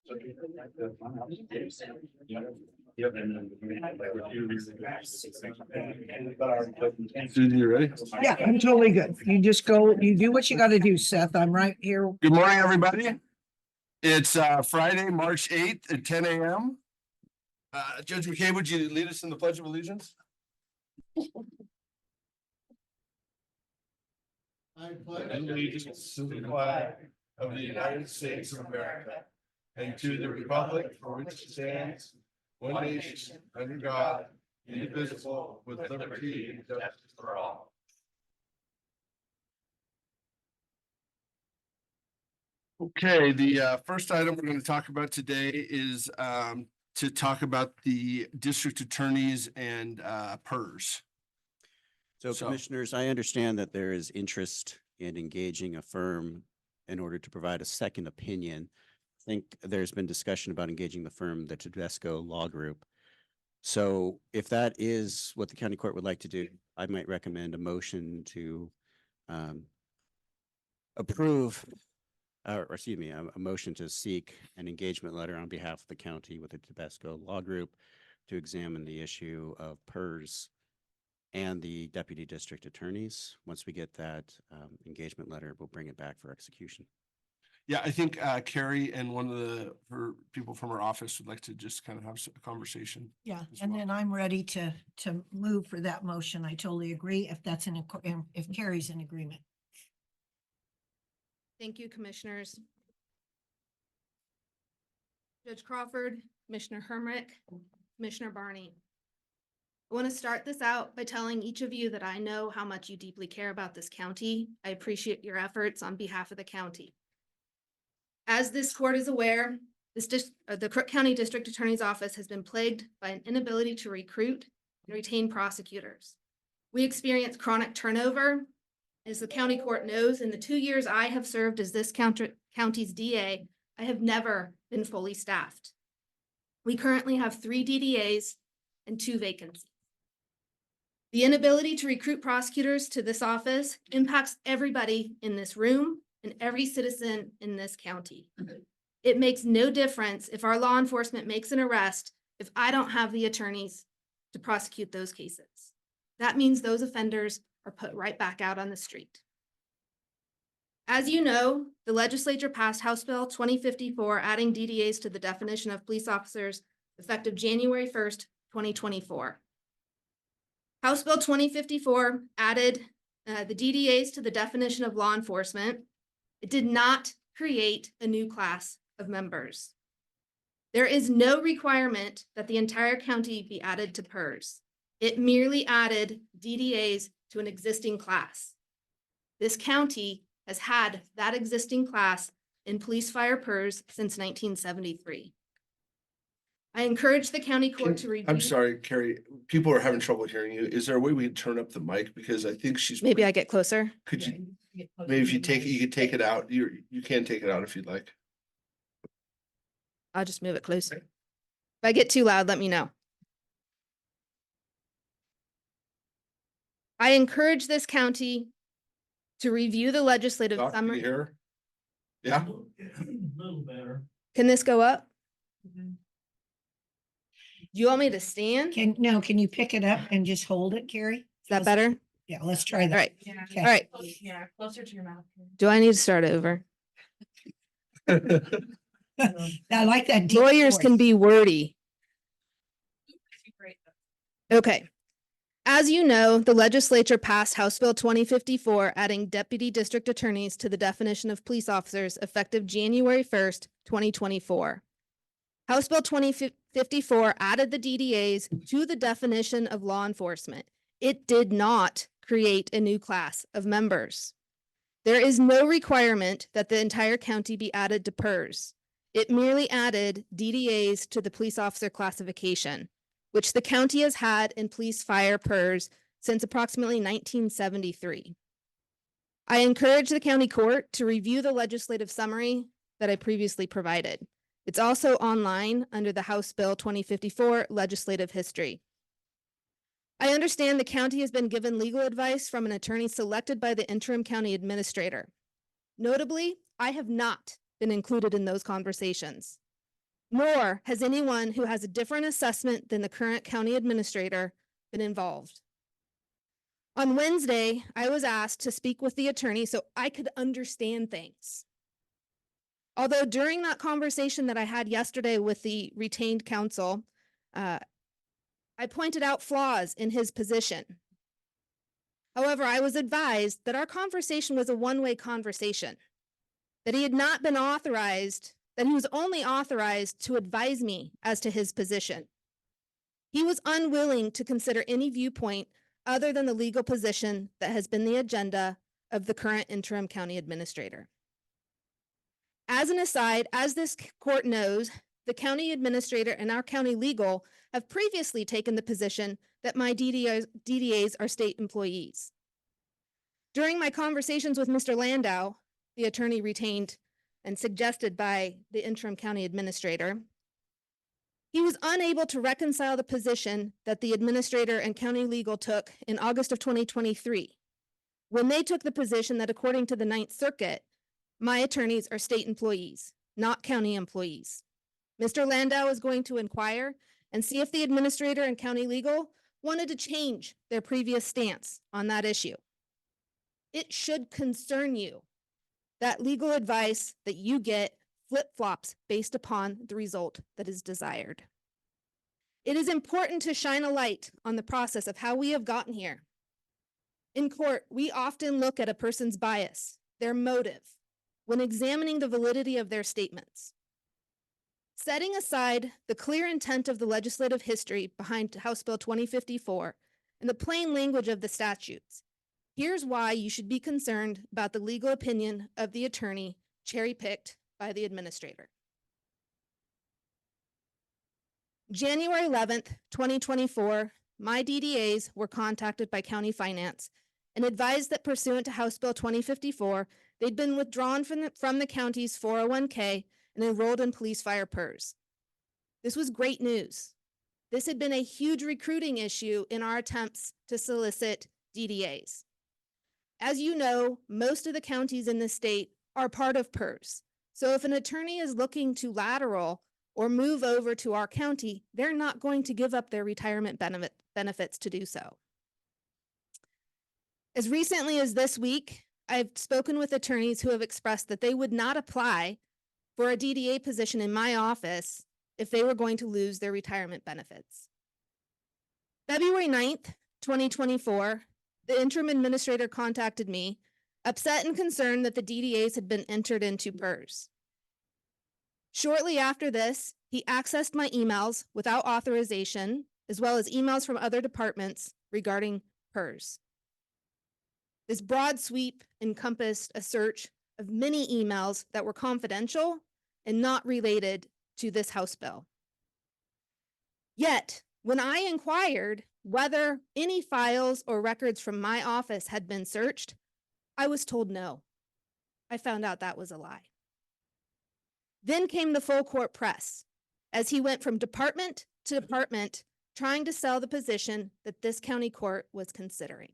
Susie, you ready? Yeah, I'm totally good. You just go, you do what you gotta do, Seth. I'm right here. Good morning, everybody. It's Friday, March 8th at 10 a.m. Judge McKay, would you lead us in the Pledge of Allegiance? I pledge allegiance to the flag of the United States of America and to the republic for which it stands, one nation, under God, indivisible, with liberty and justice for all. Okay, the first item we're going to talk about today is to talk about the district attorneys and PERS. So commissioners, I understand that there is interest in engaging a firm in order to provide a second opinion. I think there's been discussion about engaging the firm, the Tedesco Law Group. So if that is what the county court would like to do, I might recommend a motion to approve, or excuse me, a motion to seek an engagement letter on behalf of the county with the Tedesco Law Group to examine the issue of PERS and the deputy district attorneys. Once we get that engagement letter, we'll bring it back for execution. Yeah, I think Carrie and one of her people from her office would like to just kind of have a conversation. Yeah, as and well. then I'm ready to move for that motion. I totally agree if that's if Carrie's in agreement. Thank you, commissioners. Judge Crawford, Commissioner Hermrick, Commissioner Barney. I want to start this out by telling each of you that I know how much you deeply care about this county. I appreciate your efforts on behalf of the county. As this court is aware, the Crook County District Attorney's Office has been plagued by an inability to recruit and retain prosecutors. We experience chronic turnover. As the county court knows, in the 2 years I have served as this county's DA, I have never been fully staffed. We currently have 3 DDAs and 2 vacancies. The inability to recruit prosecutors to this office impacts everybody in this room and every citizen in this county. It makes no difference if our law enforcement makes an arrest if I don't have the attorneys to prosecute those cases. That means those offenders are put right back out on the street. As you know, the legislature passed House Bill 2054, adding DDAs to the definition of police officers effective January 1st, 2024. House Bill 2054 added the DDAs to the definition of law enforcement. It did not create a new class of members. There is no requirement that the entire county be added to PERS. It merely added DDAs to an existing class. This county has had that existing class in police fire PERS since 1973. I encourage the county court to review. I'm sorry, Carrie, people are having trouble hearing you. Is there a way we can turn up the mic? Because I think she's. Maybe I get closer. Could you, maybe if you could take it out. You can take it out if you'd like. I'll just move it closer. If I get too loud, let me know. I encourage this county to review the legislative Doc, can you summary. hear her? Yeah. A little better. Can this go up? Do you want me to stand? Can you pick it up and just hold it, Carrie? Is that better? Yeah, let's try All that. right. Okay. All right. Yeah, closer to your mouth. Do I need to start over? I like that. deep Lawyers can voice. be wordy. Okay. As you know, the legislature passed House Bill 2054, adding deputy district attorneys to the definition of police officers effective January 1st, 2024. House Bill 2054 added the DDAs to the definition of law enforcement. It did not create a new class of members. There is no requirement that the entire county be added to PERS. It merely added DDAs to the police officer classification, which the county has had in police fire PERS since approximately 1973. I encourage the county court to review the legislative summary that I previously provided. It's also online under the House Bill 2054 legislative history. I understand the county has been given legal advice from an attorney selected by the interim county administrator. Notably, I have not been included in those conversations. nor has anyone who has a different assessment than the current county administrator been involved. On Wednesday, I was asked to speak with the attorney so I could understand things. Although during that conversation that I had yesterday with the retained counsel, I pointed out flaws in his position. However, I was advised that our conversation was a one-way conversation, that he had not been authorized, that he was only authorized to advise me as to his position. He was unwilling to consider any viewpoint other than the legal position that has been the agenda of the current interim county administrator. As an aside, as this court knows, the county administrator and our county legal have previously taken the position that my DDAs are state employees. During my conversations with Mr. Landau, the attorney retained and suggested by the interim county administrator, he was unable to reconcile the position that the administrator and county legal took in August of 2023, when they took the position that according to the Ninth Circuit, my attorneys are state employees, not county employees. Mr. Landau is going to inquire and see if the administrator and county legal wanted to change their previous stance on that issue. It should concern you that legal advice that you get flip-flops based upon the result that is desired. It is important to shine a light on the process of how we have gotten here. In court, we often look at a person's bias, their motive, when examining the validity of their statements. Setting aside the clear intent of the legislative history behind House Bill 2054 and the plain language of the statutes, here's why you should be concerned about the legal opinion of the attorney cherry-picked by the administrator. January 11th, 2024, my DDAs were contacted by County Finance and advised that pursuant to House Bill 2054, they'd been withdrawn from the county's 401k and enrolled in police fire PERS. This was great news. This had been a huge recruiting issue in our attempts to solicit DDAs. As you know, most of the counties in the state are part of PERS. So if an attorney is looking to lateral or move over to our county, they're not going to give up their retirement benefits to do so. As recently as this week, I've spoken with attorneys who have expressed that they would not apply for a DDA position in my office if they were going to lose their retirement benefits. February 9th, 2024, the interim administrator contacted me, upset and concerned that the DDAs had been entered into PERS. Shortly after this, he accessed my emails without authorization, as well as emails from other departments regarding PERS. This broad sweep encompassed a search of many emails that were confidential and not related to this House bill. Yet, when I inquired whether any files or records from my office had been searched, I was told no. I found out that was a lie. Then came the full court press, as he went from department to department trying to sell the position that this county court was considering.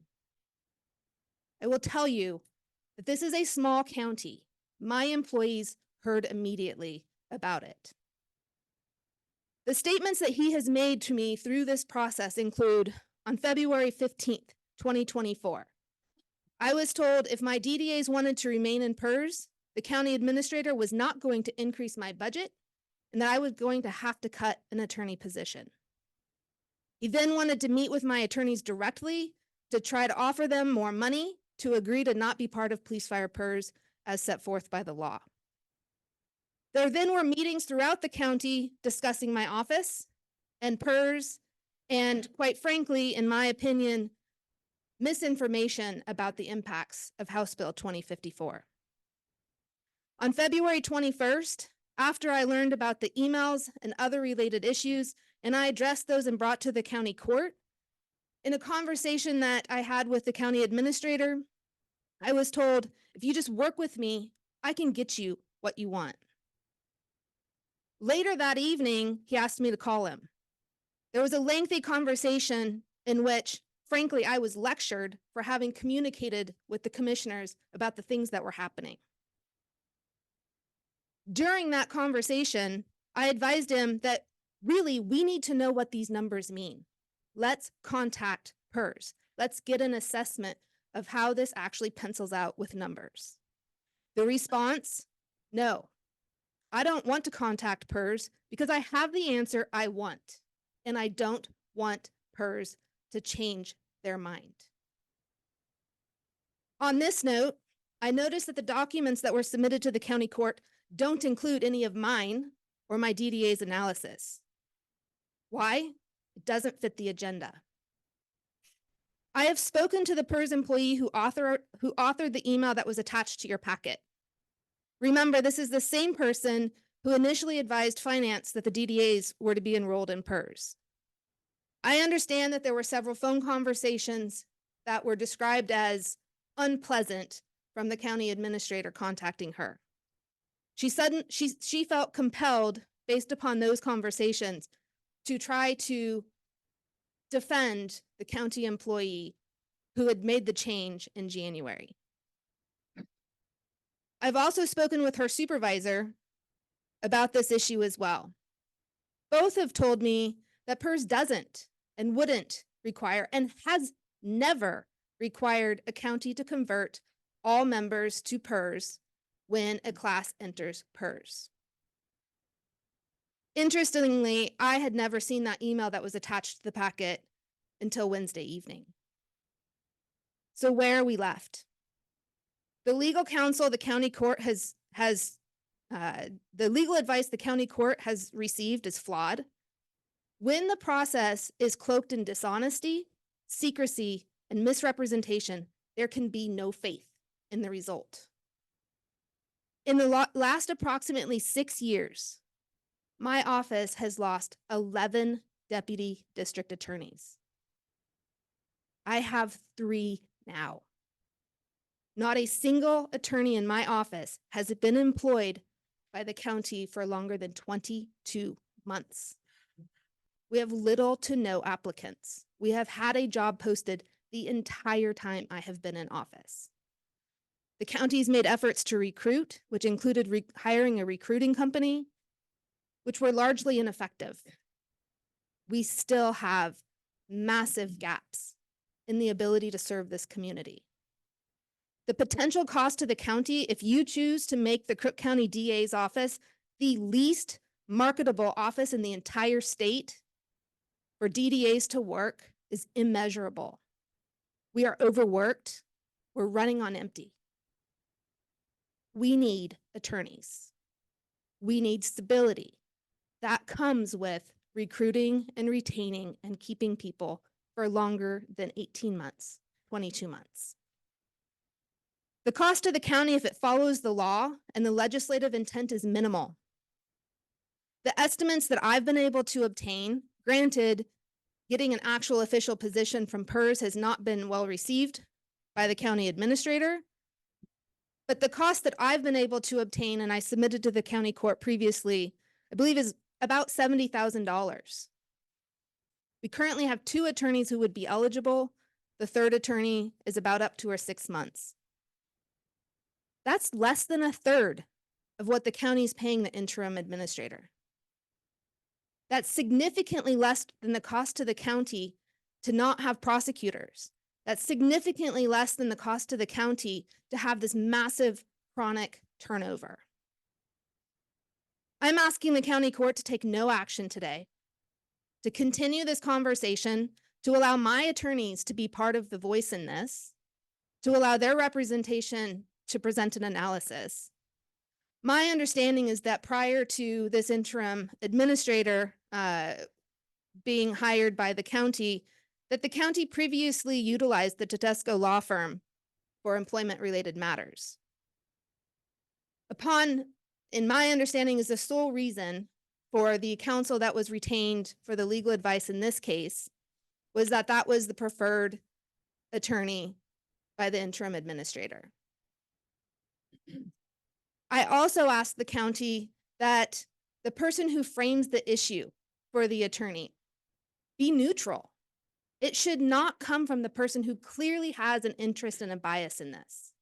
I will tell you that this is a small county. My employees heard immediately about it. The statements that he has made to me through this process include, on February 15th, 2024, I was told if my DDAs wanted to remain in PERS, the county administrator was not going to increase my budget and that I was going to have to cut an attorney position. He then wanted to meet with my attorneys directly to try to offer them more money to agree to not be part of police fire PERS as set forth by the law. There then were meetings throughout the county discussing my office and PERS, and quite frankly, in my opinion, misinformation about the impacts of House Bill 2054. On February 21st, after I learned about the emails and other related issues, and I addressed those and brought to the county court, in a conversation that I had with the county administrator, I was told, if you just work with me, I can get you what you want. Later that evening, he asked me to call him. There was a lengthy conversation in which, frankly, I was lectured for having communicated with the commissioners about the things that were happening. During that conversation, I advised him that really we need to know what these numbers mean. Let's contact PERS. Let's get an assessment of how this actually pencils out with numbers. The response, no. I don't want to contact PERS because I have the answer I want, and I don't want PERS to change their mind. On this note, I noticed that the documents that were submitted to the county court don't include any of mine or my DDA's analysis. Why? It doesn't fit the agenda. I have spoken to the PERS employee who authored the email that was attached to your packet. Remember, this is the same person who initially advised finance that the DDAs were to be enrolled in PERS. I understand that there were several phone conversations that were described as unpleasant from the county administrator contacting her. She felt compelled, based upon those conversations, to try to defend the county employee who had made the change in January. I've also spoken with her supervisor about this issue as well. Both have told me that PERS doesn't and wouldn't require and has never required a county to convert all members to PERS when a class enters PERS. Interestingly, I had never seen that email that was attached to the packet until Wednesday evening. So where are we left? The legal counsel the county court the legal advice the county court has received is flawed. When the process is cloaked in dishonesty, secrecy, and misrepresentation, there can be no faith in the result. In the last approximately 6 years, my office has lost 11 deputy district attorneys. I have 3 now. Not a single attorney in my office has been employed by the county for longer than 22 months. We have little to no applicants. We have had a job posted the entire time I have been in office. The county's made efforts to recruit, which included hiring a recruiting company, which were largely ineffective. We still have massive gaps in the ability to serve this community. The potential cost to the county, if you choose to make the Crook County DA's office the least marketable office in the entire state for DDAs to work, is immeasurable. We are overworked. We're running on empty. We need attorneys. We need stability. That comes with recruiting and retaining and keeping people for longer than 18 months, 22 months. The cost to the county, if it follows the law and the legislative intent, is minimal. The estimates that I've been able to obtain, granted, getting an actual official position from PERS has not been well received by the county administrator, but the cost that I've been able to obtain and I submitted to the county court previously, I believe is about $70,000. We currently have 2 attorneys who would be eligible. The 3rd attorney is about up to her 6 months. That's less than 1/3 of what the county is paying the interim administrator. That's significantly less than the cost to the county to not have prosecutors. That's significantly less than the cost to the county to have this massive chronic turnover. I'm asking the county court to take no action today, to continue this conversation, to allow my attorneys to be part of the voice in this, to allow their representation to present an analysis. My understanding is that prior to this interim administrator being hired by the county, that the county previously utilized the Tedesco law firm for employment-related matters. In my understanding, is the sole reason for the counsel that was retained for the legal advice in this case was that that was the preferred attorney by the interim administrator. I also asked the county that the person who frames the issue for the attorney be neutral. It should not come from the person who clearly has an interest and a bias in this.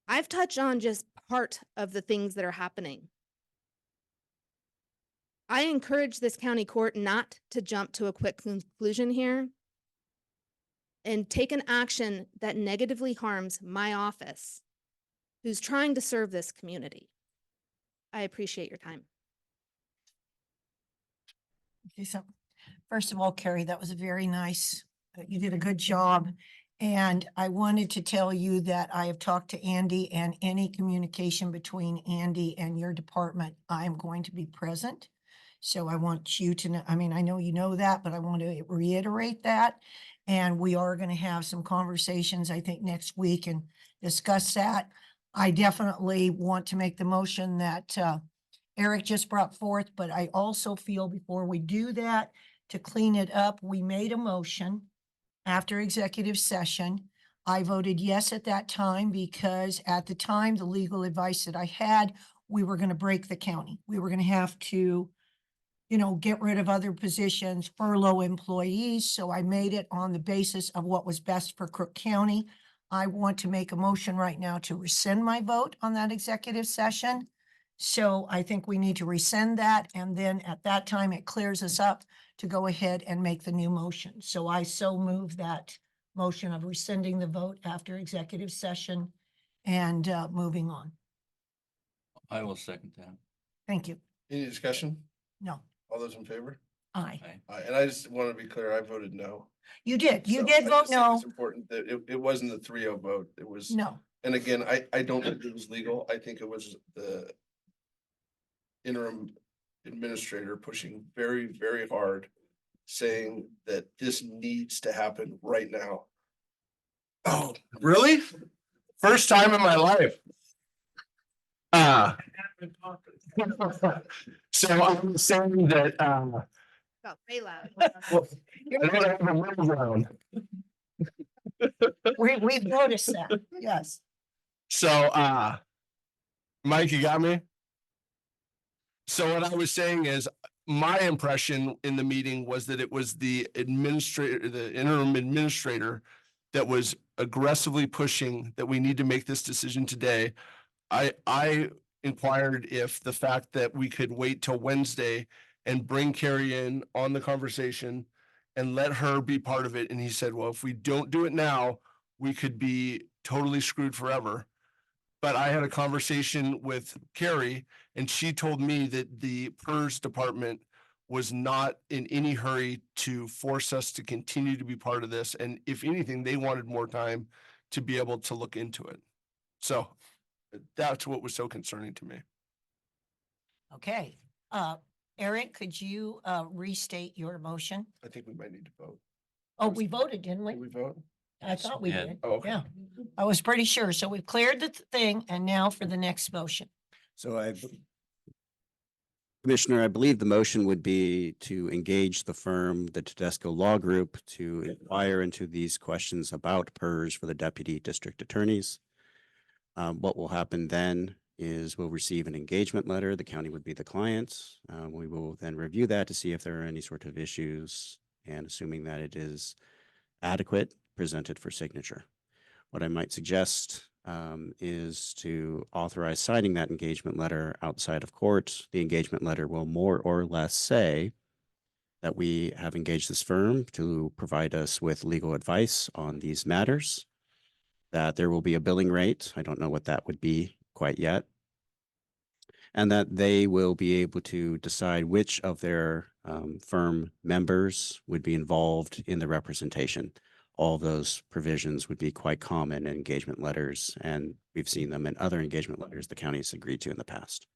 I've touched on just part of the things that are happening. I encourage this county court not to jump to a quick conclusion here and take an action that negatively harms my office, who's trying to serve this community. I appreciate your time. Okay, so first of all, Carrie, that was a very nice, you did a good job. And I wanted to tell you that I have talked to Andy, and any communication between Andy and your department, I'm going to be present. So I want you to know, I mean, I know you know that, but I want to reiterate that. And we are going to have some conversations, I think, next week and discuss that. I definitely want to make the motion that Eric just brought forth, but I also feel before we do that, to clean it up, we made a motion after executive session. I voted yes at that time because at the time, the legal advice that I had, we were going to break the county. We were going to have to, you know, get rid of other positions, furlough employees. So I made it on the basis of what was best for Crook County. I want to make a motion right now to rescind my vote on that executive session. So I think we need to rescind that. And then at that time, it clears us up to go ahead and make the new motion. So I so move that motion of rescinding the vote after executive session and moving on. I will second that. Thank you. Any discussion? No, All those in favor? aye. And I just want to be clear, I voted no. You did. You So did I vote just think no. It's important that it wasn't a 3-0 vote. It was, No. and again, I don't think it was legal. I think it was the interim administrator pushing very, very hard, saying that this needs to happen right now. Oh, really? First time in my life. So I'm saying that, Got way loud. well, I don't have a middle ground. We've noticed that. Yes. So, Mike, you got me? So what I was saying is, my impression in the meeting was that it was the administrator, the interim administrator, that was aggressively pushing that we need to make this decision today. I inquired if the fact that we could wait till Wednesday and bring Carrie in on the conversation and let her be part of it. And he said, well, if we don't do it now, we could be totally screwed forever. But I had a conversation with Carrie, and she told me that the PERS department was not in any hurry to force us to continue to be part of this. And if anything, they wanted more time to be able to look into it. So that's what was so concerning to me. Okay. Eric, could you restate your motion? I think we might need to vote. Oh, we voted, didn't Did we? we vote? I thought we Yeah. did. Oh, okay. Yeah. I was pretty sure. So we've cleared the thing, and now for the next motion. So Commissioner, I believe the motion would be to engage the firm, the Tedesco Law Group, to inquire into these questions about PERS for the deputy district attorneys. What will happen then is we'll receive an engagement letter. The county would be the client. We will then review that to see if there are any sort of issues, and assuming that it is adequate, presented for signature. What I might suggest is to authorize signing that engagement letter outside of court. The engagement letter will more or less say that we have engaged this firm to provide us with legal advice on these matters, that there will be a billing rate. I don't know what that would be quite yet. And that they will be able to decide which of their firm members would be involved in the representation. All those provisions would be quite common in engagement letters, and we've seen them in other engagement letters the county has agreed to in the past.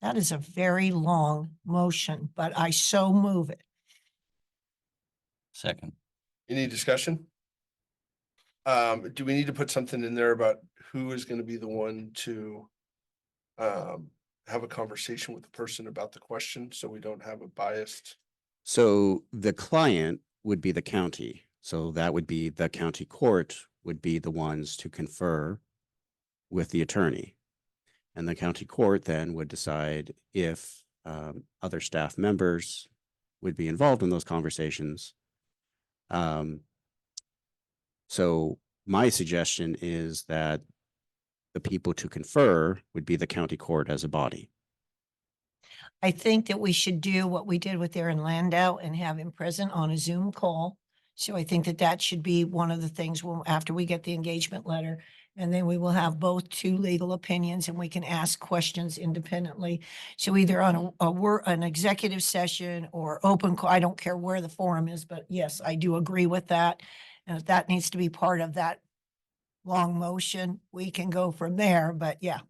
That is a very long motion, but I so move it. Second. Any discussion? Do we need to put something in there about who is going to be the one to have a conversation with the person about the question, so we don't have a biased? So the client would be the county. So that would be the county court would be the ones to confer with the attorney. And the county court then would decide if other staff members would be involved in those conversations. So my suggestion is that the people to confer would be the county court as a body. I think that we should do what we did with Aaron Landau and have him present on a Zoom call. So I think that that should be one of the things after we get the engagement letter. And then we will have both two legal opinions and we can ask questions independently. So either on an executive session or open call, I don't care where the forum is, but yes, I do agree with that. And if that needs to be part of that long motion, we can go from there, but yeah.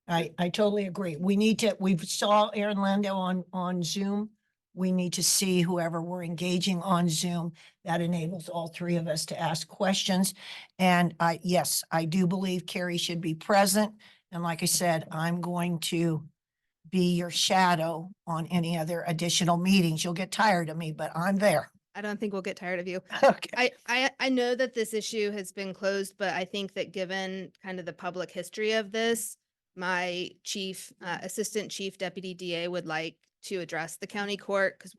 I totally agree. We saw Aaron Landau on Zoom. We need to see whoever we're engaging on Zoom. That enables all three of us to ask questions. And yes, I do believe Carrie should be present. And like I said, I'm going to be your shadow on any other additional meetings. You'll get tired of me, but I'm there. I don't think we'll get tired of you. Okay. I know that this issue has been closed, but I think that given kind of the public history of this, my assistant chief deputy DA would like to address the county court because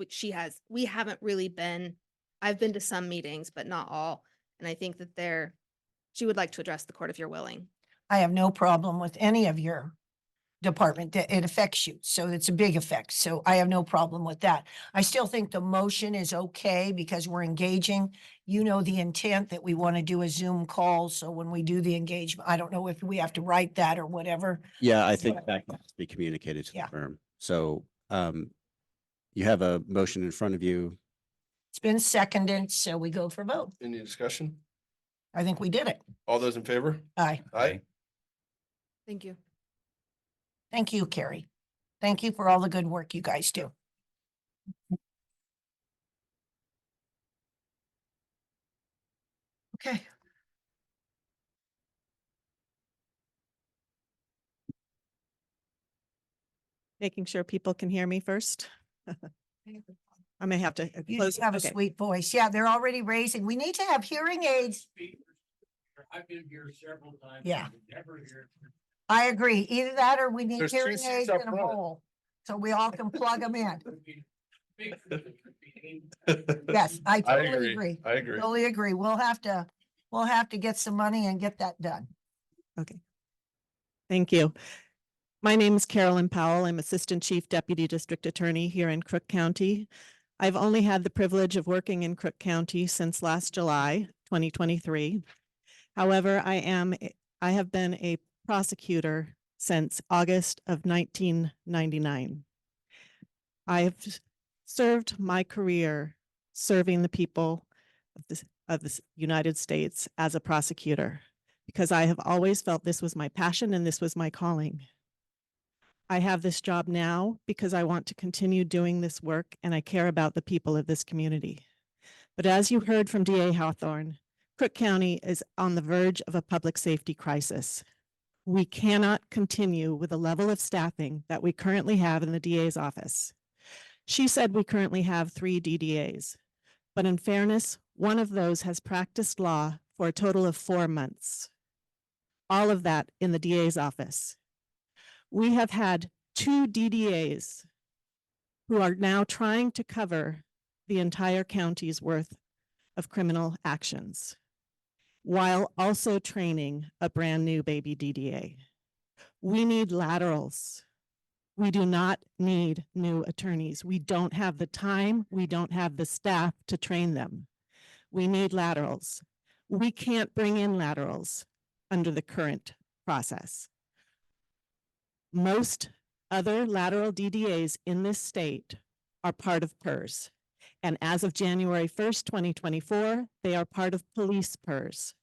we haven't really been, I've been to some meetings, but not all. And I think that she would like to address the court if you're willing. I have no problem with any of your department that it affects you. So it's a big effect. So I have no problem with that. I still think the motion is okay because we're engaging. You know, the intent that we want to do a Zoom call. So when we do the engagement, I don't know if we have to write that or whatever. Yeah, I think that has to be communicated to the Yeah. firm. So you have a motion in front of you. It's been seconded, so we go for vote. Any discussion? I think we did it. All those in favor? Aye. Aye. Thank you. Thank you, Carrie. Thank you for all the good work you guys do. Okay. Making sure people can hear me first. I may have to You close. just have a okay. sweet voice. Yeah, they're already raising. We need to have hearing aids. I've been here several times. Yeah. Never hear. I agree. Either that or we need There's two hearing seats aids up in a front. bowl. So we all can plug them in. Big. Yes, I I totally agree. agree. I agree. Totally agree. We'll have to get some money and get that done. Okay. Thank you. My name is Carolyn Powell. I'm Assistant Chief Deputy District Attorney here in Crook County. I've only had the privilege of working in Crook County since last July, 2023. However, I have been a prosecutor since August of 1999. I have served my career serving the people of the United States as a prosecutor because I have always felt this was my passion and this was my calling. I have this job now because I want to continue doing this work and I care about the people of this community. But as you heard from DA Hawthorne, Crook County is on the verge of a public safety crisis. We cannot continue with the level of staffing that we currently have in the DA's office. She said we currently have 3 DDAs, but in fairness, one of those has practiced law for a total of 4 months. All of that in the DA's office. We have had 2 DDAs who are now trying to cover the entire county's worth of criminal actions, while also training a brand new baby DDA. We need laterals. We do not need new attorneys. We don't have the time. We don't have the staff to train them. We need laterals. We can't bring in laterals under the current process. Most other lateral DDAs in this state are part of PERS. And as of January 1st, 2024, they are part of police PERS.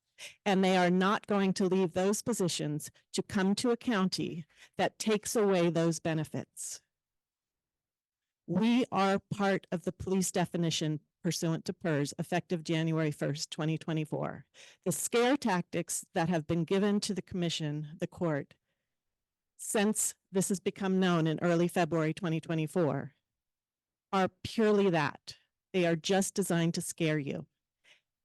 And they are not going to leave those positions to come to a county that takes away those benefits. We are part of the police definition pursuant to PERS effective January 1st, 2024. The scare tactics that have been given to the commission, the court, since this has become known in early February 2024, are purely that. They are just designed to scare you.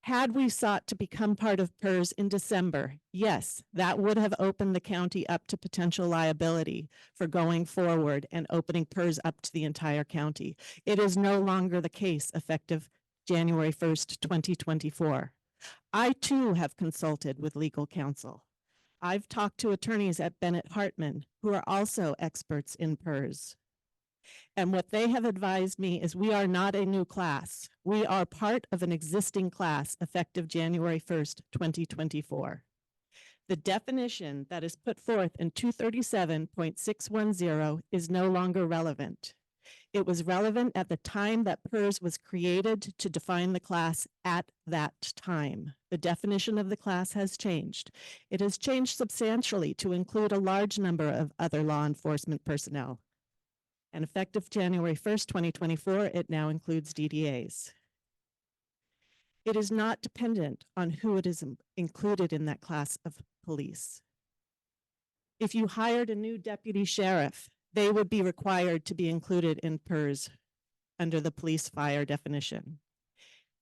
Had we sought to become part of PERS in December, yes, that would have opened the county up to potential liability for going forward and opening PERS up to the entire county. It is no longer the case effective January 1st, 2024. I too have consulted with legal counsel. I've talked to attorneys at Bennett Hartman who are also experts in PERS. And what they have advised me is we are not a new class. We are part of an existing class effective January 1st, 2024. The definition that is put forth in 237.610 is no longer relevant. It was relevant at the time that PERS was created to define the class at that time. The definition of the class has changed. It has changed substantially to include a large number of other law enforcement personnel. And effective January 1st, 2024, it now includes DDAs. It is not dependent on who it is included in that class of police. If you hired a new deputy sheriff, they would be required to be included in PERS under the police fire definition.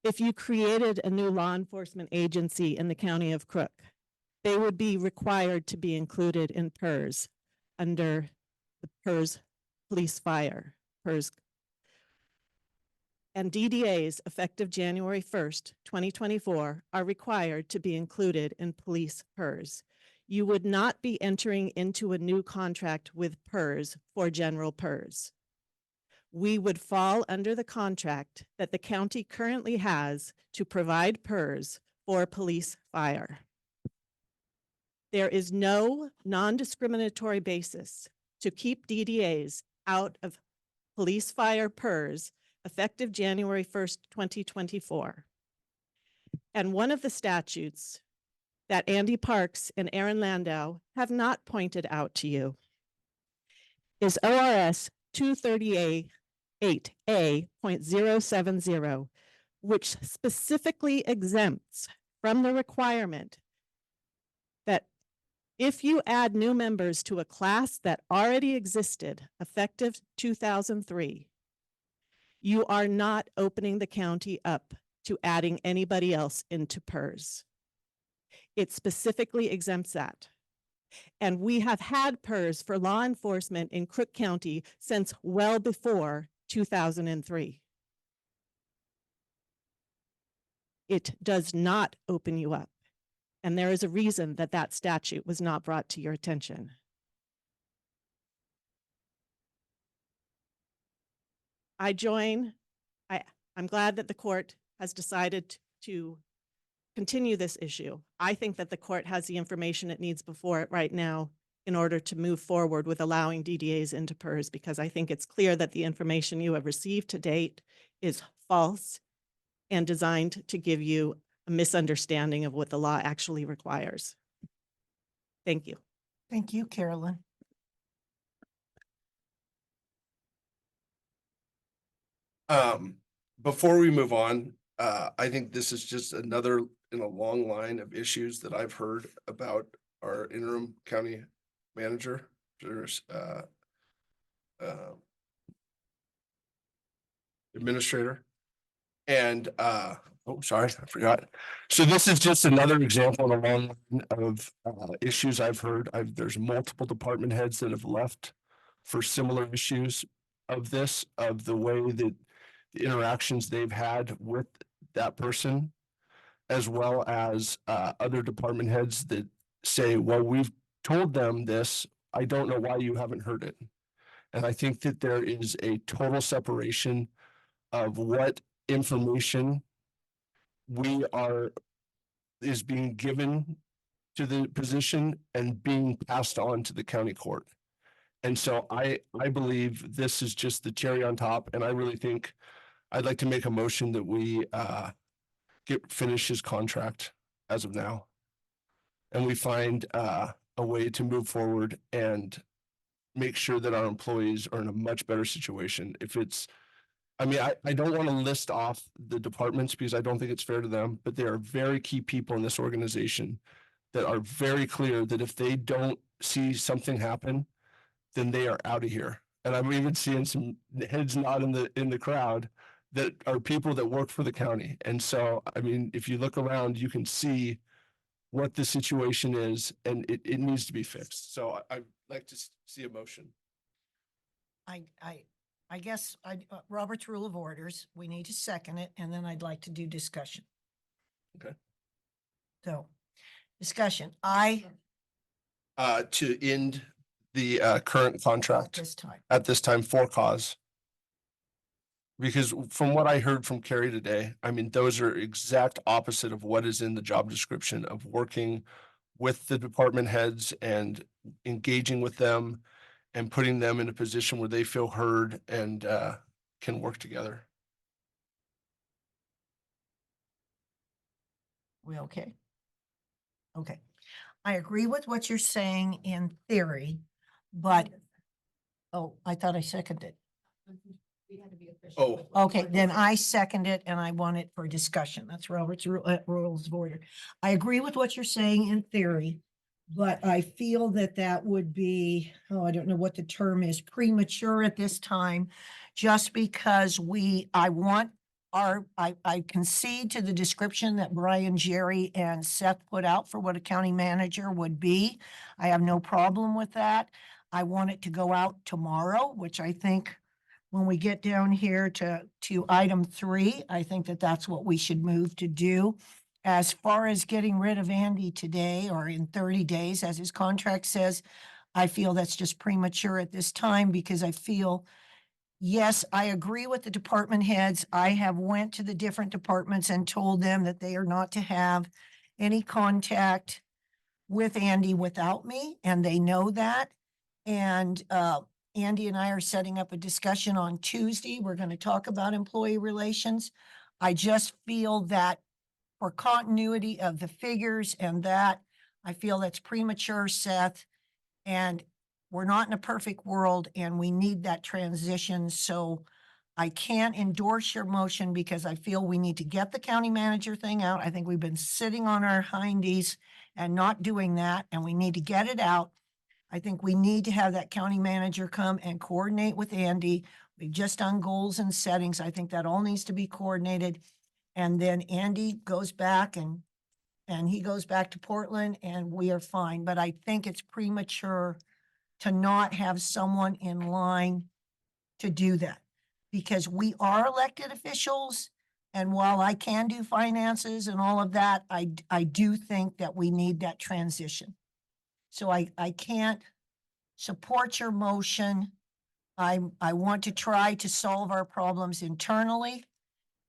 If you created a new law enforcement agency in the county of Crook, they would be required to be included in PERS under the PERS police fire, PERS. And DDAs effective January 1st, 2024 are required to be included in police PERS. You would not be entering into a new contract with PERS for general PERS. We would fall under the contract that the county currently has to provide PERS for police fire. There is no non-discriminatory basis to keep DDAs out of police fire PERS effective January 1st, 2024. And one of the statutes that Andy Parks and Aaron Landau have not pointed out to you is ORS 238.070, which specifically exempts from the requirement that if you add new members to a class that already existed effective 2003, you are not opening the county up to adding anybody else into PERS. It specifically exempts that. And we have had PERS for law enforcement in Crook County since well before 2003. It does not open you up. And there is a reason that that statute was not brought to your attention. I'm glad that the court has decided to continue this issue. I think that the court has the information it needs before it right now in order to move forward with allowing DDAs into PERS, because I think it's clear that the information you have received to date is false and designed to give you a misunderstanding of what the law actually requires. Thank you. Thank you, Carolyn. Before we move on, I think this is just another in a long line of issues that I've heard about our interim county manager. There's administrator. And oh, sorry, I forgot. So this is just another example in a long line of issues I've heard. There's multiple department heads that have left for similar issues of the way that the interactions they've had with that person, as well as other department heads that say, well, we've told them this, I don't know why you haven't heard it. And I think that there is a total separation of what information is being given to the position and being passed on to the county court. And so I believe this is just the cherry on top, and I really think I'd like to make a motion that we finish his contract as of now. And we find a way to move forward and make sure that our employees are in a much better situation. I don't want to list off the departments because I don't think it's fair to them, but there are very key people in this organization that are very clear that if they don't see something happen, then they are out of here. And I'm even seeing some heads nod in the crowd that are people that work for the county. And so, I mean, if you look around, you can see what the situation is, and it needs to be fixed. So I'd like to see a motion. I guess Robert's Rule of Orders, we need to second it, and then I'd like to do discussion. Okay. So, discussion. To end the current contract This time. at this time for cause. Because from what I heard from Carrie today, I mean, those are exact opposite of what is in the job description of working with the department heads and engaging with them and putting them in a position where they feel heard and can work together. We okay? Okay. I agree with what you're saying in theory, but, oh, I thought I seconded. Oh. Okay, then I second it and I want it for discussion. That's Robert's rules of order. I agree with what you're saying in theory, but I feel that that would be, oh, I don't know what the term is, premature at this time, just because I concede to the description that Brian, Jerry, and Seth put out for what a county manager would be. I have no problem with that. I want it to go out tomorrow, which I think when we get down here to item 3, I think that that's what we should move to do. As far as getting rid of Andy today or in 30 days, as his contract says, I feel that's just premature at this time because I feel, yes, I agree with the department heads. I have went to the different departments and told them that they are not to have any contact with Andy without me, and they know that. And Andy and I are setting up a discussion on Tuesday. We're going to talk about employee relations. I just feel that for continuity of the figures and that, I feel that's premature, Seth. And we're not in a perfect world and we need that transition. So I can't endorse your motion because I feel we need to get the county manager thing out. I think we've been sitting on our hindies and not doing that, and we need to get it out. I think we need to have that county manager come and coordinate with Andy. We've just done goals and settings. I think that all needs to be coordinated. And then Andy goes back and he goes back to Portland and we are fine. But I think it's premature to not have someone in line to do that. Because we are elected officials. And while I can do finances and all of that, I do think that we need that transition. So I can't support your motion. I want to try to solve our problems internally.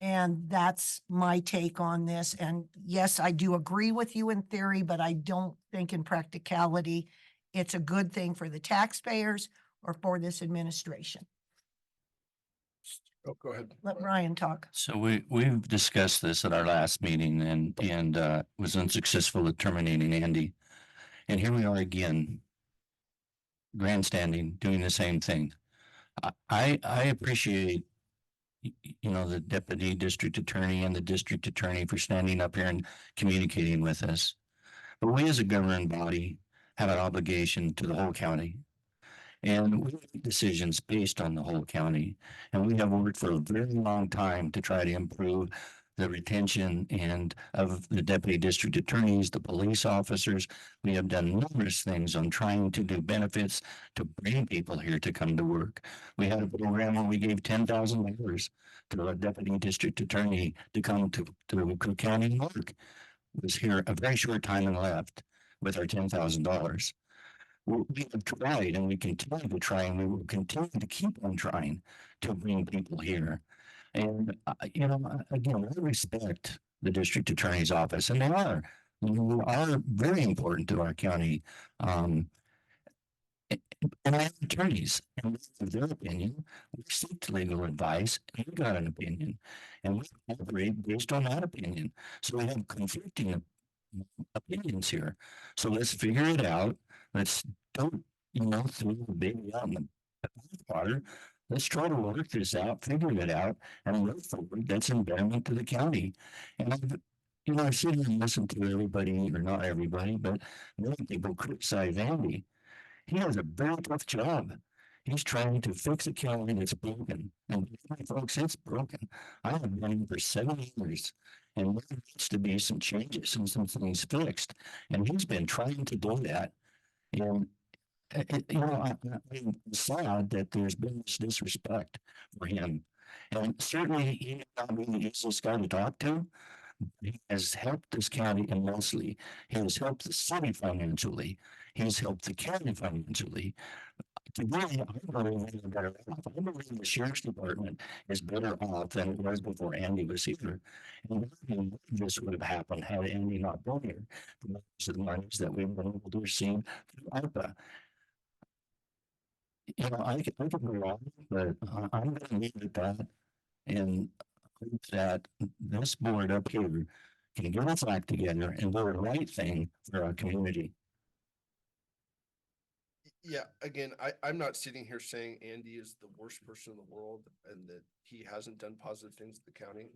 And that's my take on this. And yes, I do agree with you in theory, but I don't think in practicality, it's a good thing for the taxpayers or for this administration. Oh, go ahead. Let Brian talk. So we've discussed this at our last meeting and was unsuccessful at terminating Andy. And here we are again, grandstanding, doing the same thing. I appreciate, you know, the deputy district attorney and the district attorney for standing up here and communicating with us. But we as a governing body have an obligation to the whole county. And we make decisions based on the whole county. And we have worked for a very long time to try to improve the retention and of the deputy district attorneys, the police officers. We have done numerous things on trying to do benefits to bring people here to come to work. We had a program where we gave $10,000 to a deputy district attorney to come to Crook County and work. Was here a very short time and left with our $10,000. We have tried and we continue to try and we will continue to keep on trying to bring people here. And, you know, again, I respect the district attorney's office and they are very important to our county. And our attorneys, and we have their opinion, we seek legal advice, and we got an opinion, and we operate based on that opinion. So we have conflicting opinions here. So let's figure it out. Let's don't, you know, throw the baby out in the water. Let's try to work this out, figure it out, and move forward. That's in betterment to the county. And I sit here and listen to everybody, or not everybody, but many people criticize Andy. He has a very tough job. He's trying to fix a county that's broken. And folks, it's broken. I have been here for 7 years. And there needs to be some changes and some things fixed. And he's been trying to do that. And, you know, I'm sad that there's been this disrespect for him. And certainly he may not be the easiest guy to talk to, He has helped this county immensely. He has helped the city financially. He's helped the county financially. To me, I believe they're better off. I believe the sheriff's department is better off than it was before Andy was here. And this would have happened had Andy not been here. Most of the monies that we've been able to receive through ARPA. You know, I could be wrong, but I'm going to leave it at that. And hope that this board up here can get its act together and do the right thing for our community. Yeah, again, I'm not sitting here saying Andy is the worst person in the world and that he hasn't done positive things in the county.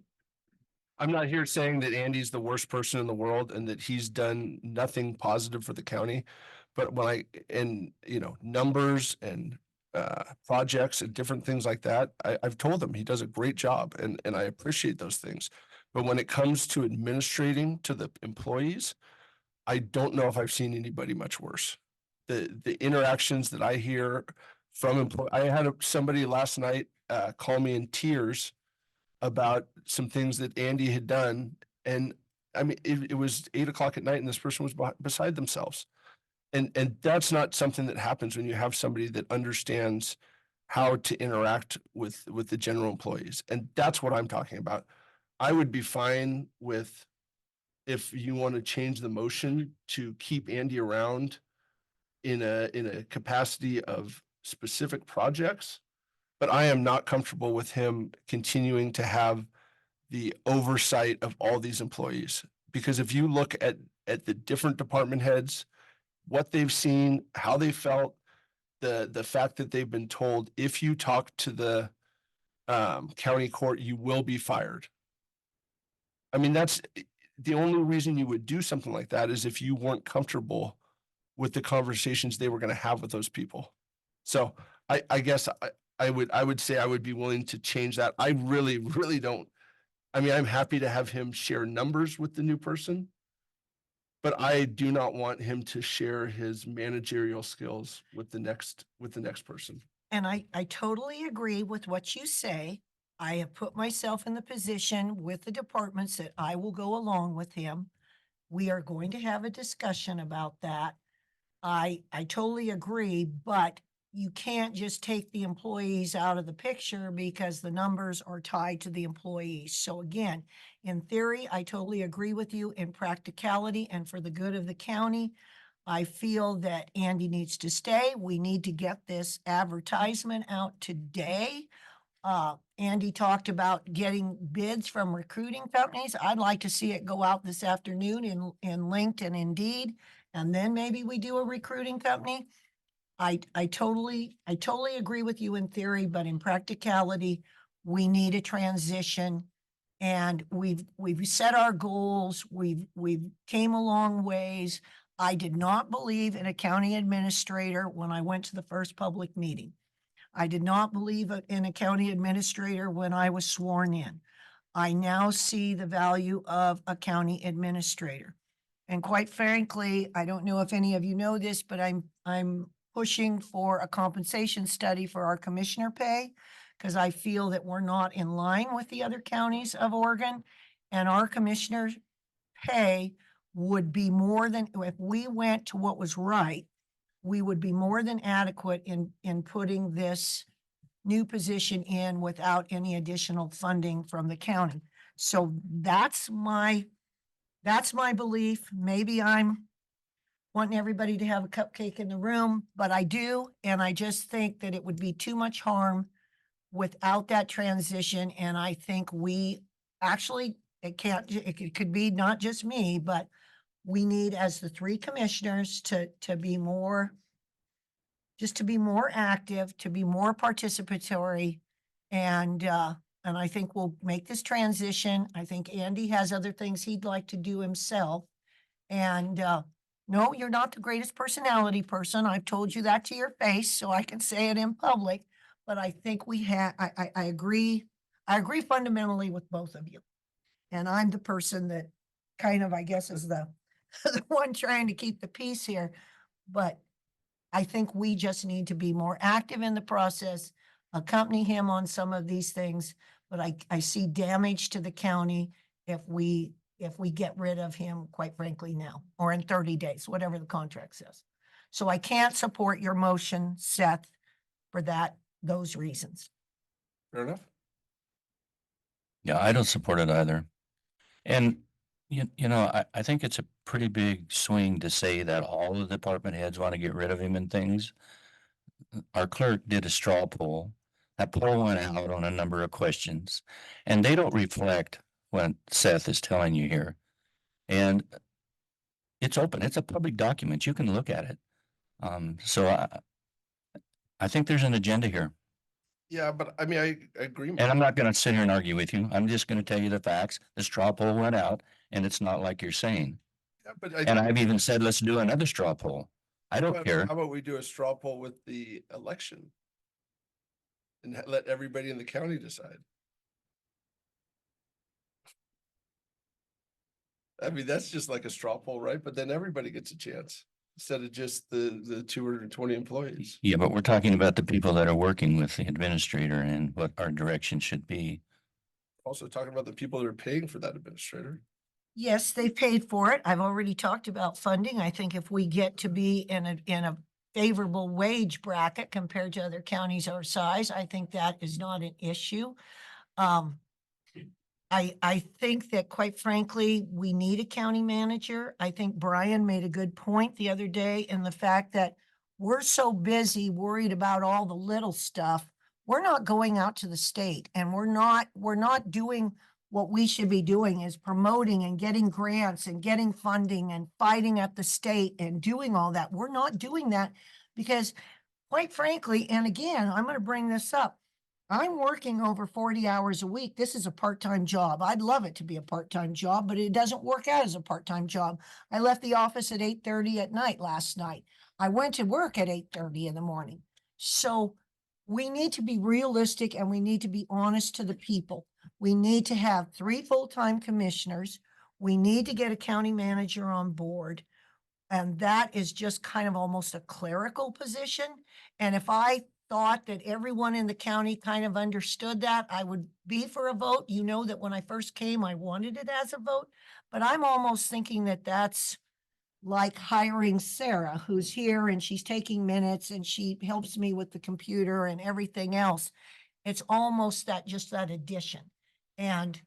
I'm not here saying that Andy's the worst person in the world and that he's done nothing positive for the county. But when numbers and projects and different things like that, I've told him he does a great job and I appreciate those things. But when it comes to administrating to the employees, I don't know if I've seen anybody much worse. The interactions that I hear from I had somebody last night call me in tears about some things that Andy had done. And I mean, it was 8 o'clock at night and this person was beside themselves. And that's not something that happens when you have somebody that understands how to interact with the general employees. And that's what I'm talking about. I would be fine with if you want to change the motion to keep Andy around in a capacity of specific projects, but I am not comfortable with him continuing to have the oversight of all these employees. Because if you look at the different department heads, what they've seen, how they felt, the fact that they've been told, if you talk to the county court, you will be fired. I mean, that's the only reason you would do something like that is if you weren't comfortable with the conversations they were going to have with those people. So I guess I would say I would be willing to change that. I really, really don't. I mean, I'm happy to have him share numbers with the new person, but I do not want him to share his managerial skills with the next person. And I totally agree with what you say. I have put myself in the position with the departments that I will go along with him. We are going to have a discussion about that. I totally agree, but you can't just take the employees out of the picture because the numbers are tied to the employees. So again, in theory, I totally agree with you. In practicality and for the good of the county, I feel that Andy needs to stay. We need to get this advertisement out today. Andy talked about getting bids from recruiting companies. I'd like to see it go out this afternoon in LinkedIn and Indeed, and then maybe we do a recruiting company. I totally agree with you in theory, but in practicality, we need a transition. And we've set our goals. We've came a long ways. I did not believe in a county administrator when I went to the first public meeting. I did not believe in a county administrator when I was sworn in. I now see the value of a county administrator. And quite frankly, I don't know if any of you know this, but I'm pushing for a compensation study for our commissioner pay because I feel that we're not in line with the other counties of Oregon, and our commissioner pay would be more than, if we went to what was right, we would be more than adequate in putting this new position in without any additional funding from the county. So that's my belief. Maybe I'm wanting everybody to have a cupcake in the room, but I do. And I just think that it would be too much harm without that transition. And I think we actually, it could be not just me, but we need, as the three commissioners, to be more, just to be more active, to be more participatory. And I think we'll make this transition. I think Andy has other things he'd like to do himself. And no, you're not the greatest personality person. I've told you that to your face, so I can say it in public. But I think I agree. I agree fundamentally with both of you. And I'm the person that kind of, I guess, is the one trying to keep the peace here. But I think we just need to be more active in the process, accompany him on some of these things. But I see damage to the county if we if we get rid of him, quite frankly, now, or in 30 days, whatever the contract says. So I can't support your motion, Seth, for those reasons. Fair enough. Yeah, I don't support it either. And I think it's a pretty big swing to say that all the department heads want to get rid of him and things. Our clerk did a straw poll. That poll went out on a number of questions, and they don't reflect what Seth is telling you here. And it's open. It's a public document. You can look at it. So I think there's an agenda here. Yeah, but I mean, I agree. And I'm not going to sit here and argue with you. I'm just going to tell you the facts. The straw poll went out, and it's not like you're saying. Yeah, but And I've even said, let's do another straw poll. I don't care. How about we do a straw poll with the election? And let everybody in the county decide. I mean, that's just like a straw poll, right? But then everybody gets a chance instead of just the 220 employees. Yeah, but we're talking about the people that are working with the administrator and what our direction should be. Also talking about the people that are paying for that administrator. Yes, they paid for it. I've already talked about funding. I think if we get to be in a favorable wage bracket compared to other counties our size, I think that is not an issue. I think that quite frankly, we need a county manager. I think Brian made a good point the other day in the fact that we're so busy worried about all the little stuff. We're not going out to the state, and we're not doing what we should be doing, is promoting and getting grants and getting funding and fighting at the state and doing all that. We're not doing that because quite frankly, and again, I'm going to bring this up. I'm working over 40 hours a week. This is a part-time job. I'd love it to be a part-time job, but it doesn't work out as a part-time job. I left the office at 8:30 at night last night. I went to work at 8:30 in the morning. So we need to be realistic and we need to be honest to the people. We need to have 3 full-time commissioners. We need to get a county manager on board. And that is just kind of almost a clerical position. And if I thought that everyone in the county kind of understood that, I would be for a vote. You know that when I first came, I wanted it as a vote, but I'm almost thinking that that's like hiring Sarah, who's here and she's taking minutes and she helps me with the computer and everything else. It's almost just that addition. And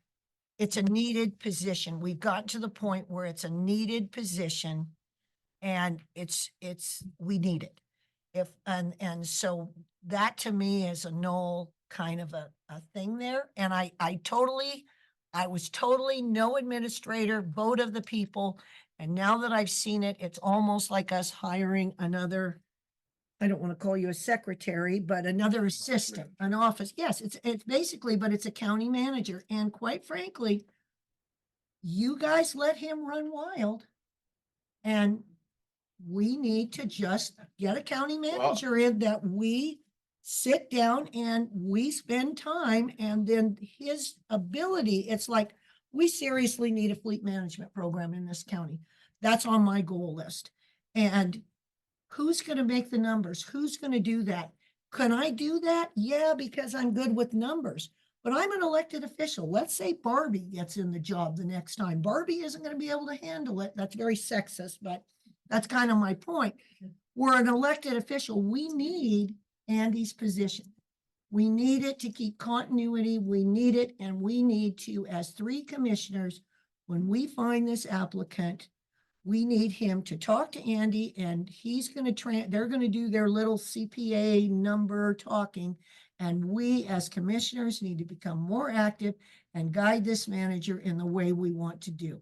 it's a needed position. We've gotten to the point where it's a needed position and we need it. And so that to me is a null kind of a thing there. And I was totally no administrator, vote of the people. And now that I've seen it, it's almost like us hiring another, I don't want to call you a secretary, but another assistant, an office. Yes, it's basically, but it's a county manager. And quite frankly, you guys let him run wild. And we need to just get a county manager in that we sit down and we spend time, and then his ability, it's like, we seriously need a fleet management program in this county. That's on my goal list. And who's going to make the numbers? Who's going to do that? Can I do that? Yeah, because I'm good with numbers, but I'm an elected official. Let's say Barbie gets in the job the next time. Barbie isn't going to be able to handle it. That's very sexist, but that's kind of my point. We're an elected official. We need Andy's position. We need it to keep continuity. We need it. And we need to, as 3 commissioners, when we find this applicant, we need him to talk to Andy, and he's going to they're going to do their little CPA number talking. And we as commissioners need to become more active and guide this manager in the way we want to do.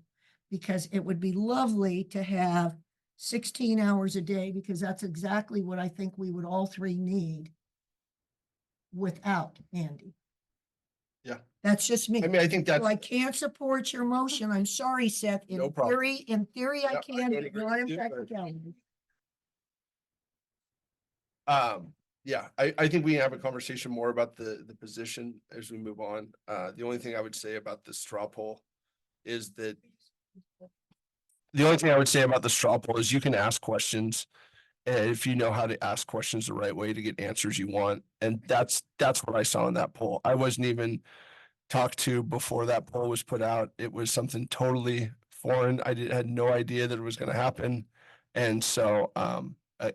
Because it would be lovely to have 16 hours a day, because that's exactly what I think we would all 3 need without Andy. Yeah. That's just me. I mean, I think that's. So I can't support your motion. I'm sorry, Seth. No problem. In theory, I Yeah, I can, totally but agree not in with you, but- practicality. Yeah, I think we have a conversation more about the position as we move on. The only thing I would say about the straw poll is that the only thing I would say about the straw poll is you can ask questions. And if you know how to ask questions the right way to get answers you want. And that's what I saw in that poll. I wasn't even talked to before that poll was put out. It was something totally foreign. Had no idea that it was going to happen. And so,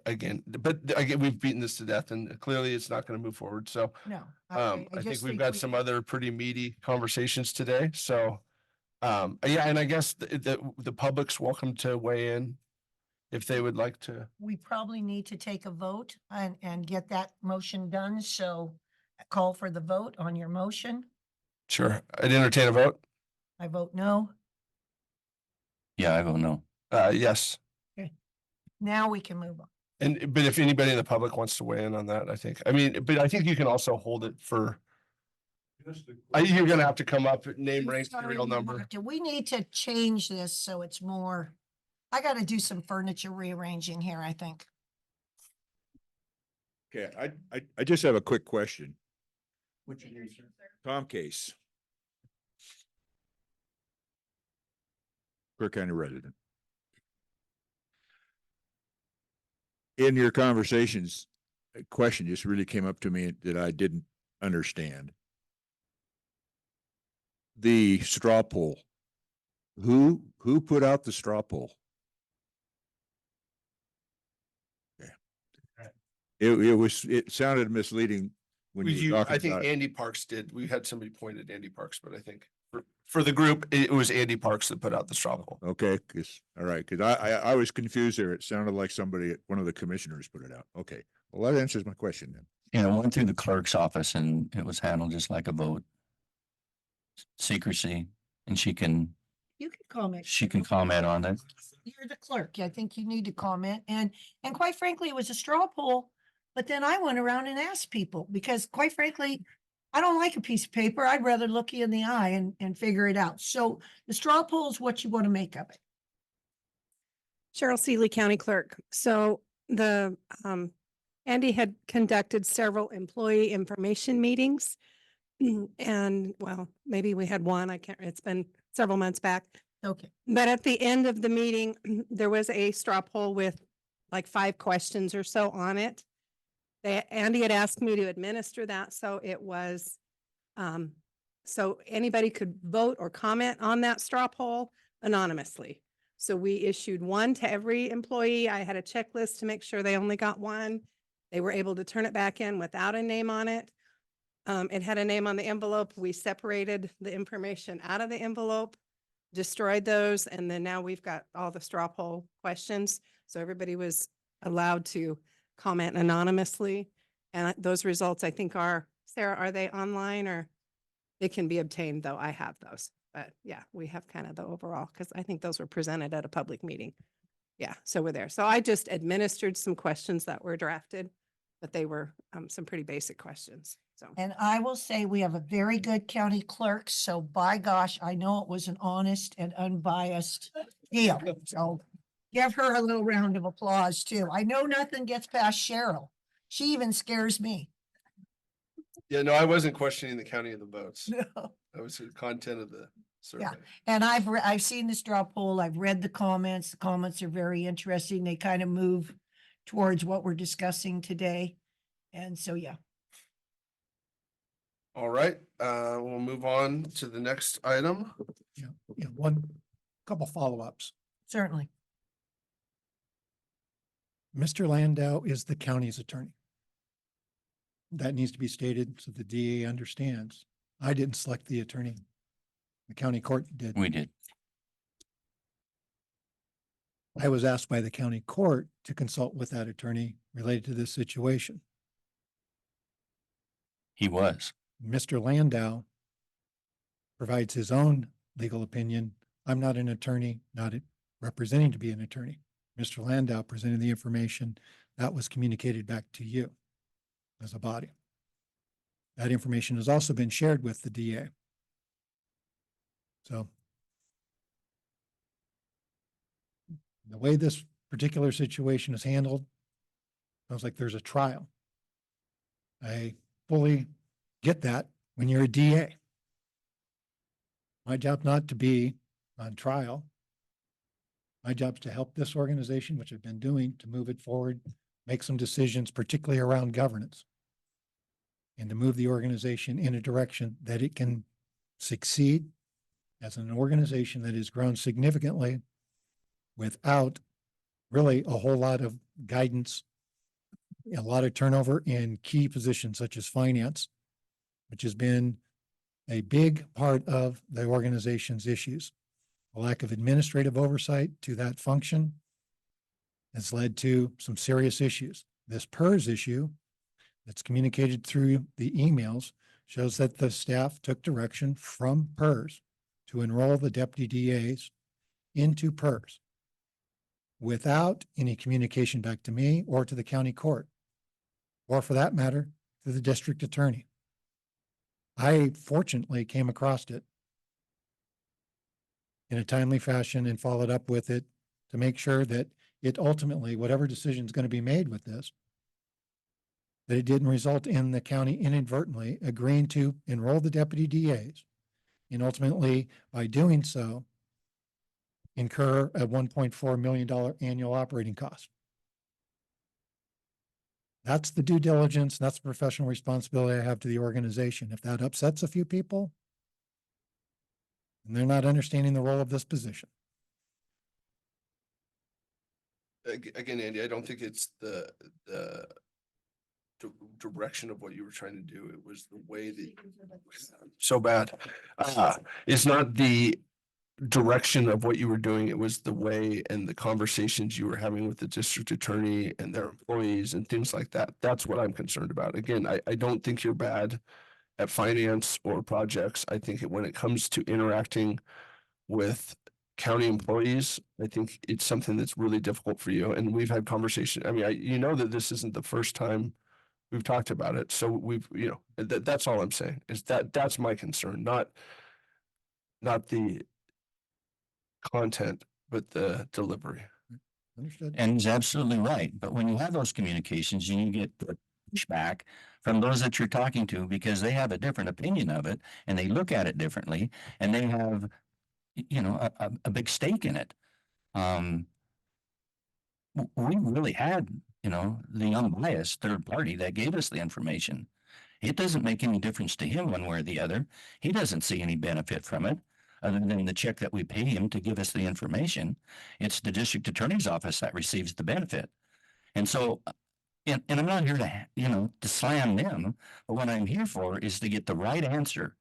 again, but again, we've beaten this to death and clearly it's not going to move forward. So, No. I think just we've got we- some other pretty meaty conversations today. So, yeah, and I guess the public's welcome to weigh in if they would like to. We probably need to take a vote and get that motion done. So call for the vote on your motion. Sure. I'd entertain a vote. I vote no. Yeah, I vote no. Yes. Now we can move on. But if anybody in the public wants to weigh in on that, but I think you can also hold it for, you're gonna have to come up, name, rank, Sorry, serial number. Mark, we need to change this so it's more, I gotta do some furniture rearranging here, I think. Okay, I just have a quick question. What's your name, sir? Tom Case. Crook County resident. In your conversations, a question just really came up to me that I didn't understand. The straw poll. Who put out the straw poll? Okay. It sounded misleading when you were I talking think about. Andy Parks did. We had somebody point at Andy Parks, but I think for the group, it was Andy Parks that put out the straw poll. Okay, all right, I was confused there. It sounded like one of the commissioners put it out. Okay, well, that answers my question then. You know, went through the clerk's office and it was handled just like a vote. Secrecy, and she can You can comment. comment on it. You're the clerk. I think you need to comment. And quite frankly, it was a straw poll. But then I went around and asked people because quite frankly, I don't like a piece of paper. I'd rather look you in the eye and figure it out. So the straw poll is what you want to make of it. Cheryl Seeley, County Clerk. So the, Andy had conducted several employee information meetings. And well, maybe we had one, it's been several months back. Okay. But at the end of the meeting, there was a straw poll with like 5 questions or so on it. Andy had asked me to administer that, so it was, so anybody could vote or comment on that straw poll anonymously. So we issued one to every employee. I had a checklist to make sure they only got one. They were able to turn it back in without a name on it. It had a name on the envelope. We separated the information out of the envelope, destroyed those, and then now we've got all the straw poll questions. So everybody was allowed to comment anonymously. And those results, I think Sarah, are they online or it can be obtained though? I have those, but yeah, we have kind of the overall, because I think those were presented at a public meeting. Yeah, so we're there. So I just administered some questions that were drafted, but they were some pretty basic questions. So. And I will say we have a very good county clerk. So by gosh, I know it was an honest and unbiased deal. So give her a little round of applause too. I know nothing gets past Cheryl. She even scares me. Yeah, no, I wasn't questioning the counting of the votes. No. That was the content of the survey. And I've seen the straw poll. I've read the comments. The comments are very interesting. They kind of move towards what we're discussing today. And so, yeah. All right, we'll move on to the next item. Yeah, couple follow-ups. Certainly. Mr. Landau is the county's attorney. That needs to be stated so the DA understands. I didn't select the attorney. The county court did. We did. I was asked by the county court to consult with that attorney related to this situation. He was. Mr. Landau provides his own legal opinion. I'm not an attorney, not representing to be an attorney. Mr. Landau presented the information that was communicated back to you as a body. That information has also been shared with the DA. So the way this particular situation is handled, sounds like there's a trial. I fully get that when you're a DA. My job not to be on trial. My job is to help this organization, which I've been doing, to move it forward, make some decisions, particularly around governance, and to move the organization in a direction that it can succeed as an organization that has grown significantly without really a whole lot of guidance, a lot of turnover in key positions such as finance, which has been a big part of the organization's issues. A lack of administrative oversight to that function has led to some serious issues. This PERS issue that's communicated through the emails shows that the staff took direction from PERS to enroll the deputy DAs into PERS without any communication back to me or to the county court, or for that matter, to the district attorney. I fortunately came across it in a timely fashion and followed up with it to make sure that it ultimately, whatever decision is going to be made with this, that it didn't result in the county inadvertently agreeing to enroll the deputy DAs and ultimately, by doing so, incur a $1.4 million annual operating cost. That's the due diligence, that's the professional responsibility I have to the organization. If that upsets a few people, and they're not understanding the role of this position. Again, Andy, I don't think it's the direction of what you were trying to do. It was the way that so bad. It's not the direction of what you were doing. It was the way and the conversations you were having with the district attorney and their employees and things like that. That's what I'm concerned about. Again, I don't think you're bad at finance or projects. I think when it comes to interacting with county employees, I think it's something that's really difficult for you. And we've had conversation. I mean, you know that this isn't the first time we've talked about it. So we've, that's all I'm saying is that's my concern, not the content, but the delivery. Understood? And he's absolutely right. But when you have those communications, you get pushback from those that you're talking to because they have a different opinion of it and they look at it differently and they have, a big stake in it. We really had, the unbiased third party that gave us the information. It doesn't make any difference to him one way or the other. He doesn't see any benefit from it other than the check that we pay him to give us the information. It's the district attorney's office that receives the benefit. And so, and I'm not here to, to slam them, but what I'm here for is to get the right answer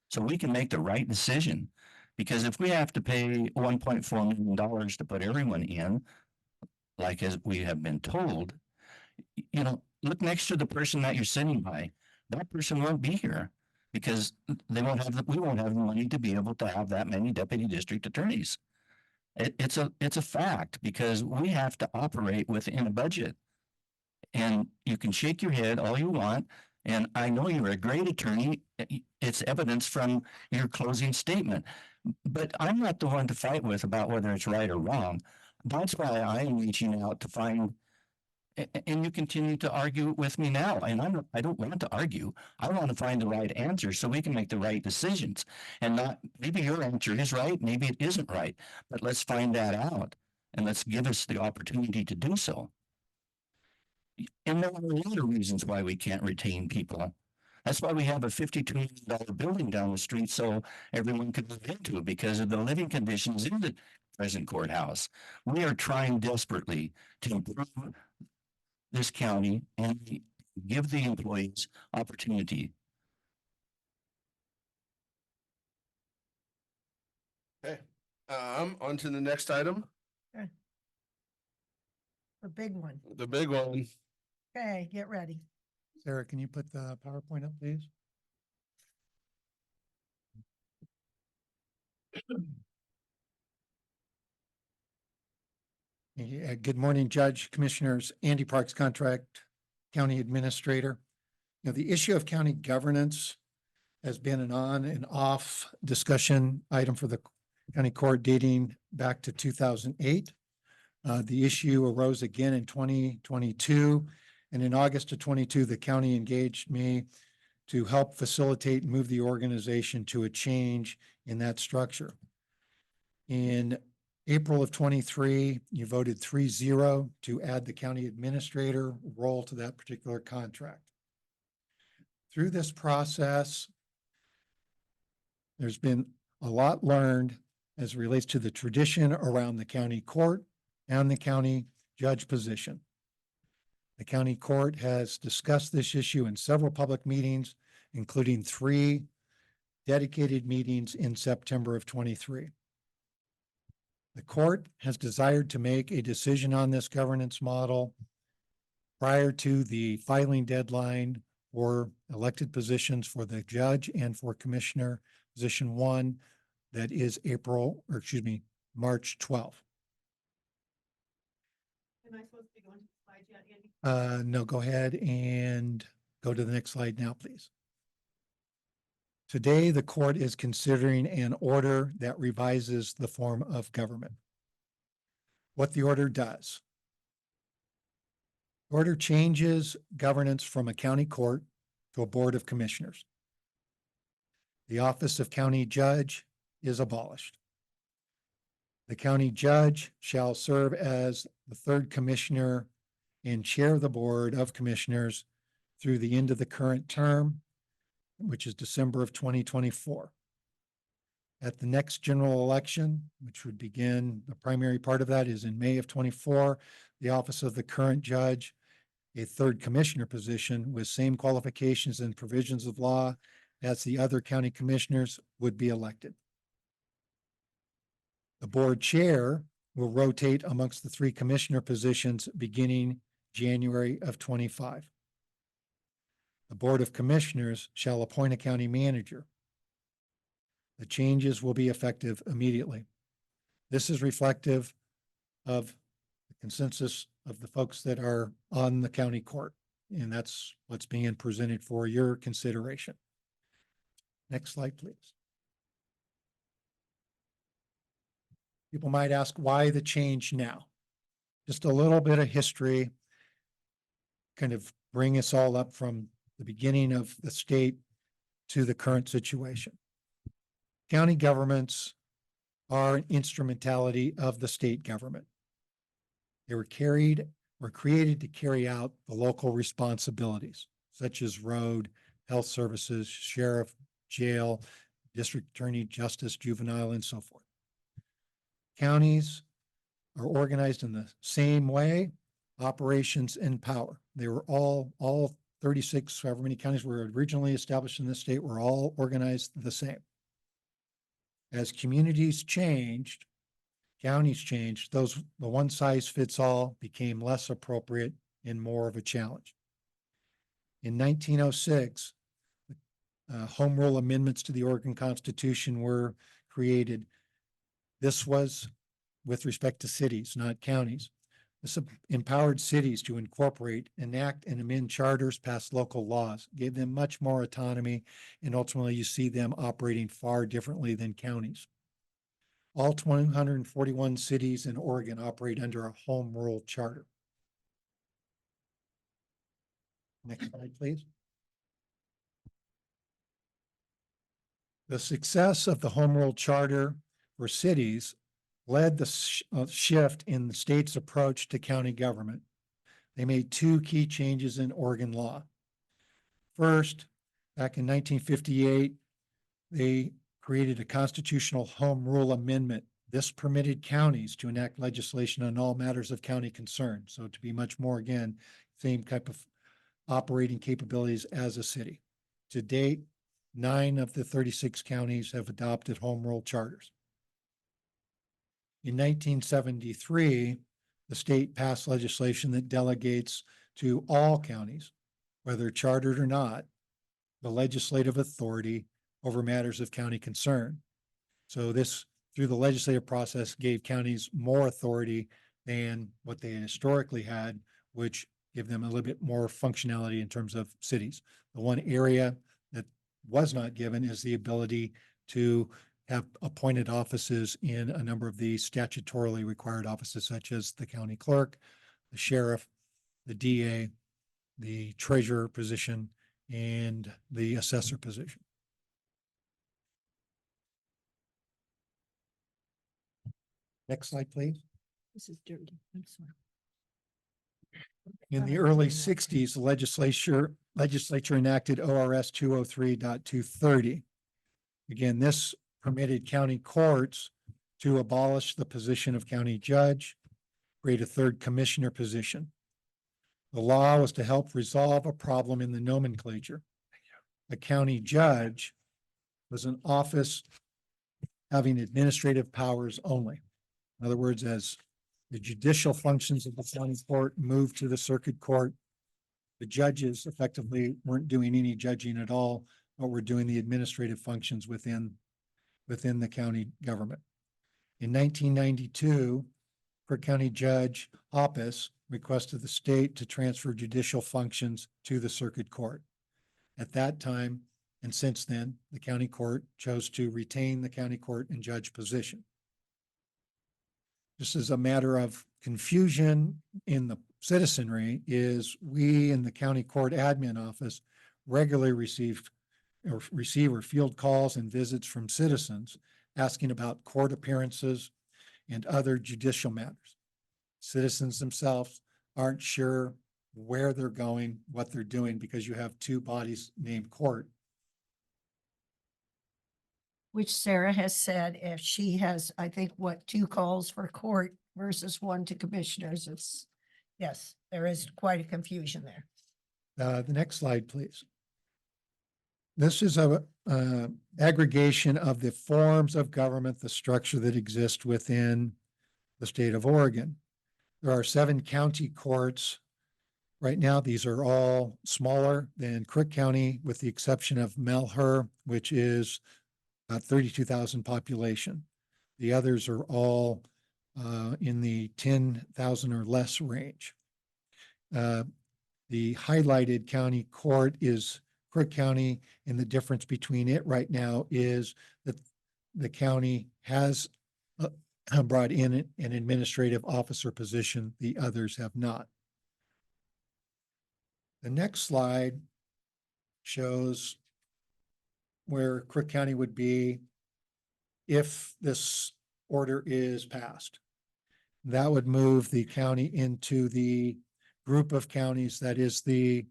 so we can make the right decision. Because if we have to pay $1.4 million to put everyone in, like as we have been told, look next to the person that you're sitting by. That person won't be here because we won't have the money to be able to have that many deputy district attorneys. It's a fact because we have to operate within a budget. And you can shake your head all you want. And I know you're a great attorney. It's evidence from your closing statement. But I'm not the one to fight with about whether it's right or wrong. That's why I am reaching out to find, and you continue to argue with me now. And I don't want to argue. I want to find the right answer so we can make the right decisions. And not, maybe your answer is right, maybe it isn't right. But let's find that out. And let's give us the opportunity to do so. And there are a lot of reasons why we can't retain people. That's why we have a $52 million building down the street so everyone can move into it because of the living conditions in the present courthouse. We are trying desperately to improve this county and give the employees opportunity. Okay. On to the next item, The big one. the big one. Okay, get ready. Sarah, can you put the PowerPoint up, please? Yeah, good morning, Judge, Commissioners. Andy Parks, Contract County Administrator. The issue of county governance has been an on and off discussion item for the county court dating back to 2008. The issue arose again in 2022. And in August of 22, the county engaged me to help facilitate and move the organization to a change in that structure. In April of 23, you voted 3-0 to add the county administrator role to that particular contract. Through this process, there's been a lot learned as it relates to the tradition around the county court and the county judge position. The county court has discussed this issue in several public meetings, including 3 dedicated meetings in September of 23. The court has desired to make a decision on this governance model prior to the filing deadline for elected positions for the judge and for commissioner position 1, that is March 12th. Am I supposed to be going to the slide yet, Andy? No, go ahead and go to the next slide now, please. Today, the court is considering an order that revises the form of government. What the order does. The order changes governance from a county court to a board of commissioners. The office of county judge is abolished. The county judge shall serve as the 3rd commissioner and chair of the board of commissioners through the end of the current term, which is December of 2024. At the next general election, which would begin, the primary part of that is in May of 24, the office of the current judge, a 3rd commissioner position with same qualifications and provisions of law as the other county commissioners, would be elected. The board chair will rotate amongst the 3 commissioner positions beginning January of 25. The Board of Commissioners shall appoint a county manager. The changes will be effective immediately. This is reflective of the consensus of the folks that are on the county court, and that's what's being presented for your consideration. Next slide, please. People might ask, why the change now? Just a little bit of history, kind of bring us all up from the beginning of the state to the current situation. County governments are an instrumentality of the state government. They were created to carry out the local responsibilities, such as road, health services, sheriff, jail, district attorney, justice, juvenile, and so forth. Counties are organized in the same way, operations and power. They were all 36, however many counties were originally established in this state, were all organized the same. As communities changed, counties changed, the one size fits all became less appropriate and more of a challenge. In 1906, home rule amendments to the Oregon Constitution were created. This was with respect to cities, not counties. This empowered cities to incorporate, enact, and amend charters, pass local laws, gave them much more autonomy, and ultimately you see them operating far differently than counties. All 141 cities in Oregon operate under a home rule charter. Next slide, please. The success of the home rule charter for cities led the shift in the state's approach to county government. They made 2 key changes in Oregon law. First, back in 1958, they created a constitutional home rule amendment. This permitted counties to enact legislation on all matters of county concern. So to be much more, again, same type of operating capabilities as a city. To date, 9 of the 36 counties have adopted home rule charters. In 1973, the state passed legislation that delegates to all counties, whether chartered or not, the legislative authority over matters of county concern. So this, through the legislative process, gave counties more authority than what they historically had, which give them a little bit more functionality in terms of cities. The one area that was not given is the ability to have appointed offices in a number of the statutorily required offices, such as the county clerk, the sheriff, the DA, the treasurer position, and the assessor position. Next slide, please. This is dirty. I'm sorry. In the early 60s, the legislature enacted ORS 203.230. Again, this permitted county courts to abolish the position of county judge, create a third commissioner position. The law was to help resolve a problem in the nomenclature. A county judge was an office having administrative powers only. In other words, as the judicial functions of the county court moved to the circuit court, the judges effectively weren't doing any judging at all, but were doing the administrative functions within the county government. In 1992, Crook County Judge Hoppus requested the state to transfer judicial functions to the circuit court. At that time, and since then, the county court chose to retain the county court and judge position. Just as a matter of confusion in the citizenry, is we in the county court admin office regularly receive or field calls and visits from citizens asking about court appearances and other judicial matters. Citizens themselves aren't sure where they're going, what they're doing, because you have two bodies named court. Which Sarah has said, if she has, I think, what, 2 calls for court versus 1 to commissioners, it's, yes, there is quite a confusion there. The next slide, please. This is a aggregation of the forms of government, the structure that exists within the state of Oregon. There are 7 county courts. Right now, these are all smaller than Crook County, with the exception of Malheur, which is 32,000 population. The others are all in the 10,000 or less range. The highlighted county court is Crook County, and the difference between it right now is that the county has brought in an administrative officer position. The others have not. The next slide shows where Crook County would be if this order is passed. That would move the county into the group of counties that has the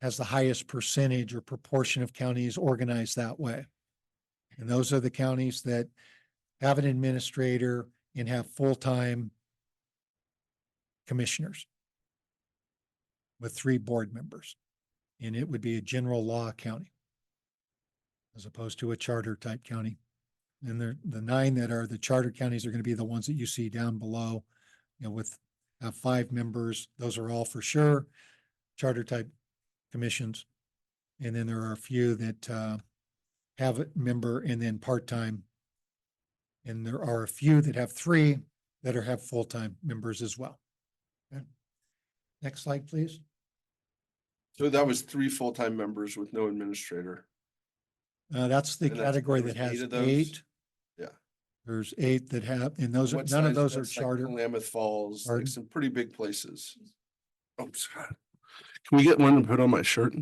highest percentage or proportion of counties organized that way. And those are the counties that have an administrator and have full-time commissioners with 3 board members. And it would be a general law county as opposed to a charter type county. And the 9 that are the charter counties are going to be the ones that you see down below, with have 5 members. Those are all for sure charter type commissions. And then there are a few that have a member and then part-time. And there are a few that have 3 that have full-time members as well. Okay. Next slide, please. So that was 3 full-time members with no administrator. That's the And category there that was has 8 of those? 8. Yeah. There's 8 that have, and those are, What none of size? those are That's like charter. Klamath Falls, Pardon? like some pretty big places. Oh, God. Can we get one to put on my shirt?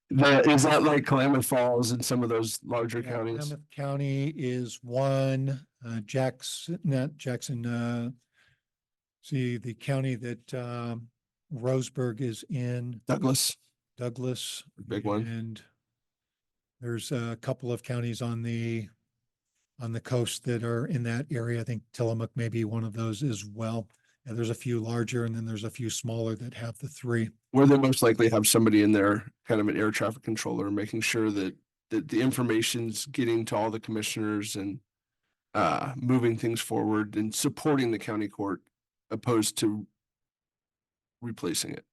Is that like Klamath Falls and some of those larger Yeah, counties? Klamath County is one, not Jackson, see the county that Roseburg is in, Douglas, Douglas. big one. And there's a couple of counties on the coast that are in that area. I think Tillamook may be one of those as well. And there's a few larger, and then there's a few smaller that have the 3. Where they most likely have somebody in there, kind of an air traffic controller, making sure that the information's getting to all the commissioners and moving things forward and supporting the county court opposed to replacing it.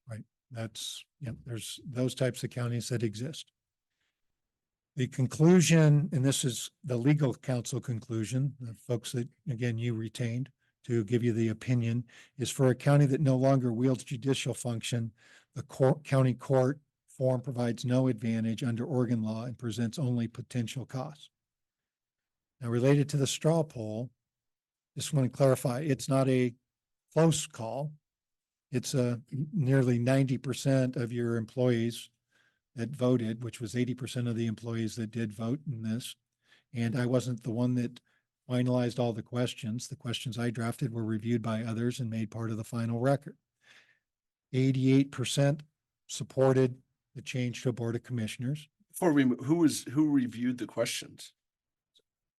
That's, there's those types of counties that exist. The conclusion, and this is the legal counsel conclusion, the folks that, again, you retained to give you the opinion, is for a county that no longer wields judicial function, the county court form provides no advantage under Oregon law and presents only potential costs. Now, related to the straw poll, just want to clarify, it's not a close call. It's nearly 90% of your employees that voted, which was 80% of the employees that did vote in this. And I wasn't the one that finalized all the questions. The questions I drafted were reviewed by others and made part of the final record. 88% supported the change to a board of commissioners. Before we, who reviewed the questions?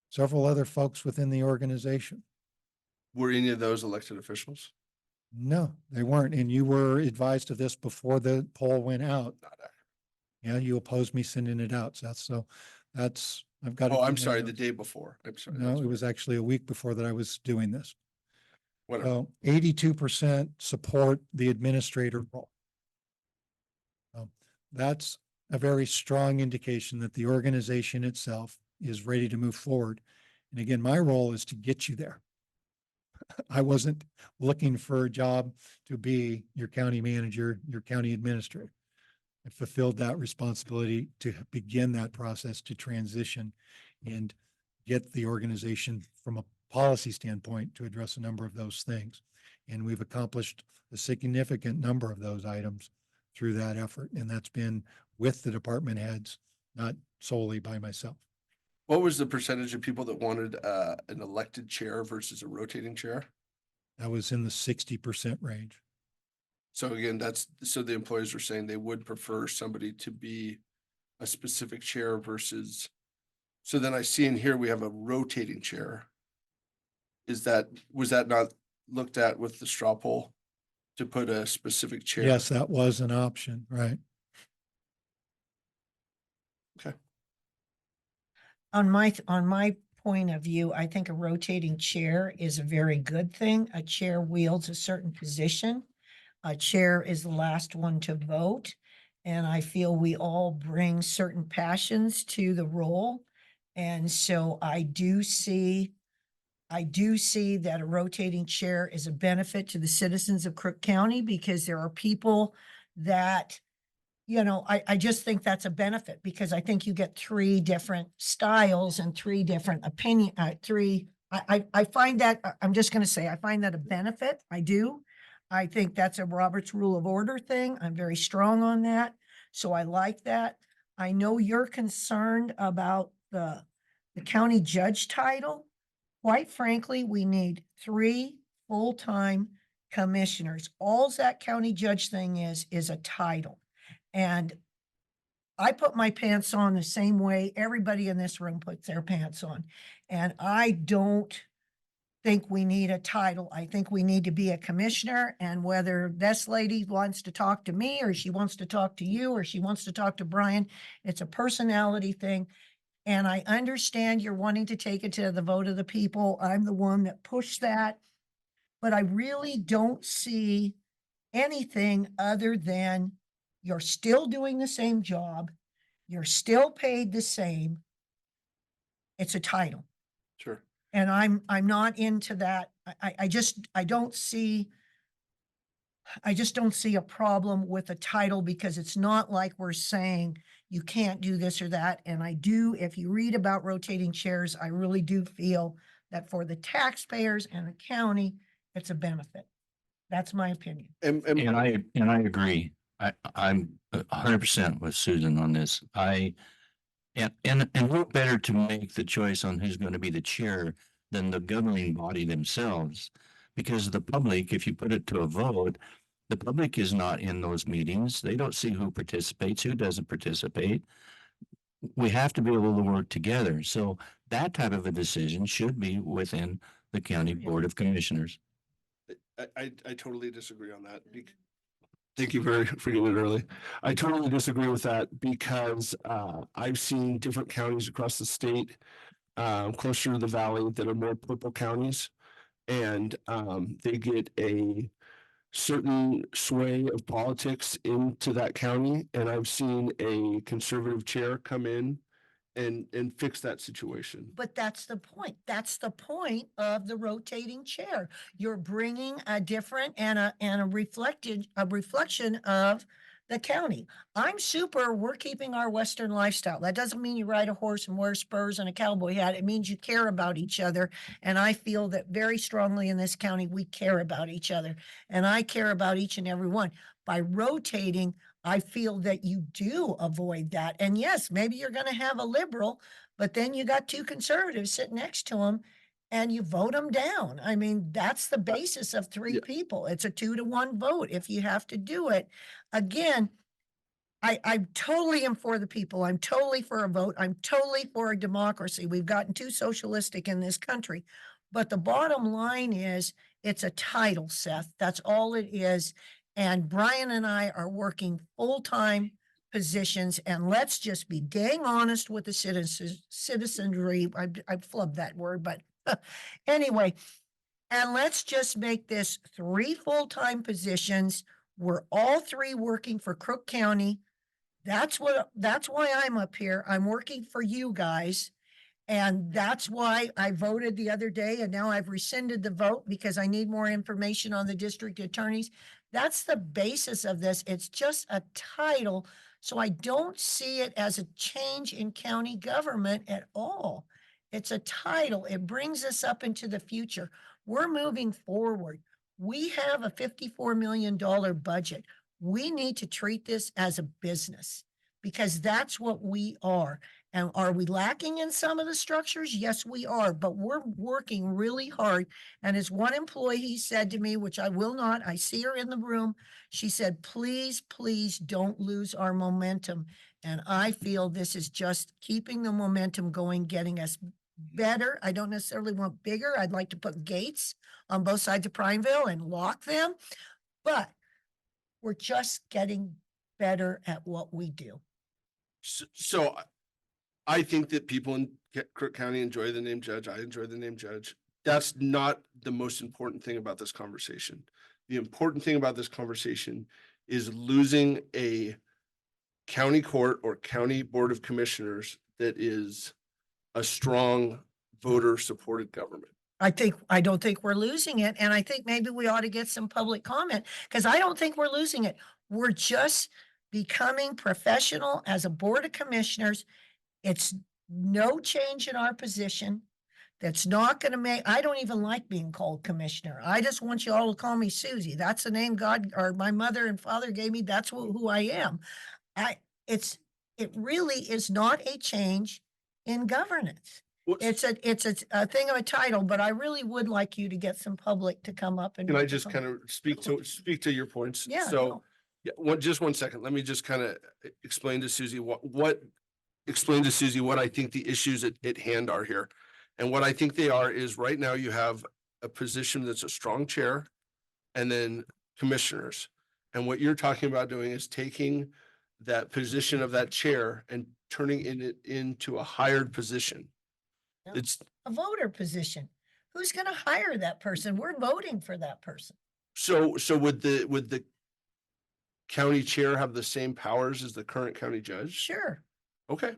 Several other folks within the organization. Were any of those elected officials? No, they weren't. And you were advised of this before the poll went out. Not accurate. Yeah, you opposed me sending it out. So that's, I've got. it Oh, I'm in there. sorry, the day before. I'm sorry. No, that's it what- was actually a week before that I was doing this. Whatever. So 82% support the administrator role. That's a very strong indication that the organization itself is ready to move forward. And again, my role is to get you there. I wasn't looking for a job to be your county manager, your county administrator. I fulfilled that responsibility to begin that process to transition and get the organization from a policy standpoint to address a number of those things. And we've accomplished a significant number of those items through that effort. And that's been with the department heads, not solely by myself. What was the percentage of people that wanted an elected chair versus a rotating chair? That was in the 60% range. So again, so the employees were saying they would prefer somebody to be a specific chair versus. So then I see in here, we have a rotating chair. Was that not looked at with the straw poll to put a specific chair? Yes, that was an option, right? Okay. On my point of view, I think a rotating chair is a very good thing. A chair wields a certain position. A chair is the last one to vote. And I feel we all bring certain passions to the role. And so I do see that a rotating chair is a benefit to the citizens of Crook County because there are people that, I just think that's a benefit because I think you get three different styles and three different I find that, I'm just going to say, I find that a benefit. I do. I think that's a Robert's Rule of Order thing. I'm very strong on that. So I like that. I know you're concerned about the county judge title. Quite frankly, we need 3 full-time commissioners. All that county judge thing is a title. And I put my pants on the same way everybody in this room puts their pants on. And I don't think we need a title. I think we need to be a commissioner, and whether this lady wants to talk to me or she wants to talk to you or she wants to talk to Brian, it's a personality thing. And I understand you're wanting to take it to the vote of the people. I'm the one that pushed that. But I really don't see anything other than you're still doing the same job. You're still paid the same. It's a title. Sure. And I'm not into that. I just don't see a problem with a title because it's not like we're saying you can't do this or that. And if you read about rotating chairs, I really do feel that for the taxpayers and the county, it's a benefit. That's my opinion. And I agree. I'm 100% with Susan on this. And who better to make the choice on who's going to be the chair than the governing body themselves? Because the public, if you put it to a vote, the public is not in those meetings. They don't see who participates, who doesn't participate. We have to be able to work together. So that type of a decision should be within the county board of commissioners. I totally disagree on that. Thank you for getting it early. I totally disagree with that because I've seen different counties across the state, closer to the valley, that are more purple counties, and they get a certain sway of politics into that county. And I've seen a conservative chair come in and fix that situation. But that's the point. That's the point of the rotating chair. You're bringing a different and a reflection of the county. We're keeping our Western lifestyle. That doesn't mean you ride a horse and wear spurs and a cowboy hat. It means you care about each other. And I feel that very strongly in this county, we care about each other. And I care about each and every one. By rotating, I feel that you do avoid that. And yes, maybe you're going to have a liberal, but then you got 2 conservatives sitting next to them and you vote them down. I mean, that's the basis of 3 people. It's a 2-to-1 vote if you have to do it. Again, I totally am for the people. I'm totally for a vote. I'm totally for a democracy. We've gotten too socialistic in this country. But the bottom line is, it's a title, Seth. That's all it is. And Brian and I are working full-time positions, and let's just be dang honest with the citizenry. I flubbed that word, but anyway. And let's just make this 3 full-time positions. We're all 3 working for Crook County. That's why I'm up here. I'm working for you guys. And that's why I voted the other day, and now I've rescinded the vote because I need more information on the district attorneys. That's the basis of this. It's just a title. So I don't see it as a change in county government at all. It's a title. It brings us up into the future. We're moving forward. We have a $54 million budget. We need to treat this as a business because that's what we are. And are we lacking in some of the structures? Yes, we are, but we're working really hard. And as one employee said to me, which I will not, I see her in the room. She said, please, please don't lose our momentum. And I feel this is just keeping the momentum going, getting us better. I don't necessarily want bigger. I'd like to put gates on both sides of Prineville and lock them, but we're just getting better at what we do. So I think that people in Crook County enjoy the name judge. I enjoy the name judge. That's not the most important thing about this conversation. The important thing about this conversation is losing a county court or county board of commissioners that is a strong voter supported government. I don't think we're losing it. And I think maybe we ought to get some public comment because I don't think we're losing it. We're just becoming professional as a board of commissioners. It's no change in our position. That's not going to make, I don't even like being called commissioner. I just want you all to call me Susie. That's the name God or my mother and father gave me. That's who I am. It really is not a change in governance. It's a thing of a title, but I really would like you to get some public to come up and. Can I just kind of speak to your points? Yeah. So, no. yeah, just 1 second. Let me just kind of explain to Susie explain to Susie what I think the issues at hand are here. And what I think they are is right now you have a position that's a strong chair and then commissioners. And what you're talking about doing is taking that position of that chair and turning it into a hired position. Yeah. It's A voter position. Who's going to hire that person? We're voting for that person. so would the county chair have the same powers as the current county judge? Sure. Okay.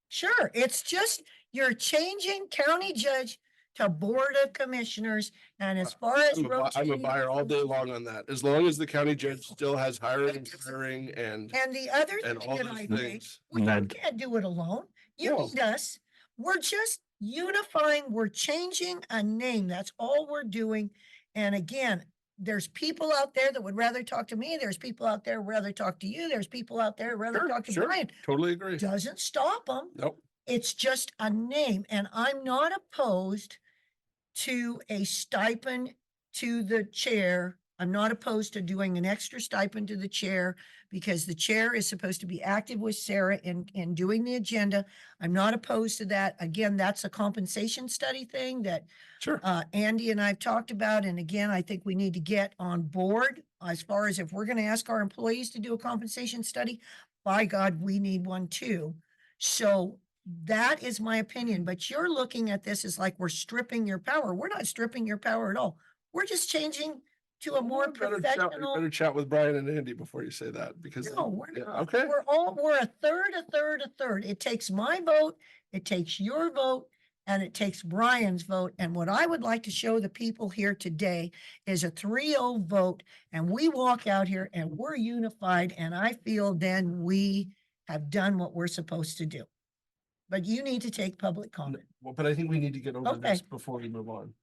Sure. It's just, you're changing county judge to board of commissioners. And as far as I'm a rotating. buyer all day long on that. As long as the county judge still has hiring and firing and And the other all thing that those I think, things. we Ned. can't do it alone. You No. need us. We're just unifying, we're changing a name. That's all we're doing. And again, there's people out there that would rather talk to me. There's people out there who rather talk to you. There's people out there who rather Sure, talk to sure. Brian. Totally agree. Doesn't stop them. Nope. It's just a name. And I'm not opposed to a stipend to the chair. I'm not opposed to doing an extra stipend to the chair because the chair is supposed to be active with Sarah in doing the agenda. I'm not opposed to that. Again, that's a compensation study thing that Sure. Andy and I've talked about. And again, I think we need to get on board as far as if we're going to ask our employees to do a compensation study, by God, we need one too. So that is my opinion, but you're looking at this as like we're stripping your power. We're not stripping your power at all. We're just changing to a more professional. Better chat with Brian and Andy before you say that because. No, we're Yeah, not. okay. We're a third. It takes my vote, it takes your vote, and it takes Brian's vote. And what I would like to show the people here today is a 3-0 vote. And we walk out here and we're unified. And I feel then we have done what we're supposed to do. But you need to take public comment. Well, but I think we need to get over this Okay. before we move on.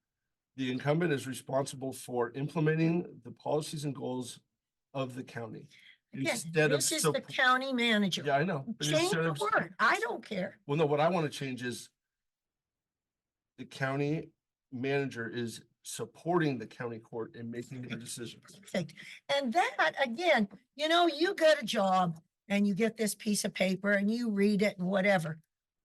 The incumbent is responsible for implementing the policies and goals of the county. Again, Instead of. this is the county manager. Yeah, I know. but Change instead the of- word. I don't care. Well, no, what I want to change is the county manager is supporting the county court in making the decisions. Perfect. And that, again, you got a job and you get this piece of paper and you read it and whatever.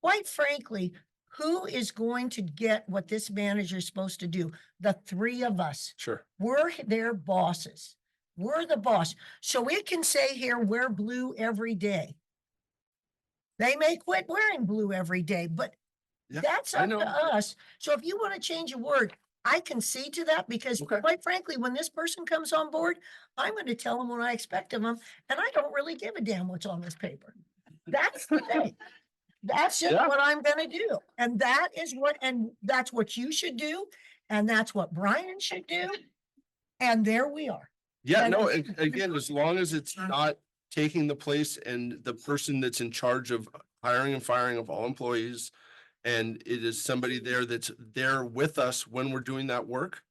Quite frankly, who is going to get what this manager is supposed to do? The three of us. Sure. We're their bosses. We're the boss. So it can say here, wear blue every day. They may quit wearing blue every day, but Yeah, that's I up know. to us. So if you want to change a word, I can see to that because Okay. quite frankly, when this person comes on board, I'm going to tell them what I expect of them. And I don't really give a damn what's on this paper. That's the thing. That's just Yeah. what I'm gonna do. And that's what you should do. And that's what Brian should do. And there we are. Yeah, And no, it's- again, as long as it's not taking the place and the person that's in charge of hiring and firing of all employees. And it is somebody there that's there with us when we're doing that work.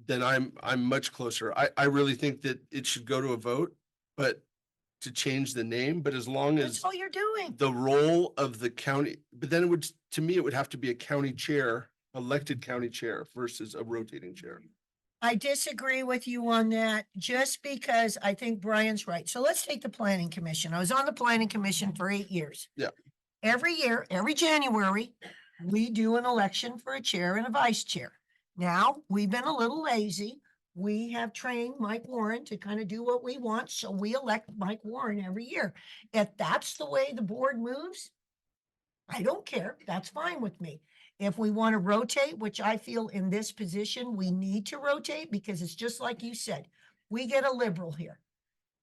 Then I'm much closer. I really think that it should go to a vote, but to change the name, but as long as That's all you're doing. the role of the county, but then it would, to me, it would have to be a county chair, elected county chair versus a rotating chair. I disagree with you on that just because I think Brian's right. So let's take the planning commission. I was on the planning commission for 8 years. Yeah. Every year, every January, we do an election for a chair and a vice chair. Now, we've been a little lazy. We have trained Mike Warren to kind of do what we want, so we elect Mike Warren every year. If that's the way the board moves, I don't care. That's fine with me. If we want to rotate, which I feel in this position, we need to rotate because it's just like you said, we get a liberal here.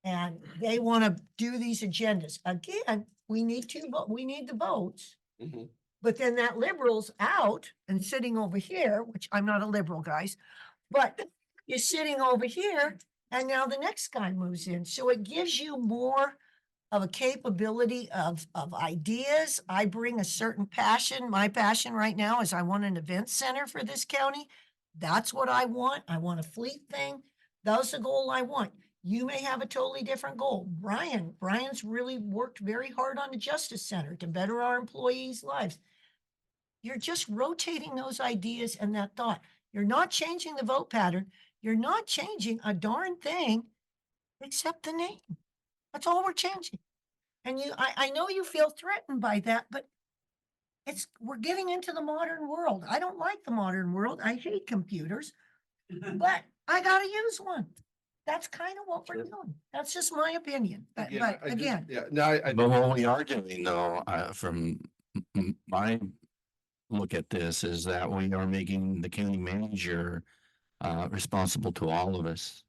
And they want to do these agendas. Again, we need the votes. Mhm. But then that liberal's out and sitting over here, which I'm not a liberal, guys, but you're sitting over here and now the next guy moves in. So it gives you more of a capability of ideas. I bring a certain passion. My passion right now is I want an event center for this county. That's what I want. I want a fleet thing. That's the goal I want. You may have a totally different goal. Brian's really worked very hard on the Justice Center to better our employees' lives. You're just rotating those ideas and that thought. You're not changing the vote pattern. You're not changing a darn thing except the name. That's all we're changing. And I know you feel threatened by that, but we're getting into the modern world. I don't like the modern world. I hate computers, but I gotta use one. That's kind of what we're Sure. doing. That's just my opinion. But I just- again, Yeah, no, I, But what we are doing though, from my look at this is that we are making the county manager responsible to all of us,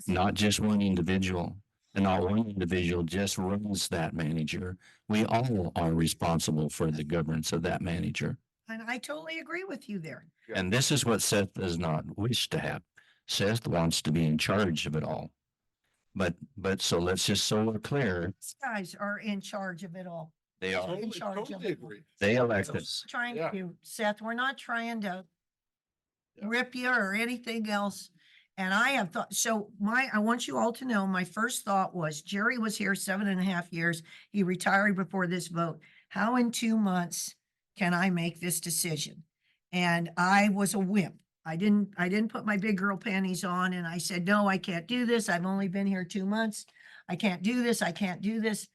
not just one individual. And not one individual just runs that manager. We all are responsible for the governance of that manager. and I totally agree with you there. Yeah. And this is what Seth does not wish to have. Seth wants to be in charge of it all. But so let's just so we're clear, These guys are in charge of it all. they are, totally, charge of totally it. agree. they elect us. Trying Yeah. to, Seth, we're not trying to Yeah. rip you or anything else. And I have thought, so I want you all to know, my first thought was Jerry was here 7.5 years. He retired before this vote. How in 2 months can I make this decision? And I was a wimp. I didn't put my big girl panties on and I said, no, I can't do this. I've only been here 2 months. I can't do this. I can't do this.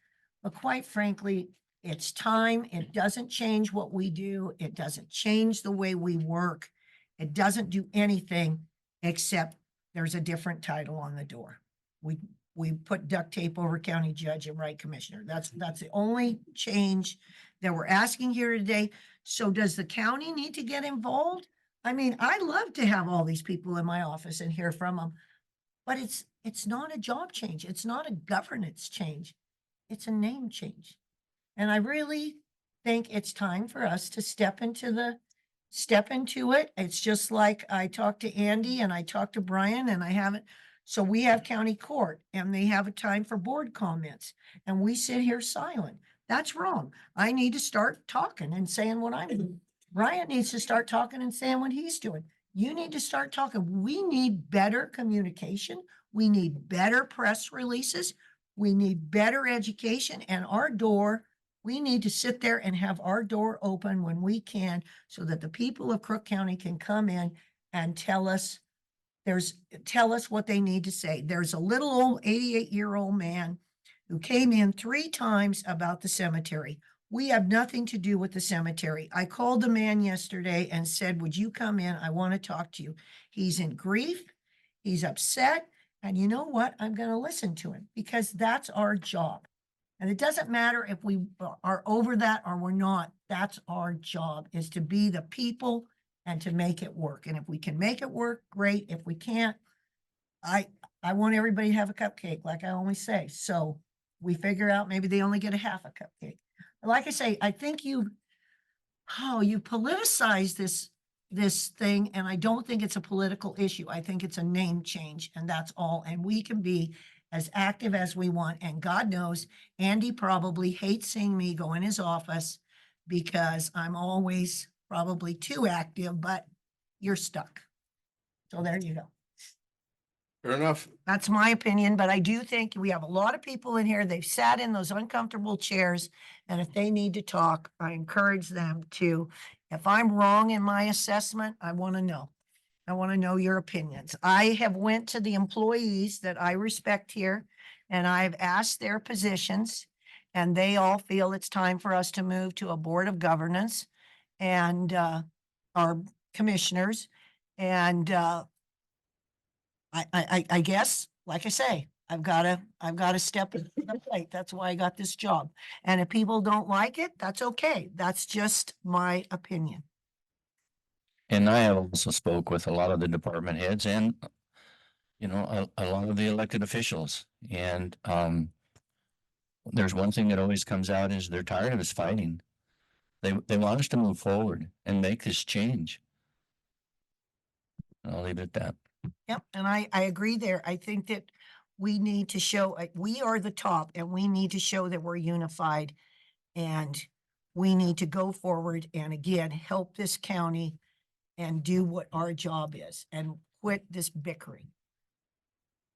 But quite frankly, it's time. It doesn't change what we do. It doesn't change the way we work. It doesn't do anything except there's a different title on the door. We put duct tape over county judge and right commissioner. That's the only change that we're asking here today. So does the county need to get involved? I mean, I'd love to have all these people in my office and hear from them, but it's not a job change. It's not a governance change. It's a name change. And I really think it's time for us to step into it. It's just like I talked to Andy and I talked to Brian and I haven't. So we have county court and they have a time for board comments and we sit here silent. That's wrong. I need to start talking and saying what I'm doing. Brian needs to start talking and saying what he's doing. You need to start talking. We need better communication. We need better press releases. We need better education and we need to sit there and have our door open when we can so that the people of Crook County can come in and tell us what they need to say. There's a little old 88-year-old man who came in 3 times about the cemetery. We have nothing to do with the cemetery. I called the man yesterday and said, would you come in? I want to talk to you. He's in grief. He's upset. And you know what? I'm going to listen to him because that's our job. And it doesn't matter if we are over that or we're not. That's our job, is to be the people and to make it work. And if we can make it work, great. If we can't, I want everybody to have a cupcake, like I always say. So we figure out maybe they only get a half a cupcake. Like I say, I think you politicize this thing, and I don't think it's a political issue. I think it's a name change, and that's all. And we can be as active as we want. And God knows, Andy probably hates seeing me go in his office because I'm always probably too active, but you're stuck. So there you go. Fair enough. That's my opinion, but I do think we have a lot of people in here. They've sat in those uncomfortable chairs. And if they need to talk, I encourage them to. If I'm wrong in my assessment, I want to know. I want to know your opinions. I have went to the employees that I respect here and I've asked their positions, and they all feel it's time for us to move to a board of governance and our commissioners. And I guess, like I say, I've got to step in the plate. That's why I got this job. And if people don't like it, that's okay. That's just my opinion. And I have also spoke with a lot of the department heads and, you know, a lot of the elected officials. And, there's one thing that always comes out is they're tired of us fighting. They want us to move forward and make this change. I'll leave it at that. Yep, and I agree there. I think that we need to show, we are the top and we need to show that we're unified. And we need to go forward and again, help this county and do what our job is and quit this bickering.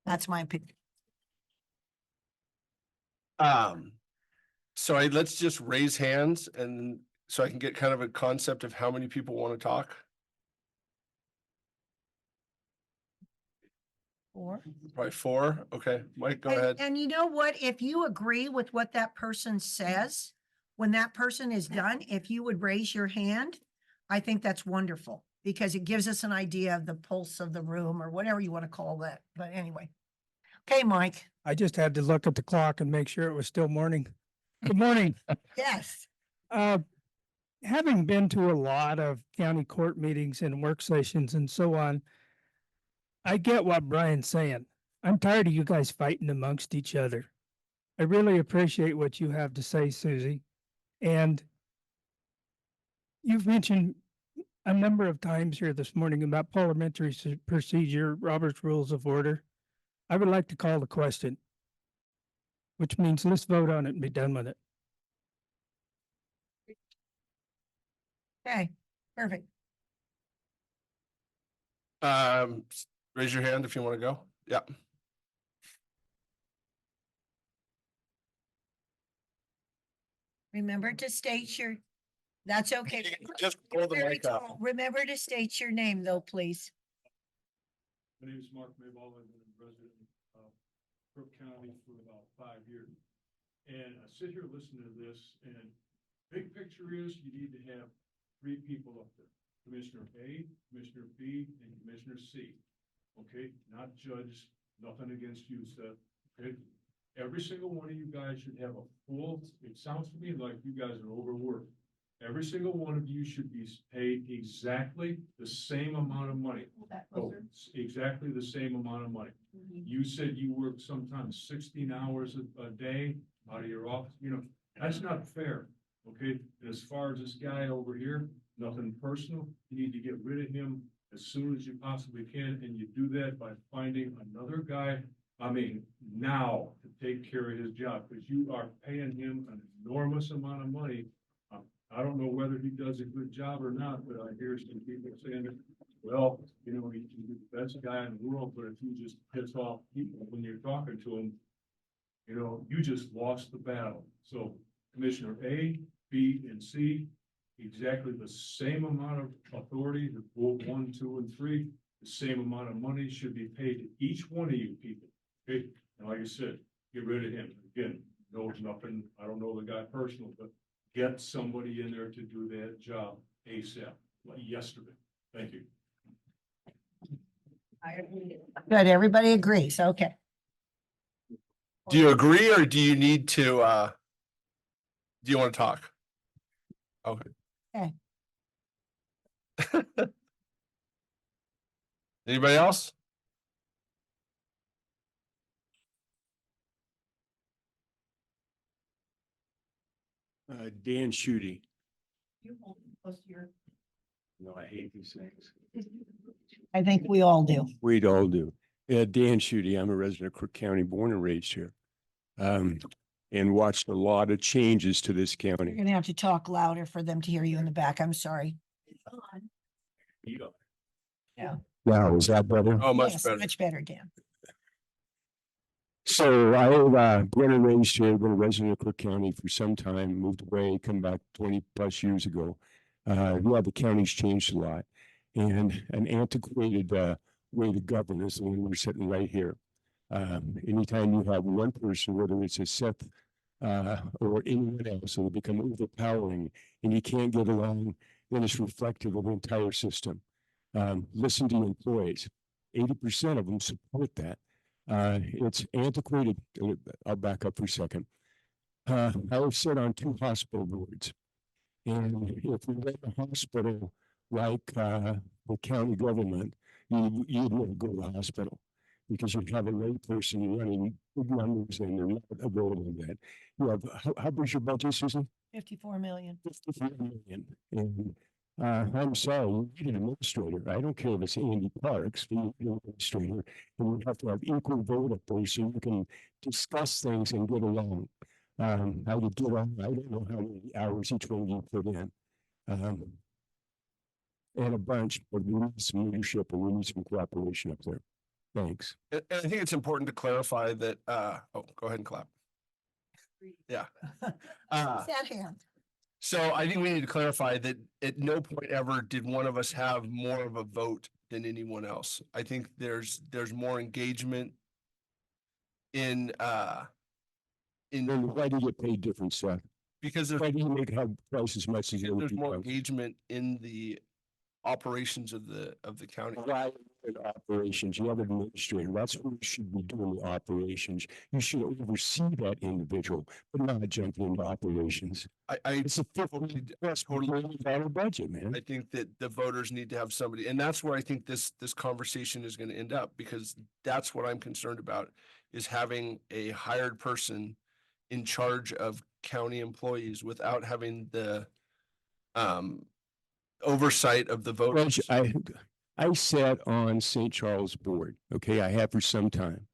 That's my opinion. So let's just raise hands and so I can get kind of a concept of how many people want to talk. 4. Probably 4. Okay, Mike, go ahead. And you know what? If you agree with what that person says, when that person is done, if you would raise your hand, I think that's wonderful because it gives us an idea of the pulse of the room or whatever you want to call that. But anyway. Okay, Mike. I just had to look at the clock and make sure it was still morning. Good morning. Yes. Having been to a lot of county court meetings and work sessions and so on, I get what Brian's saying. I'm tired of you guys fighting amongst each other. I really appreciate what you have to say, Susie. And you've mentioned a number of times here this morning about parliamentary procedure, Robert's Rules of Order. I would like to call the question, which means let's vote on it and be done with it. Okay, perfect. Raise your hand if you want to go. Yeah. Remember to state your, that's okay. Just pull the Very mic up. tall. Remember to state your name though, please. My name is Mark Mayball. I've been a resident of Crook County for about 5 years. And I sit here listening to this, and big picture is you need to have 3 people up there. Commissioner A, Commissioner B, and Commissioner C. Okay, not judge, nothing against you, Seth. Okay, every single one of you guys should have a full, it sounds to me like you guys are overworked. Every single one of you should be paid exactly the same amount of money. Oh, exactly the same amount of money. You said you work sometimes 16 hours a day out of your office. You know, that's not fair. Okay, and as far as this guy over here, nothing personal. You need to get rid of him as soon as you possibly can, and you do that by finding another guy. I mean, now to take care of his job, because you are paying him an enormous amount of money. I don't know whether he does a good job or not, but I hear some people saying that, well, you know, he's the best guy in the world, but if you just piss off people when you're talking to them, you know, you just lost the battle. So Commissioner A, B, and C, exactly the same amount of authority, the vote 1, 2, and 3, the same amount of money should be paid to each one of you people. Okay, and like I said, get rid of him. Again, knows nothing, I don't know the guy personally, but get somebody in there to do that job ASAP, like yesterday. Thank you. Good, everybody agrees, okay. Do you agree or do you need to, do you want to talk? Okay. Okay. Anybody else? Dan Schutte. No, I hate these things. I think we all do. We'd all do. Dan Schutte, I'm a resident of Crook County, born and raised here. And watched a lot of changes to this You're county. gonna have to talk louder for them to hear you in the back. I'm sorry. Yeah. Now, is that better? Oh, much Yes, better. much better, Dan. So I've born and raised here, been a resident of Crook County for some time, moved away, come back 20+ years ago. Yeah, the county's changed a lot, and an antiquated way to govern is the one we're sitting right here. Anytime you have one person, whether it's a Seth or anyone else, and they become overpowering and you can't get along, then it's reflective of the entire system. Listen to your employees. 80% of them support that. It's antiquated. I'll back up for a second. I was sit on 2 hospital boards. And if we run a hospital like the county government, you'd never go to the hospital because you have a lay person running big numbers and they're not available yet. You have, how big's your budget, Susan? 54 million. 54 million. And I'm sorry, you need an administrator. I don't care if it's Andy Parks, but you need an administrator. And we have to have equal vote up there so you can discuss things and get along. How to get on, I don't know how many hours each one of you put in. And a bunch, but we need some leadership and we need some cooperation up there. Thanks. And I think it's important to clarify that, oh, go ahead and clap. Yeah. That hand. So I think we need to clarify that at no point ever did one of us have more of a vote than anyone else. I think there's more engagement in And why do you get paid different, Seth? because Why do you have twice as much as the other there's more people? engagement in the operations of the county. Why in operations? You have an administrator. That's who should be doing the operations. You should oversee that individual, but not jump into operations. I It's a $50 million budget, man. I think that the voters need to have somebody, and that's where I think this conversation is going to end up, because that's what I'm concerned about, is having a hired person in charge of county employees without having the oversight of the voters. I sat on St. Charles board. Okay, I have for some time.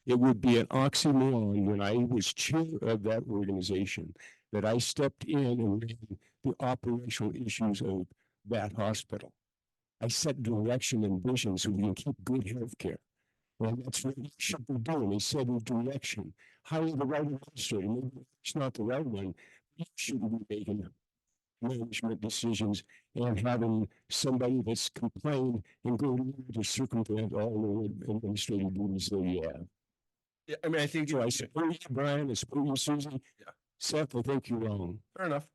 It would be an oxymoron when I was chair of that organization that I stepped in and ran the operational issues of that hospital. I set direction and vision so we can keep good health care. And that's what we should be doing. They said in direction. Hire the right administrator. Maybe it's not the right one. You shouldn't be making management decisions and having somebody that's complained and go to circumvent all the administrative duties that you have. Yeah, I mean, I think So I support you, Brian. I support you, Susan. Yeah. Seth, I think you're wrong. fair enough.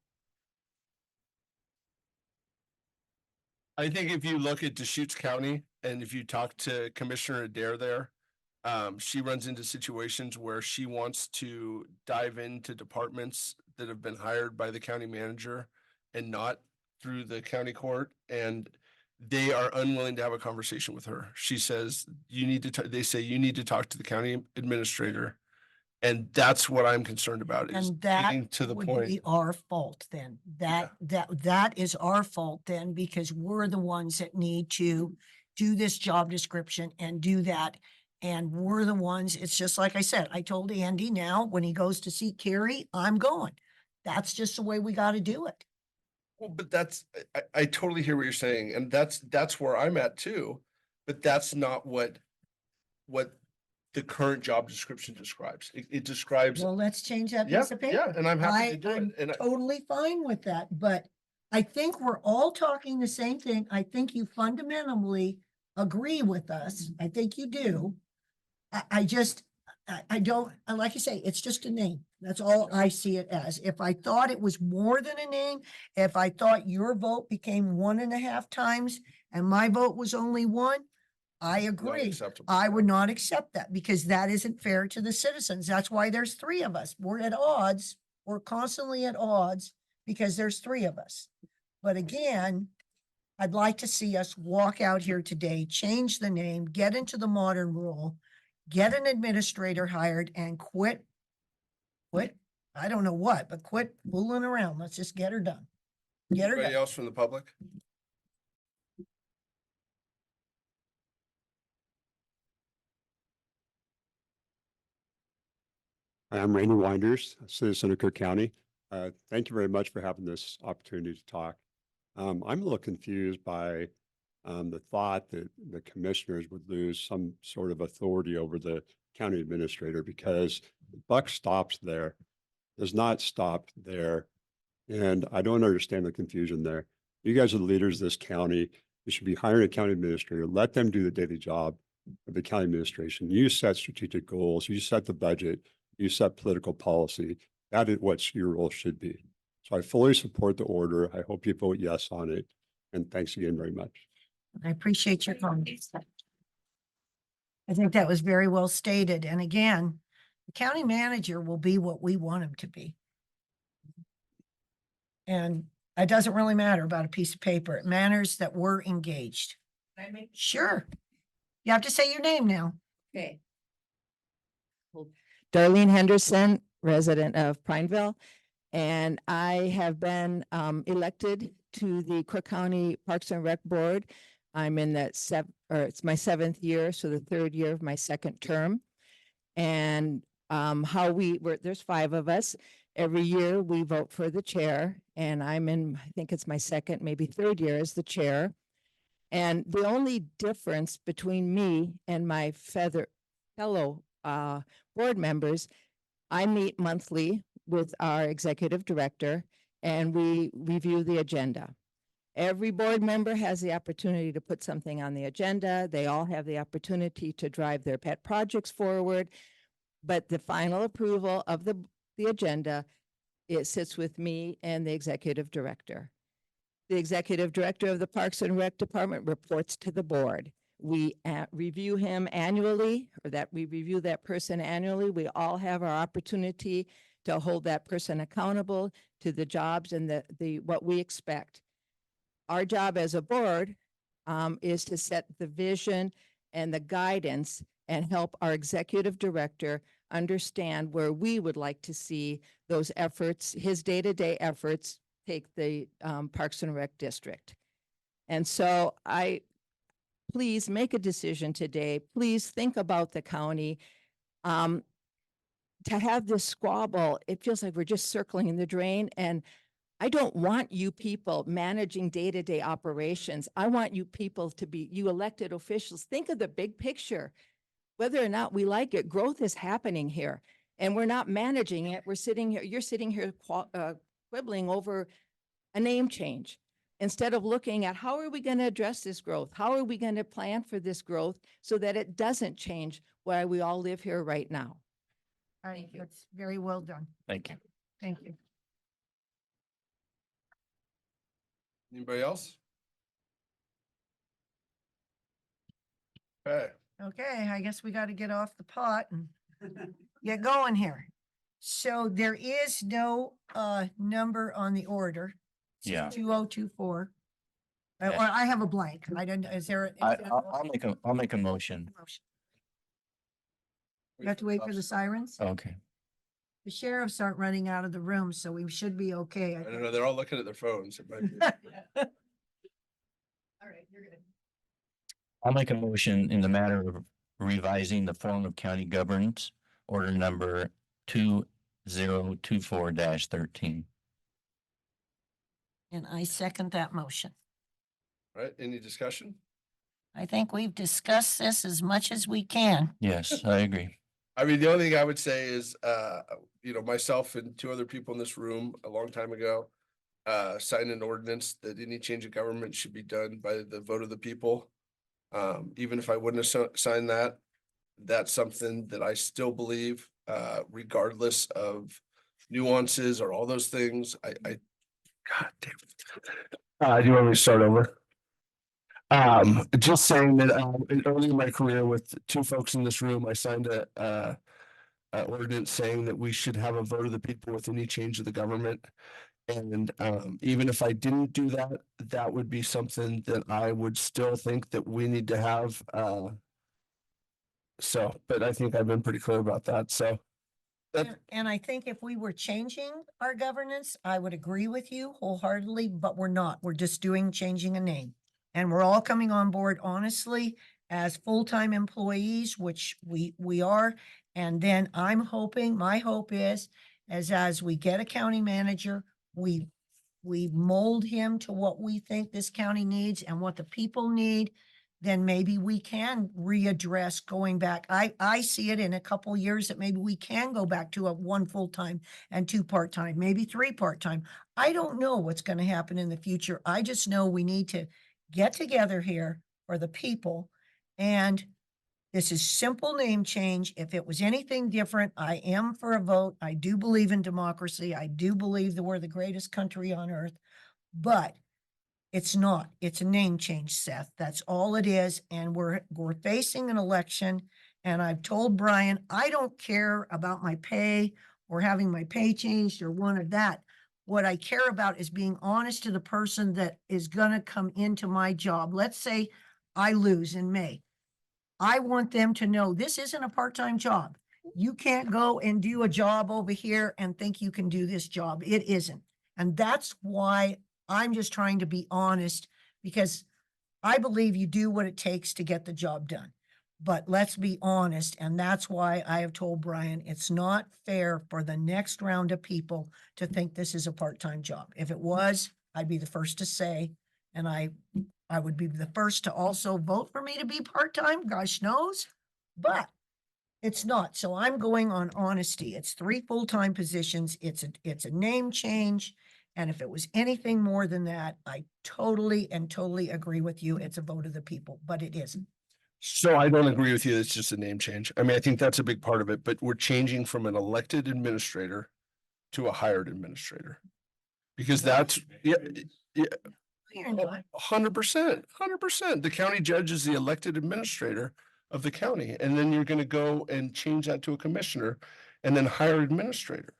I think if you look at Deschutes County and if you talk to Commissioner Adair there, she runs into situations where she wants to dive into departments that have been hired by the county manager and not through the county court, and they are unwilling to have a conversation with her. She says, they say you need to talk to the county administrator. And that's what I'm concerned about, is And that getting to the would point. be our fault then. That is our fault then, because we're the ones that need to do this job description and do that. And we're the ones, it's just like I said, I told Andy now, when he goes to see Carrie, I'm going. That's just the way we got to do it. Well, but I totally hear what you're saying, and that's where I'm at too. But that's not what the current job description describes. It describes, Well, let's change that yeah, piece of paper. yeah, and I'm happy to do I'm it. And totally fine with that, but I think we're all talking the same thing. I think you fundamentally agree with us. I think you do. I just, I don't, and like you say, it's just a name. That's all I see it as. If I thought it was more than a name, if I thought your vote became 1.5 times and my vote was only one, I agree. acceptable. I would not accept that because that isn't fair to the citizens. That's why there's 3 of us. We're at odds. We're constantly at odds because there's 3 of us. But again, I'd like to see us walk out here today, change the name, get into the modern rule, get an administrator hired and quit. I don't know what, but quit fooling around. Let's just get her done. Get her Anybody done. else from the public? I'm Randy Winders, a citizen of Cook County. Thank you very much for having this opportunity to talk. I'm a little confused by the thought that the commissioners would lose some sort of authority over the county administrator because the buck stops there, does not stop there. And I don't understand the confusion there. You guys are the leaders of this county. You should be hiring a county administrator. Let them do the daily job of the county administration. You set strategic goals. You set the budget. You set political policy. That is what your role should be. So I fully support the order. I hope you vote yes on it. And thanks again very much. I appreciate your comments. I think that was very well stated. And again, the county manager will be what we want him to be. And it doesn't really matter about a piece of paper. It matters that we're engaged. Sure. You have to say your name now. Okay. Darlene Henderson, resident of Prineville, and I have been elected to the Crook County Parks and Rec Board. I'm in that it's my 7th year, so the 3rd year of my 2nd term. And how there's 5 of us. Every year we vote for the chair, and I'm in, I think it's my 2nd, maybe 3rd year as the chair. And the only difference between me and my fellow board members, I meet monthly with our executive director and we review the agenda. Every board member has the opportunity to put something on the agenda. They all have the opportunity to drive their pet projects forward. But the final approval of the agenda, it sits with me and the executive director. The executive director of the Parks and Rec Department reports to the board. We review him annually, or that we review that person annually. We all have our opportunity to hold that person accountable to the jobs and what we expect. Our job as a board is to set the vision and the guidance and help our executive director understand where we would like to see those efforts, his day-to-day efforts, take the Parks and Rec district. And so please make a decision today. Please think about the county. To have this squabble, it feels like we're just circling in the drain. And I don't want you people managing day-to-day operations. I want you people to be, you elected officials, think of the big picture. Whether or not we like it, growth is happening here. And we're not managing it. We're sitting here, you're sitting here quibbling over a name change. Instead of looking at how are we going to address this growth? How are we going to plan for this growth so that it doesn't change why we all live here right now? All right, that's very well done. Thank you. Thank you. Anybody else? Okay. Okay, I guess we got to get off the pot and get going here. So there is no number on the order. Yeah. 2024. Or Yes. I have a blank. I don't, is there? I'll make a motion. You have to wait for the sirens? Okay. The sheriffs aren't running out of the room, so we should be okay. I don't know. They're all looking at their phones. It might be- All right, you're good. I'll make a motion in the matter of revising the form of county governance, order number 2024-13. And I second that motion. All right, any discussion? I think we've discussed this as much as we can. Yes, I agree. I mean, the only thing I would say is, myself and 2 other people in this room a long time ago, signed an ordinance that any change of government should be done by the vote of the people. Even if I wouldn't have signed that, that's something that I still believe, regardless of nuances or all those things. God damn it. Do you want me to start over? Just saying that, early in my career with two folks in this room, I signed a ordinance saying that we should have a vote of the people with any change of the government. And even if I didn't do that, that would be something that I would still think that we need to have. But I think I've been pretty clear about that. So And I think if we were changing our governance, I would agree with you wholeheartedly, but we're not. We're just changing a name. And we're all coming on board honestly as full-time employees, which we are. And then I'm hoping, my hope is, as we get a county manager, we mold him to what we think this county needs and what the people need, then maybe we can readdress going back. I see it in a couple years that maybe we can go back to a 1 full-time and 2 part-time, maybe 3 part-time. I don't know what's going to happen in the future. I just know we need to get together here for the people. And this is simple name change. If it was anything different, I am for a vote. I do believe in democracy. I do believe that we're the greatest country on earth, but it's not. It's a name change, Seth. That's all it is. And we're facing an election. And I've told Brian, I don't care about my pay or having my pay changed or one of that. What I care about is being honest to the person that is going to come into my job. Let's say I lose in May. I want them to know this isn't a part-time job. You can't go and do a job over here and think you can do this job. It isn't. And that's why I'm just trying to be honest, because I believe you do what it takes to get the job done. But let's be honest. And that's why I have told Brian, it's not fair for the next round of people to think this is a part-time job. If it was, I'd be the first to say, and I would be the first to also vote for me to be part-time, gosh knows, but it's not. So I'm going on honesty. It's 3 full-time positions. It's a name change. And if it was anything more than that, I totally agree with you. It's a vote of the people, but it isn't. So I don't agree with you. It's just a name change. I mean, I think that's a big part of it, but we're changing from an elected administrator to a hired administrator. Because that's, yeah, 100%, 100%. The county judge is the elected administrator of the county. And then you're going to go and change that to a commissioner and then hire administrator.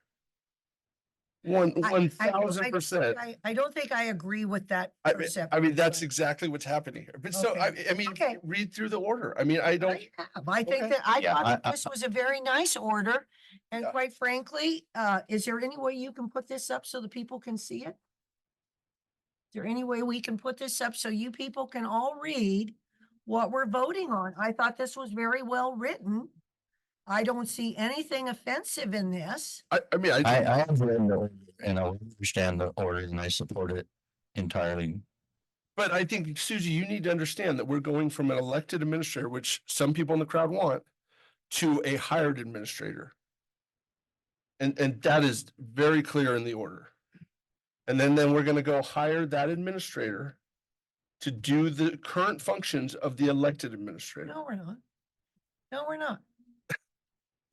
1000%. I don't think I agree with that. I mean, that's exactly what's happening here. But so, I mean, Okay. read through the order. I mean, I don't. I think Okay. that I Yeah, thought that this was a very nice order. And Yeah. quite frankly, is there any way you can put this up so the people can see it? Is there any way we can put this up so you people can all read what we're voting on? I thought this was very well written. I don't see anything offensive in this. I mean, I have read the order and I understand the order and I support it entirely. but I think, Susie, you need to understand that we're going from an elected administrator, which some people in the crowd want, to a hired administrator. And that is very clear in the order. And then we're gonna go hire that administrator to do the current functions of the elected administrator. No, we're not. No, we're not.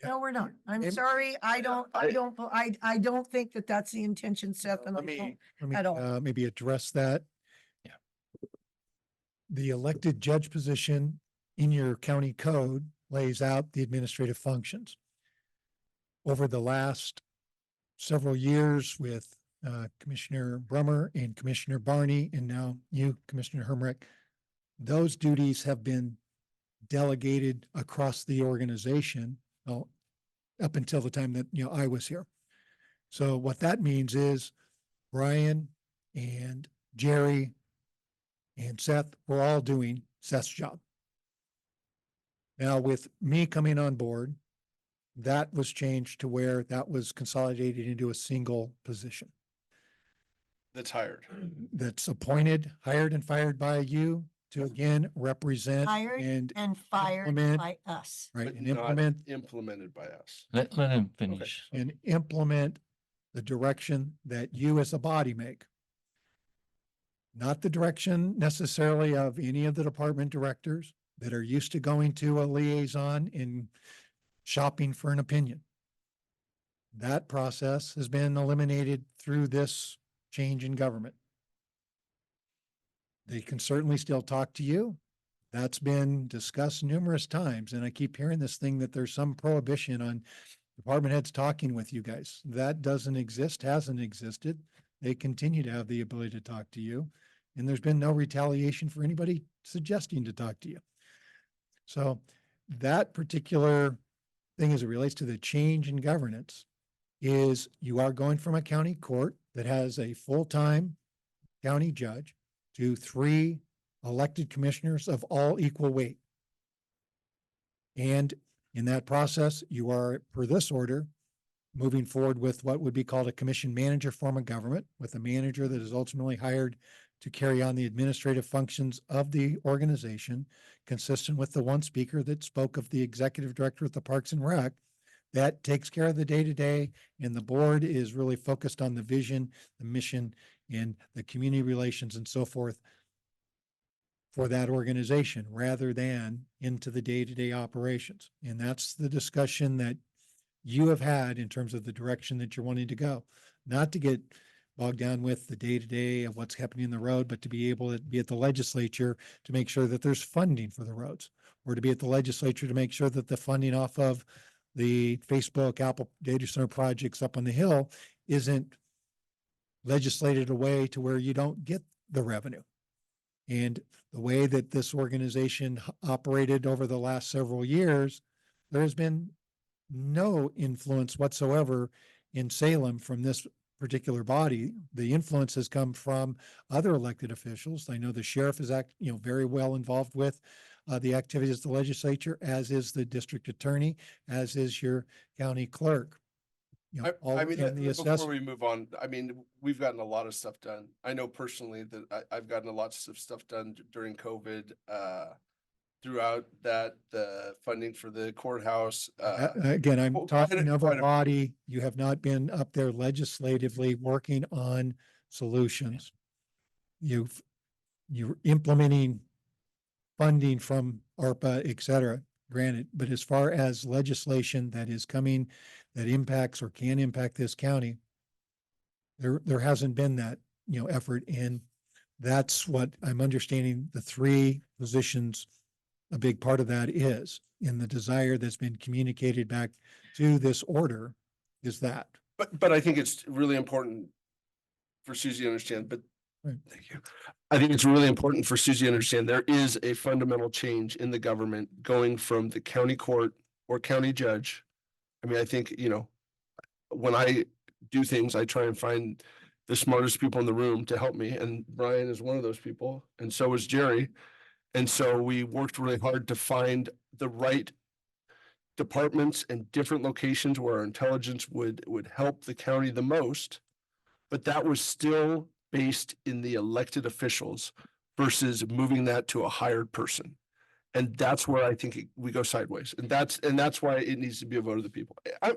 No, we're not. I'm Em- sorry. I don't think that that's the intention, Seth, and I don't Let me at all. maybe address that. Yeah. The elected judge position in your county code lays out the administrative functions. Over the last several years with Commissioner Brummer and Commissioner Barney, and now you, Commissioner Hermrick, those duties have been delegated across the organization, well, up until the time that, I was here. So what that means is Brian and Jerry and Seth were all doing Seth's job. Now with me coming on board, that was changed to where that was consolidated into a single position That's hired. that's appointed, hired and fired by you to again represent Hired and and fired implement- by us. right, But and not implement implemented by us. Let him finish. and implement the direction that you as a body make. Not the direction necessarily of any of the department directors, that are used to going to a liaison and shopping for an opinion. That process has been eliminated through this change in government. They can certainly still talk to you. That's been discussed numerous times, and I keep hearing this thing that there's some prohibition on department heads talking with you guys. That doesn't exist, hasn't existed. They continue to have the ability to talk to you, and there's been no retaliation for anybody suggesting to talk to you. So that particular thing as it relates to the change in governance is you are going from a county court that has a full-time county judge to 3 elected commissioners of all equal weight. And in that process, you are, per this order, moving forward with what would be called a commission manager form of government, with a manager that is ultimately hired to carry on the administrative functions of the organization, consistent with the one speaker that spoke of the executive director of the Parks and Rec. That takes care of the day-to-day, and the board is really focused on the vision, the mission, and the community relations and so forth for that organization, rather than into the day-to-day operations. And that's the discussion that you have had in terms of the direction that you're wanting to go. Not to get bogged down with the day-to-day of what's happening in the road, but to be able to be at the legislature to make sure that there's funding for the roads, or to be at the legislature to make sure that the funding off of the Facebook, Apple data center projects up on the hill isn't legislated away to where you don't get the revenue. And the way that this organization operated over the last several years, there has been no influence whatsoever in Salem from this particular body. The influence has come from other elected officials. I know the sheriff is very well involved with the activities of the legislature, as is the district attorney, as is your county clerk. I mean, before we move on, I mean, we've gotten a lot of stuff done. I know personally that I've gotten a lot of stuff done during COVID, throughout that, the funding for the courthouse. Again, I'm talking of a quite a- body. You have not been up there legislatively working on solutions. You're implementing funding from ARPA, et cetera, granted, but as far as legislation that is coming that impacts or can impact this county, there hasn't been that, effort. And that's what I'm understanding the 3 positions, a big part of that is, in the desire that's been communicated back to this order is that. But I think it's really important for Susie to understand, but Right. thank you. I think it's really important for Susie to understand there is a fundamental change in the government going from the county court or county judge. I mean, I think, when I do things, I try and find the smartest people in the room to help me. And Brian is one of those people. And so is Jerry. And so we worked really hard to find the right departments and different locations where our intelligence would help the county the most. But that was still based in the elected officials versus moving that to a hired person. And that's where I think we go sideways. And that's why it needs to be a vote of the people. I'm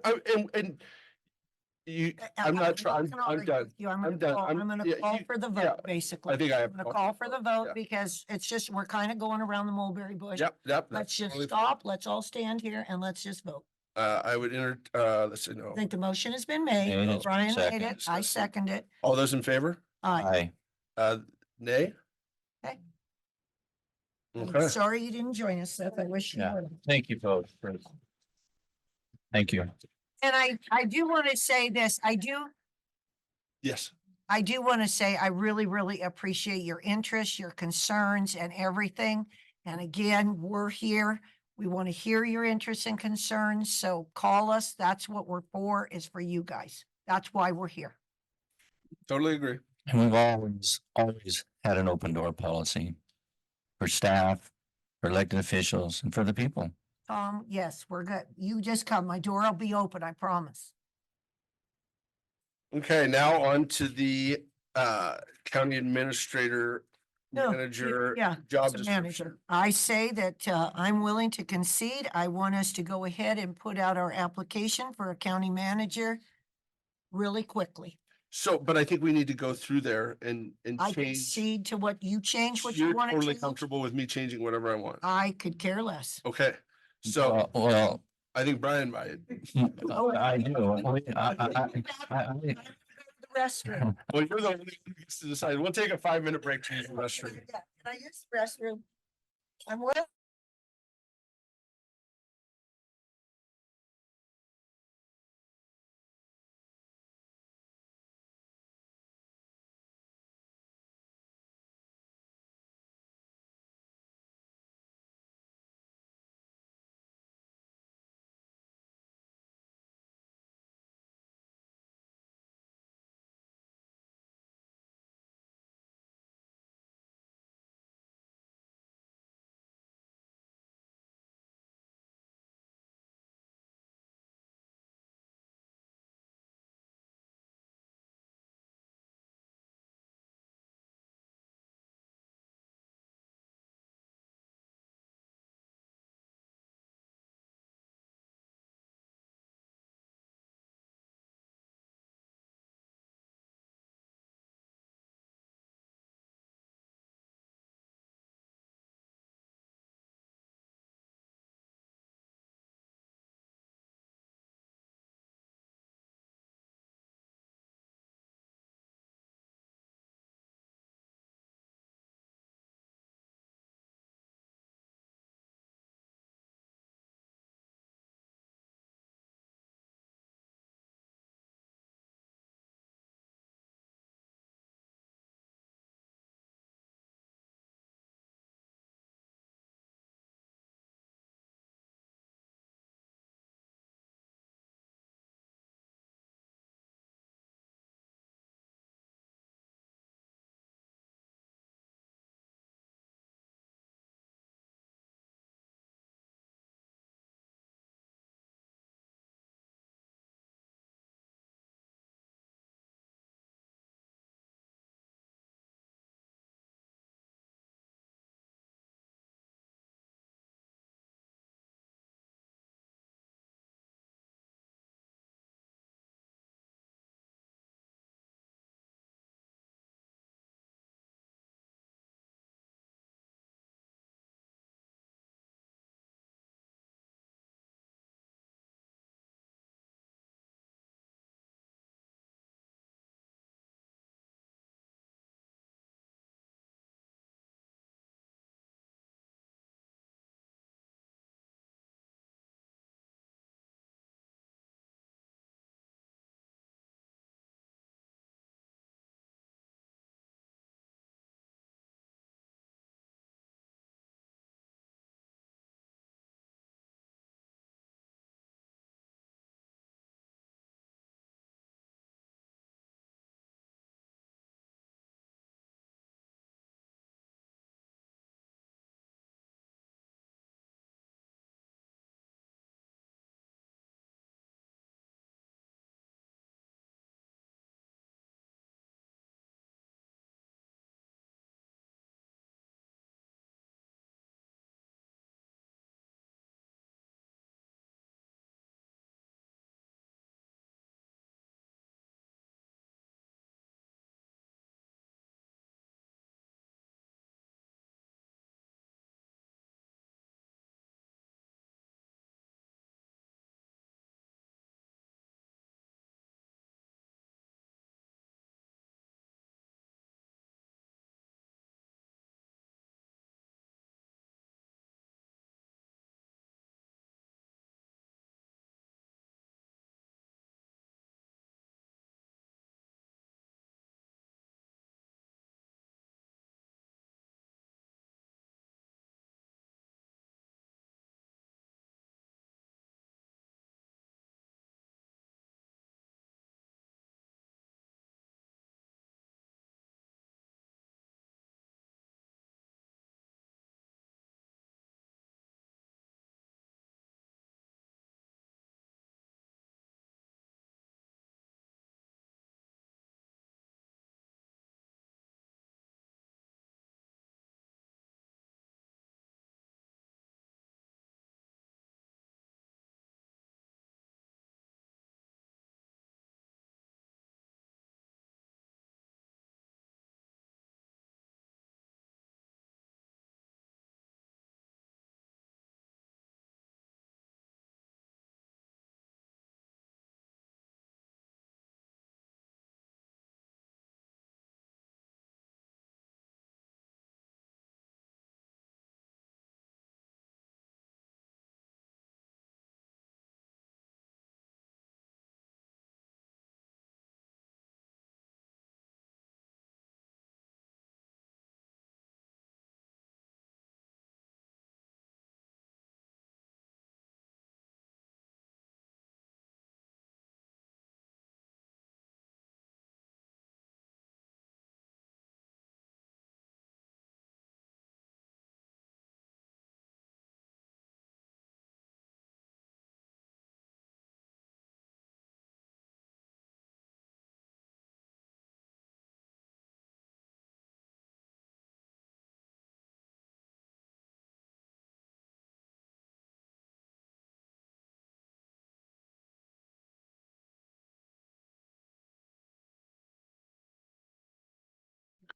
not trying, I'm done. I'm done. I'm gonna call for the yeah, vote, basically. I think I have. I'm gonna call for the vote Yeah. because it's just, we're kind of going around the mulberry bush. Yep. Let's that's just totally stop. Let's all stand here and let's just vote. I would let's see, no. I think the motion has been Made made. it. Brian made Second. it. I second it. All those in favor? Aye. Nay? Okay. Okay. I'm sorry you didn't join us, Seth. I wish you Yeah. would. Thank you, folks. Thank you. And I do want to say this. Yes. I do want to say, I really, really appreciate your interest, your concerns and everything. And again, we're here. We want to hear your interests and concerns. So call us. That's what we're for, is for you guys. That's why we're here. Totally agree. And we've always had an open door policy for staff, for elected officials, and for the people. Tom, yes, we're good. You just come. My door will be open, I promise. Okay, now on to the county administrator, No, manager, yeah, job it's a manager. description. I say that I'm willing to concede. I want us to go ahead and put out our application for a county manager really quickly. So, but I think we need to go through there and I change. concede to what you change, what you You're want to totally change. comfortable with me changing whatever I want. I could care less. Okay, so Well, I think Brian might. I do. The restroom. Well, you're the one who gets to decide. We'll take a 5-minute break to use the restroom. Yeah, can I use the restroom? I'm well.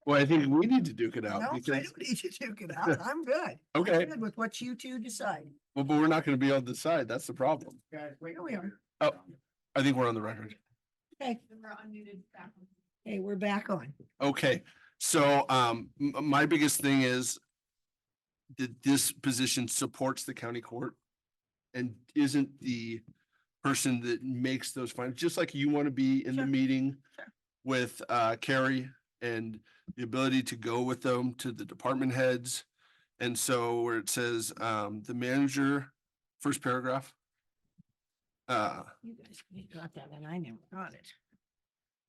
Well, I think we need to duke it out No, I because, don't need to duke it out. I'm good. I'm Okay. good with what you two decide. well, but we're not gonna be able to decide. That's the problem. Here we are. Oh, I think we're on the record. Okay. Hey, we're back on. Okay, so my biggest thing is that this position supports the county court and isn't the person that makes those findings, just like you want to be in the Sure. meeting Sure. with Carrie and the ability to go with them to the department heads. And so where it says the manager, first paragraph. You guys you got that and I never got it.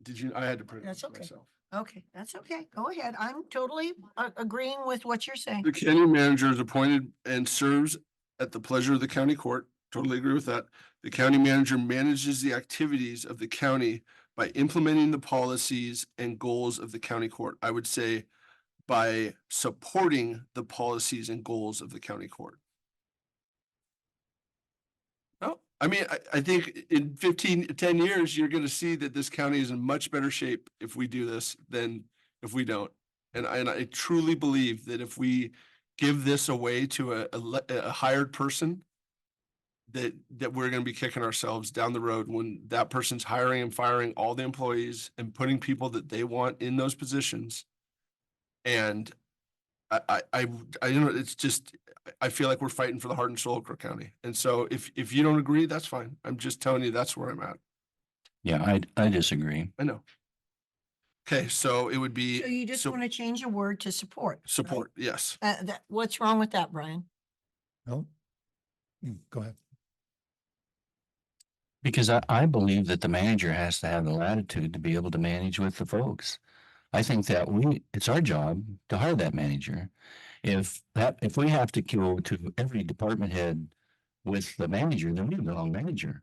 Did you, I had to print it That's okay. myself. Okay, that's okay. Go ahead. I'm totally agreeing with what you're saying. The county manager is appointed and serves at the pleasure of the county court. Totally agree with that. The county manager manages the activities of the county by implementing the policies and goals of the county court. I would say by supporting the policies and goals of the county court. No, I mean, I think in 10 years, you're gonna see that this county is in much better shape if we do this than if we don't. And I truly believe that if we give this away to a hired person, that we're gonna be kicking ourselves down the road when that person's hiring and firing all the employees and putting people that they want in those positions. And I you know, it's just, I feel like we're fighting for the heart and soul of Crook County. And so if you don't agree, that's fine. I'm just telling you, that's where I'm at. Yeah, I disagree. I know. Okay, so it would be. So you just want to change a word to support. right? Support, yes. What's wrong with that, Brian? No? Go ahead. Because I believe that the manager has to have the latitude to be able to manage with the folks. I think that it's our job to hire that manager. If we have to go to every department head with the manager, then we have the wrong manager.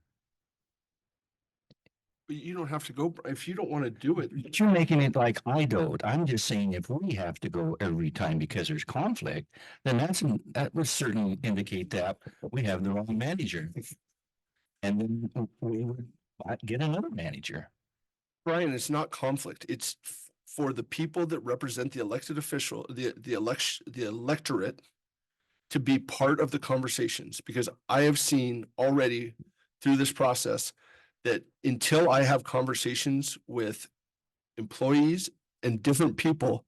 But you don't have to go, if you don't want to do it. But you're making it like I don't. I'm just saying if we have to go every time because there's conflict, then that would certainly indicate that we have the wrong manager. And then we would get another manager. Brian, it's not conflict. It's for the people that represent the elected official, the electorate to be part of the conversations, because I have seen already through this process that until I have conversations with employees and different people,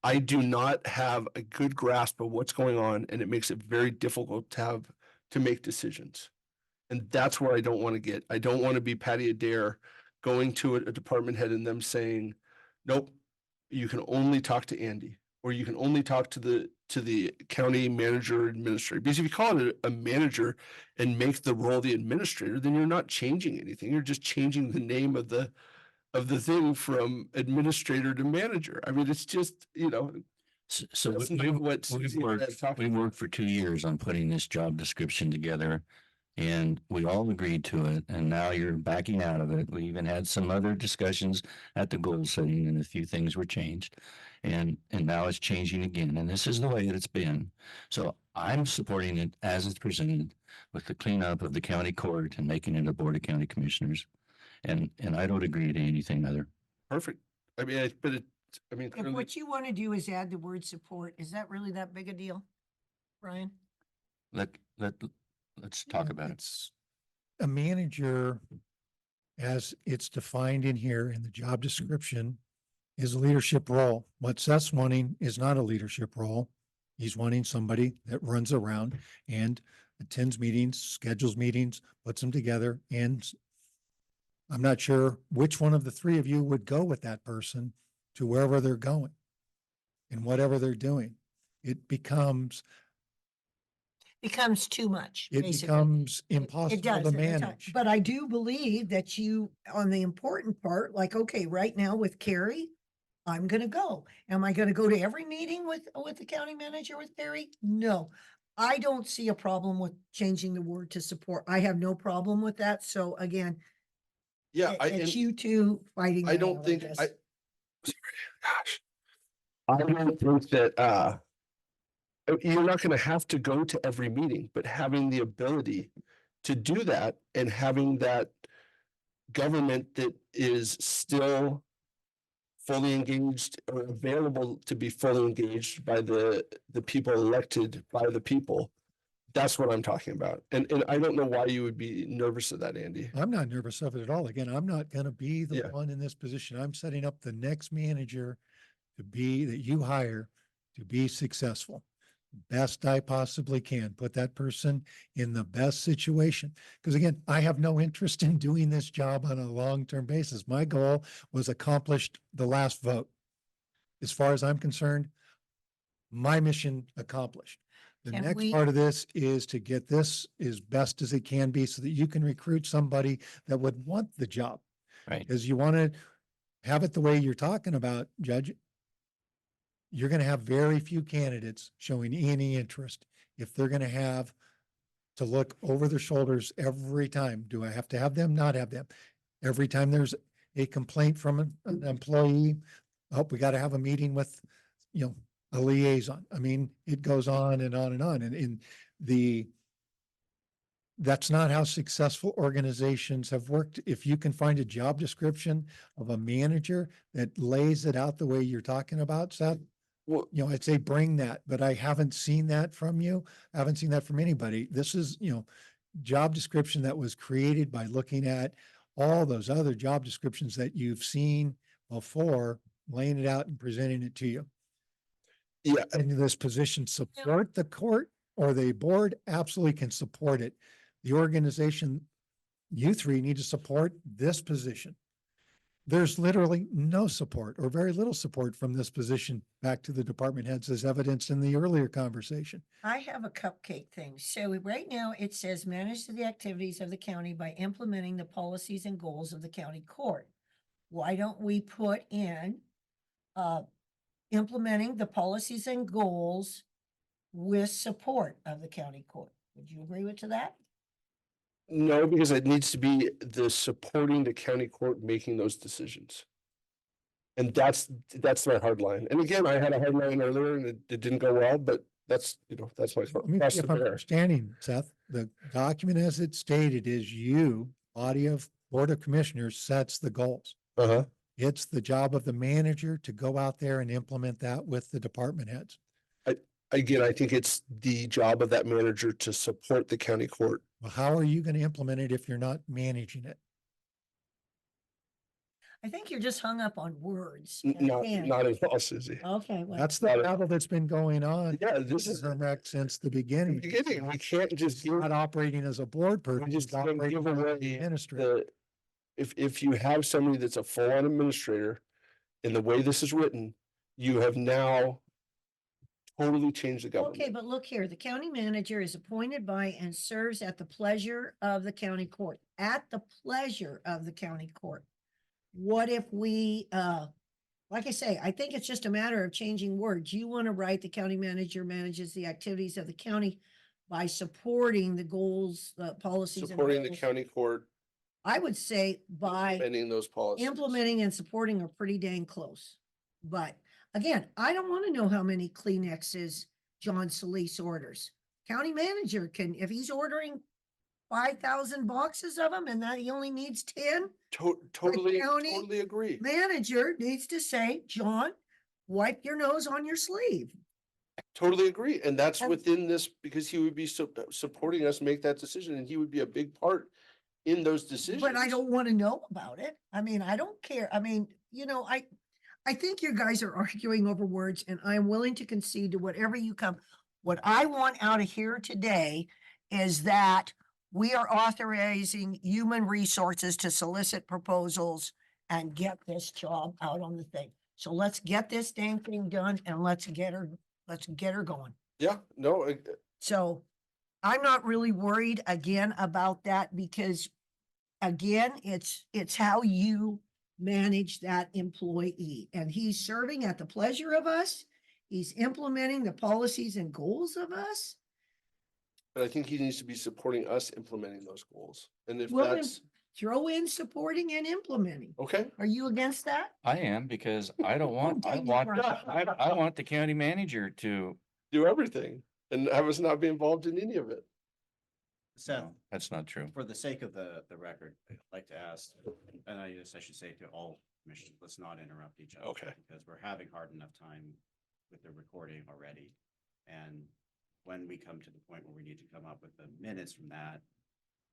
I do not have a good grasp of what's going on, and it makes it very difficult to make decisions. And that's where I don't want to get. I don't want to be Patty Adair going to a department head and them saying, nope, you can only talk to Andy, or you can only talk to the county manager administrator. Because if you call it a manager and make the role the administrator, then you're not changing anything. You're just changing the name of the thing from administrator to manager. I mean, it's just, So we've worked for 2 years on putting this job description together, and we all agreed to it. And now you're backing out of it. We even had some other discussions at the goal setting, and a few things were changed. And now it's changing again. And this is the way that it's been. So I'm supporting it as it's presented, with the cleanup of the county court and making it a board of county commissioners. And I don't agree to anything other. Perfect. I mean, If clearly, what you want to do is add the word support, is that really that big a deal, Brian? Let's talk about it. It's a manager, as it's defined in here in the job description, is a leadership role. What Seth's wanting is not a leadership role. He's wanting somebody that runs around and attends meetings, schedules meetings, puts them together. And I'm not sure which one of the three of you would go with that person to wherever they're going and whatever they're doing. It becomes Too much. It basically. becomes It impossible does. to at the time. manage. But I do believe that you, on the important part, like, okay, right now with Carrie, I'm gonna go. Am I gonna go to every meeting with the county manager with Carrie? No. I don't see a problem with changing the word to support. I have no problem with that. So again, yeah, it's you two fighting. I that don't out, think, guess. gosh, I don't think that, you're not going to have to go to every meeting, but having the ability to do that and having that government that is still fully engaged or available to be fully engaged by the people elected by the people. That's what I'm talking about. And I don't know why you would be nervous of that, Andy. I'm not nervous of it at all. Again, I'm not gonna be the Yeah. one in this position. I'm setting up the next manager that you hire to be successful. Best I possibly can, put that person in the best situation. Because again, I have no interest in doing this job on a long-term basis. My goal was accomplished the last vote. As far as I'm concerned, my mission accomplished. The Can next we- part of this is to get this as best as it can be so that you can recruit somebody that would want the job. Right. Because you want to have it the way you're talking about, Judge. You're going to have very few candidates showing any interest if they're going to have to look over their shoulders every time. Do I have to have them? Not have them. Every time there's a complaint from an employee, oh, we got to have a meeting with, a liaison. I mean, it goes on and on and on. And that's not how successful organizations have worked. If you can find a job description of a manager that lays it out the way you're talking about, Seth, Well, I'd say bring that, but I haven't seen that from you. I haven't seen that from anybody. This is, job description that was created by looking at all those other job descriptions that you've seen before, laying it out and presenting it to you. yeah, And this position support the court or the board? Absolutely can support it. The organization, you three need to support this position. There's literally no support or very little support from this position back to the department heads as evidenced in the earlier conversation. I have a cupcake thing. So right now it says manage the activities of the county by implementing the policies and goals of the county court. Why don't we put in, implementing the policies and goals with support of the county court? Would you agree with to that? no, because it needs to be the supporting the county court making those decisions. And that's my hard line. And again, I had a hard line earlier and it didn't go well, but that's my Let me cross see the if I'm bear. understanding, Seth. The document as it's stated is you, body of Board of Commissioners, sets the goals. Uh-huh. It's the job of the manager to go out there and implement that with the department heads. Again, I think it's the job of that manager to support the county court. Well, how are you going to implement it if you're not managing it? I think you're just hung up on words. Not at all, Susie. Okay, well, That's the battle that's been going on. Yeah, this is Mr. Hermack since the the beginning. beginning. We can't just give, Not operating as a board person, just it's don't operating give as away an administrator. if you have somebody that's a full-on administrator, in the way this is written, you have now totally changed the government. okay, but look here, the county manager is appointed by and serves at the pleasure of the county court, at the pleasure of the county court. What if we, like I say, I think it's just a matter of changing words. You want to write the county manager manages the activities of the county by supporting the goals, policies. and Supporting the goals. county court, I would say by implementing those policies. implementing and supporting are pretty dang close. But again, I don't want to know how many Kleenexes John Solis orders. County manager can, if he's ordering 5,000 boxes of them and that he only needs 10, Totally county agree. manager needs to say, John, wipe your nose on your sleeve. Totally agree. And that's And- within this, because he would be supporting us make that decision and he would be a big part in those decisions. But I don't want to know about it. I mean, I don't care. I mean, I think you guys are arguing over words and I'm willing to concede to whatever you come. What I want out of here today is that we are authorizing human resources to solicit proposals and get this job out on the thing. So let's get this dang thing done and let's get her going. Yeah, no, So I'm not really worried again about that because again, it's how you manage that employee and he's serving at the pleasure of us. He's implementing the policies and goals of us. but I think he needs to be supporting us implementing those goals. And if Well, then that's, throw in supporting and implementing. okay, Are you against that? I am because I don't want, I Okay, you want, are. I want the county manager to, do everything and have us not be involved in any of it. Seth, no, that's not true. for the sake of the record, I'd like to ask, and I guess I should say to all Commissioners, let's not interrupt each other. Okay. Because we're having hard enough time with the recording already. And when we come to the point where we need to come up with the minutes from that,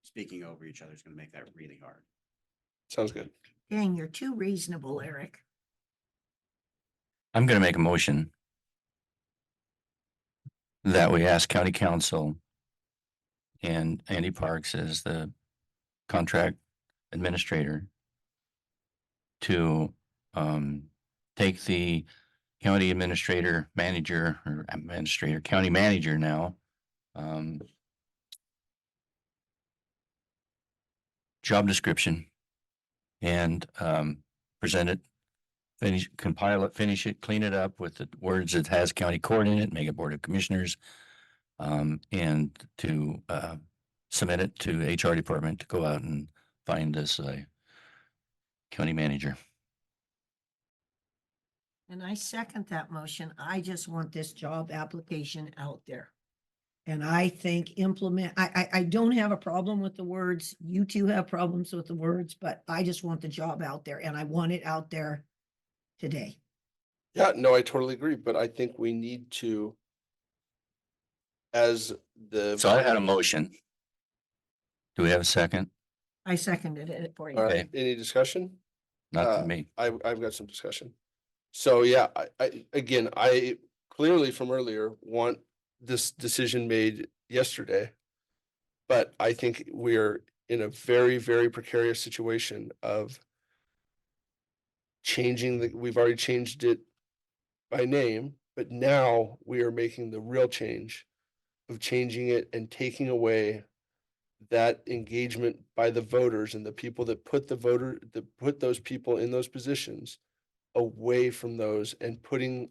speaking over each other is going to make that really hard. Sounds good. Dang, you're too reasonable, Eric. I'm going to make a motion that we ask county council and Andy Parks as the contract administrator to take the county administrator, manager, or administrator, county manager now, job description and present it, finish, compile it, finish it, clean it up with the words that has county court in it, make it Board of Commissioners, and to submit it to HR department to go out and find us a county manager. And I second that motion. I just want this job application out there. And I think I don't have a problem with the words. You two have problems with the words, but I just want the job out there and I want it out there today. Yeah, no, I totally agree, but I think we need to, as the. So I had a motion. Do we have a second? I seconded it for you. All right, Okay. any discussion? Not to me. I've got some discussion. So yeah, I clearly from earlier want this decision made yesterday. But I think we're in a very, very precarious situation of we've already changed it by name, but now we are making the real change of changing it and taking away that engagement by the voters and the people that put those people in those positions away from those and putting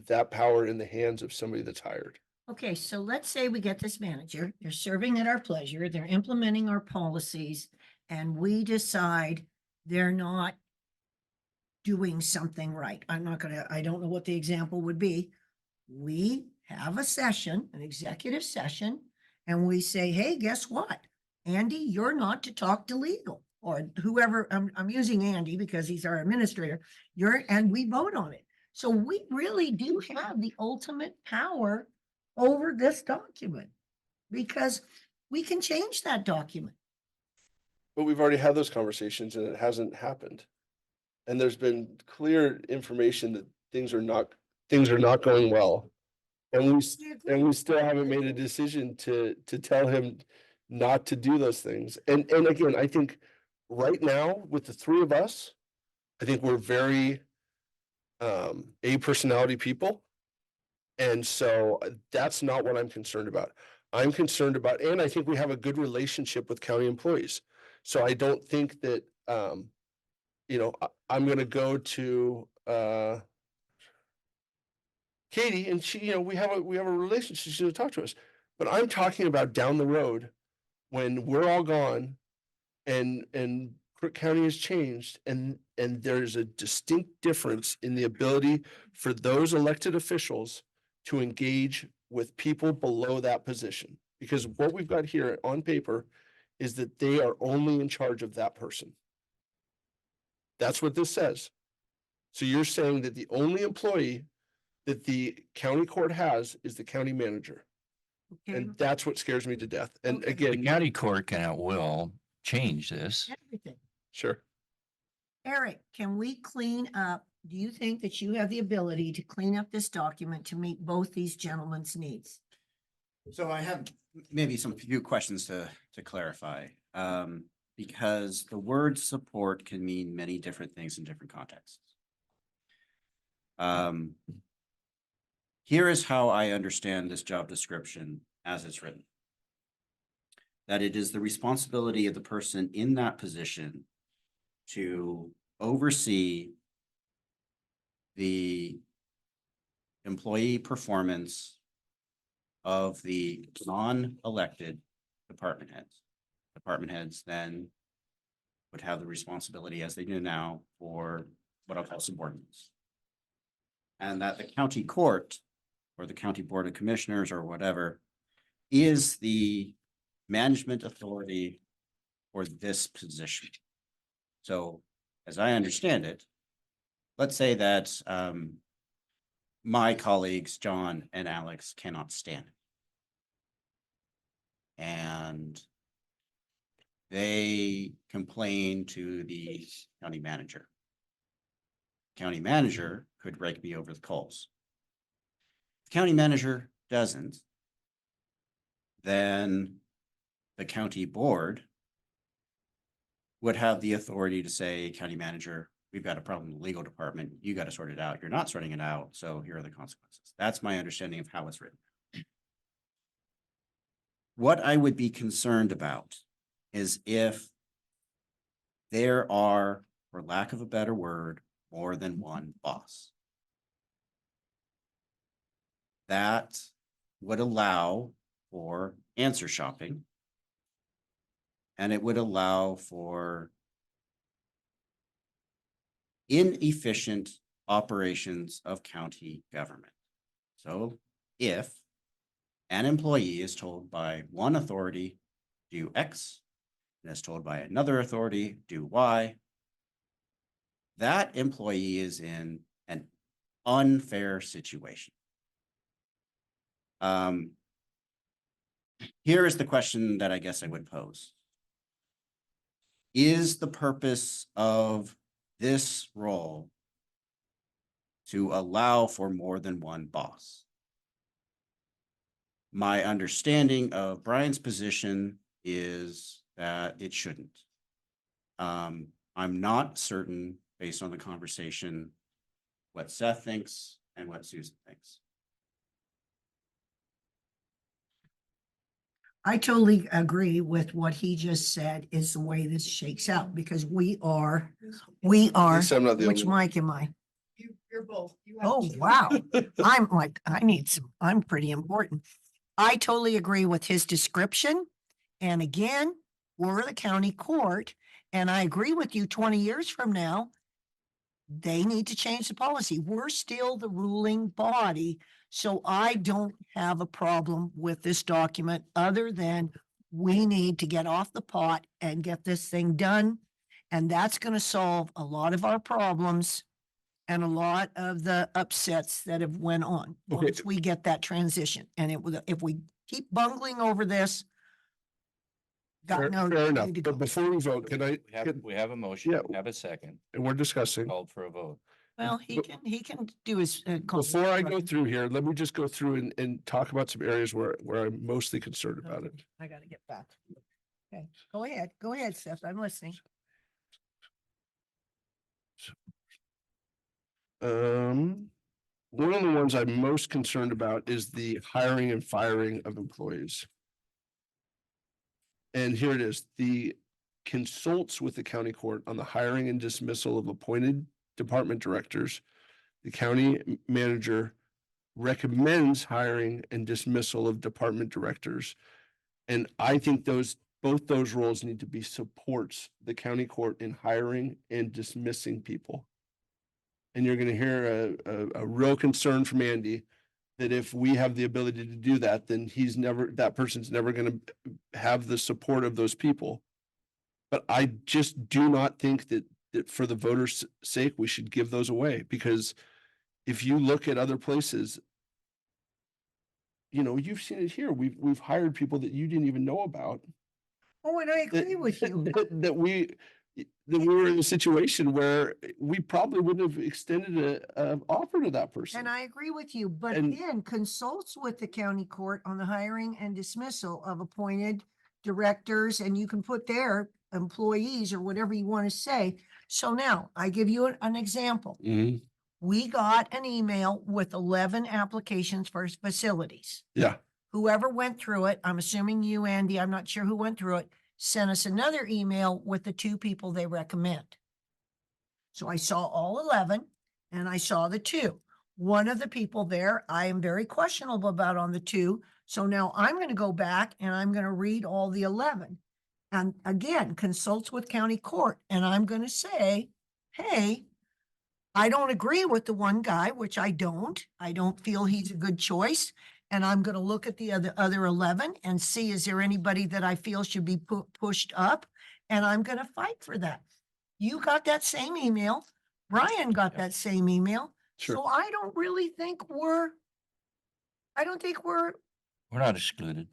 that power in the hands of somebody that's hired. Okay, so let's say we get this manager, they're serving at our pleasure, they're implementing our policies, and we decide they're not doing something right. I don't know what the example would be. We have a session, an executive session, and we say, hey, guess what? Andy, you're not to talk to legal or whoever, I'm using Andy because he's our administrator, and we vote on it. So we really do have the ultimate power over this document because we can change that document. But we've already had those conversations and it hasn't happened. And there's been clear information that things are not going well. And we still haven't made a decision to tell him not to do those things. And again, I think right now with the three of us, I think we're very A personality people. And so that's not what I'm concerned about. I'm concerned about, and I think we have a good relationship with county employees. So I don't think that, I'm going to go to Katie and she, we have a relationship. She's going to talk to us, but I'm talking about down the road when we're all gone and Crook County has changed and there's a distinct difference in the ability for those elected officials to engage with people below that position. Because what we've got here on paper is that they are only in charge of that person. That's what this says. So you're saying that the only employee that the county court has is the county manager. Okay, And that's what scares me to death. And Okay. The again, county court can at will change this. everything. sure. Eric, can we clean up? Do you think that you have the ability to clean up this document to meet both these gentlemen's needs? So I have maybe some few questions to clarify. Because the word support can mean many different things in different contexts. Here is how I understand this job description as it's written. That it is the responsibility of the person in that position to oversee the employee performance of the non-elected department heads. Department heads then would have the responsibility, as they do now, for what I'll call subordinates. And that the county court or the county board of commissioners or whatever is the management authority for this position. So as I understand it, let's say that my colleagues, John and Alex, cannot stand it. And they complain to the county manager. County manager could rake me over the coals. If county manager doesn't, then the county board would have the authority to say, county manager, we've got a problem in the legal department. You got to sort it out. You're not sorting it out. So here are the consequences. That's my understanding of how it's written. What I would be concerned about is if there are, for lack of a better word, more than one boss. That would allow for answer shopping. And it would allow for inefficient operations of county government. So if an employee is told by one authority, do X, and is told by another authority, do Y, that employee is in an unfair situation. Here is the question that I guess I would pose. Is the purpose of this role to allow for more than one boss? My understanding of Brian's position is that it shouldn't. I'm not certain, based on the conversation, what Seth thinks and what Susan thinks. I totally agree with what he just said is the way this shakes out, because we are, least I'm not the which only one. mic am I? You're both. Oh, wow. I'm like, I'm pretty important. I totally agree with his description. And again, we're the county court, and I agree with you, 20 years from now, they need to change the policy. We're still the ruling body. So I don't have a problem with this document other than we need to get off the pot and get this thing done. And that's going to solve a lot of our problems and a lot of the upsets that have went on Okay. once we get that transition. And if we keep bungling over this, God knows. Fair we enough. need to But go. before we vote, can I, We have a motion, Yeah. we have a second, and we're discussing. called for a vote. Well, he can do his. Before I go through here, let me just go through and talk about some areas where I'm mostly concerned about it. I gotta get back. Okay, go ahead, Seth, I'm listening. One of the ones I'm most concerned about is the hiring and firing of employees. And here it is, the consults with the county court on the hiring and dismissal of appointed department directors. The county manager recommends hiring and dismissal of department directors. And I think both those roles need to be supports the county court in hiring and dismissing people. And you're gonna hear a real concern from Andy that if we have the ability to do that, then that person's never gonna have the support of those people. But I just do not think that for the voters' sake, we should give those away, because if you look at other places, you've seen it here. We've hired people that you didn't even know about. Oh, and I agree with you. That we were in a situation where we probably wouldn't have extended a offer to that person. And I agree with you, but And- again, consults with the county court on the hiring and dismissal of appointed directors, and you can put their employees or whatever you want to say. So now I give you an example. Mhm. We got an email with 11 applications for facilities. Yeah, Whoever went through it, I'm assuming you, Andy, I'm not sure who went through it, sent us another email with the 2 people they recommend. So I saw all 11 and I saw the 2. One of the people there, I am very questionable about on the 2. So now I'm going to go back and I'm going to read all the 11. And again, consults with county court. And I'm going to say, hey, I don't agree with the one guy, which I don't feel he's a good choice. And I'm going to look at the other 11 and see, is there anybody that I feel should be pushed up? And I'm going to fight for that. You got that same email. Brian got that same email. Sure. So I don't really think I don't think we're, We're not excluded.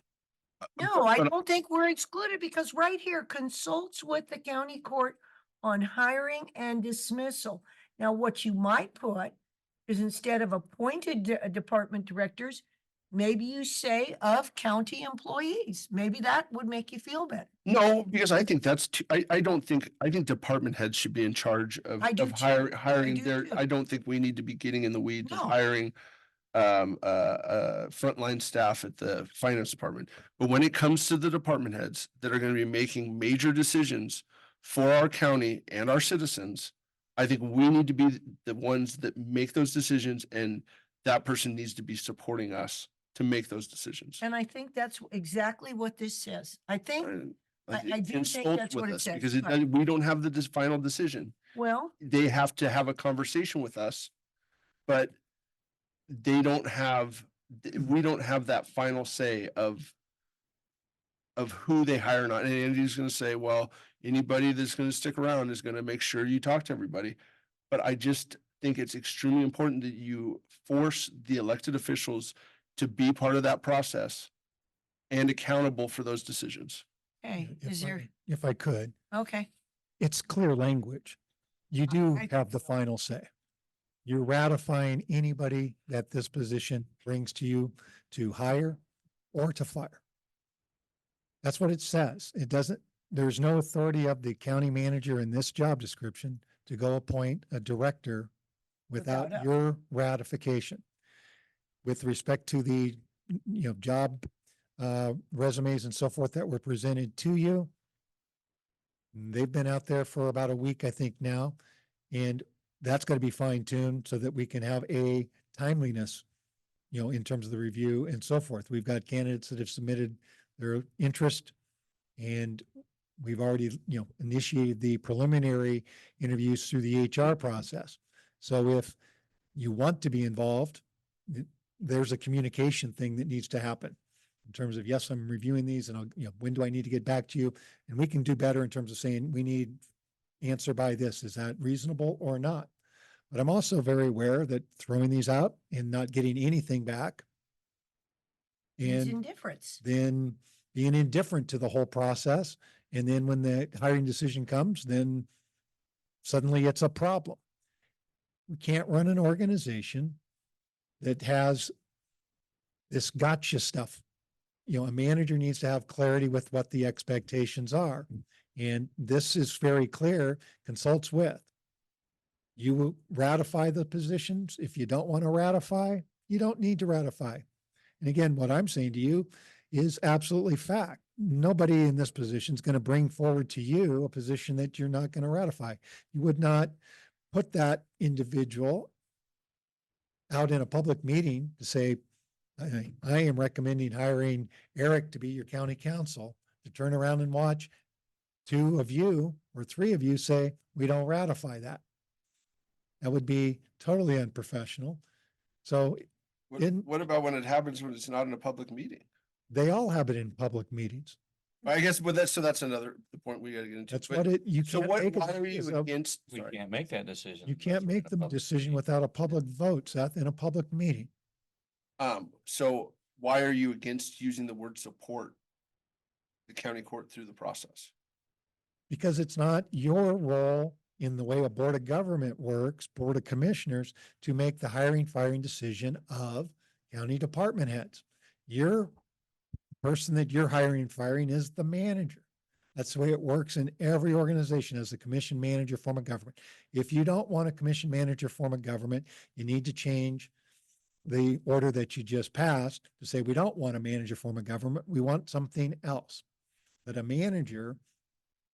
no, I but- don't think we're excluded because right here consults with the county court on hiring and dismissal. Now, what you might put is instead of appointed department directors, maybe you say of county employees. Maybe that would make you feel better. No, because I think that's too, I don't think, I think department heads should be in charge of, I do too. I hiring do their, too. I don't think we need to be getting in the weeds of No. hiring frontline staff at the finance department. But when it comes to the department heads that are going to be making major decisions for our county and our citizens, I think we need to be the ones that make those decisions, and that person needs to be supporting us to make those decisions. And I think that's exactly what this says. I think, I do think Consult that's with what it us, says, because right. we don't have the final decision. well, They have to have a conversation with us, but they don't have, we don't have that final say of who they hire or not. And Andy's gonna say, well, anybody that's gonna stick around is gonna make sure you talk to everybody. But I just think it's extremely important that you force the elected officials to be part of that process and accountable for those decisions. hey, If is I- there, If I could, okay, it's clear language. You do I- have the final say. You're ratifying anybody that this position brings to you to hire or to fire. That's what it says. It doesn't, there's no authority of the county manager in this job description to go appoint a director without Without us. your ratification. With respect to the, job resumes and so forth that were presented to you, they've been out there for about a week, I think now, and that's got to be fine tuned so that we can have a timeliness, in terms of the review and so forth. We've got candidates that have submitted their interest, and we've already, initiated the preliminary interviews through the HR process. So if you want to be involved, there's a communication thing that needs to happen in terms of, yes, I'm reviewing these and I'll, when do I need to get back to you? And we can do better in terms of saying, we need answer by this. Is that reasonable or not? But I'm also very aware that throwing these out and not getting anything back it's and indifference. then being indifferent to the whole process. And then when the hiring decision comes, then suddenly it's a problem. We can't run an organization that has this gotcha stuff. A manager needs to have clarity with what the expectations are. And this is very clear, consults with. You will ratify the positions. If you don't want to ratify, you don't need to ratify. And again, what I'm saying to you is absolutely fact. Nobody in this position is going to bring forward to you a position that you're not going to ratify. You would not put that individual out in a public meeting to say, I am recommending hiring Eric to be your county counsel, to turn around and watch two of you or three of you say, we don't ratify that. That would be totally unprofessional. So What about when it happens when it's not in a public meeting? they all have it in public meetings. I guess, but that's another the point we gotta get into. That's But- what you So can't what, make. why are you so against? We sorry. can't make that decision. You can't make the decision without a public vote, Seth, in a public meeting. So why are you against using the word support the county court through the process? Because it's not your role in the way a board of government works, board of commissioners, to make the hiring, firing decision of county department heads. Your person that you're hiring and firing is the manager. That's the way it works in every organization as a commission manager form of government. If you don't want a commission manager form of government, you need to change the order that you just passed to say, we don't want a manager form of government. We want something else. But a manager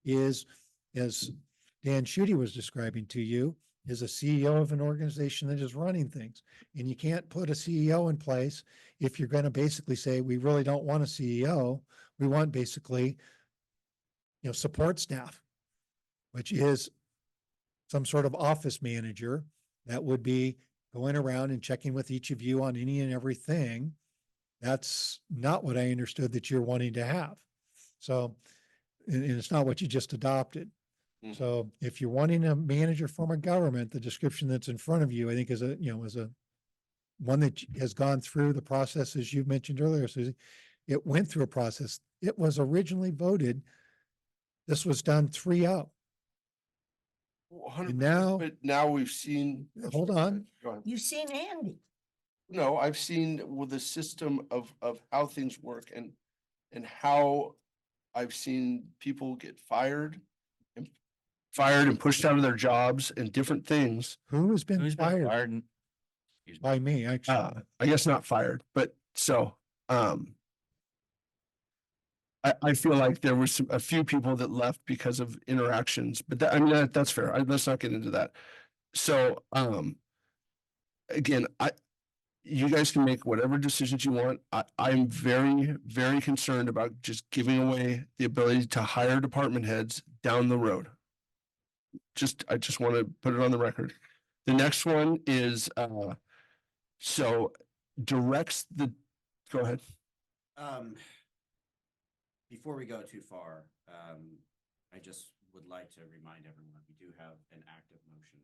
is, as Dan Schutte was describing to you, is a CEO of an organization that is running things. And you can't put a CEO in place if you're going to basically say, we really don't want a CEO. We want basically, support staff, which is some sort of office manager that would be going around and checking with each of you on any and everything. That's not what I understood that you're wanting to have. So, and it's not what you just adopted. So if you're wanting a manager form of government, the description that's in front of you, I think is a one that has gone through the process, as you mentioned earlier, Susie. It went through a process. It was originally voted. This was done 3-0. And now, But now we've seen. hold on. Go on. You've seen Andy. No, I've seen with the system of how things work and how I've seen people get fired and pushed out of their jobs and different things. Who has been Who's been fired fired and by me, actually? I guess not fired, but so, I feel like there was a few people that left because of interactions, but that, I mean, that's fair. Let's not get into that. So, again, you guys can make whatever decisions you want. I'm very, very concerned about just giving away the ability to hire department heads down the road. I just want to put it on the record. The next one is, so directs go ahead. Before we go too far, I just would like to remind everyone, we do have an active motion.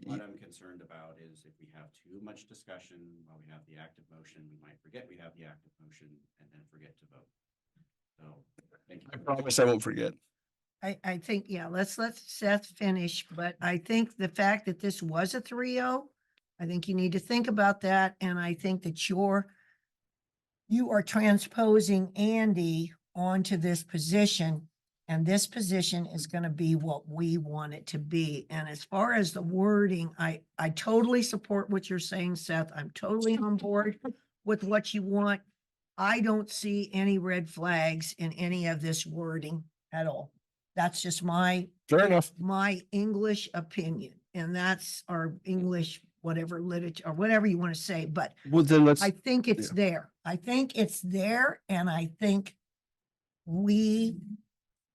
What I'm concerned about is if we have too much discussion while we have the active motion, we might forget we have the active motion and then forget to vote. So, thank you. I promise I won't forget. I think, yeah, let's Seth finish, but I think the fact that this was a 3-0, I think you need to think about that. And I think that you are transposing Andy onto this position. And this position is going to be what we want it to be. And as far as the wording, I totally support what you're saying, Seth. I'm totally on board with what you want. I don't see any red flags in any of this wording at all. That's just Fair enough. my English opinion. And that's our English, whatever literature or whatever you want to say. But Well, then let's. I think it's there. I think it's there. And I think we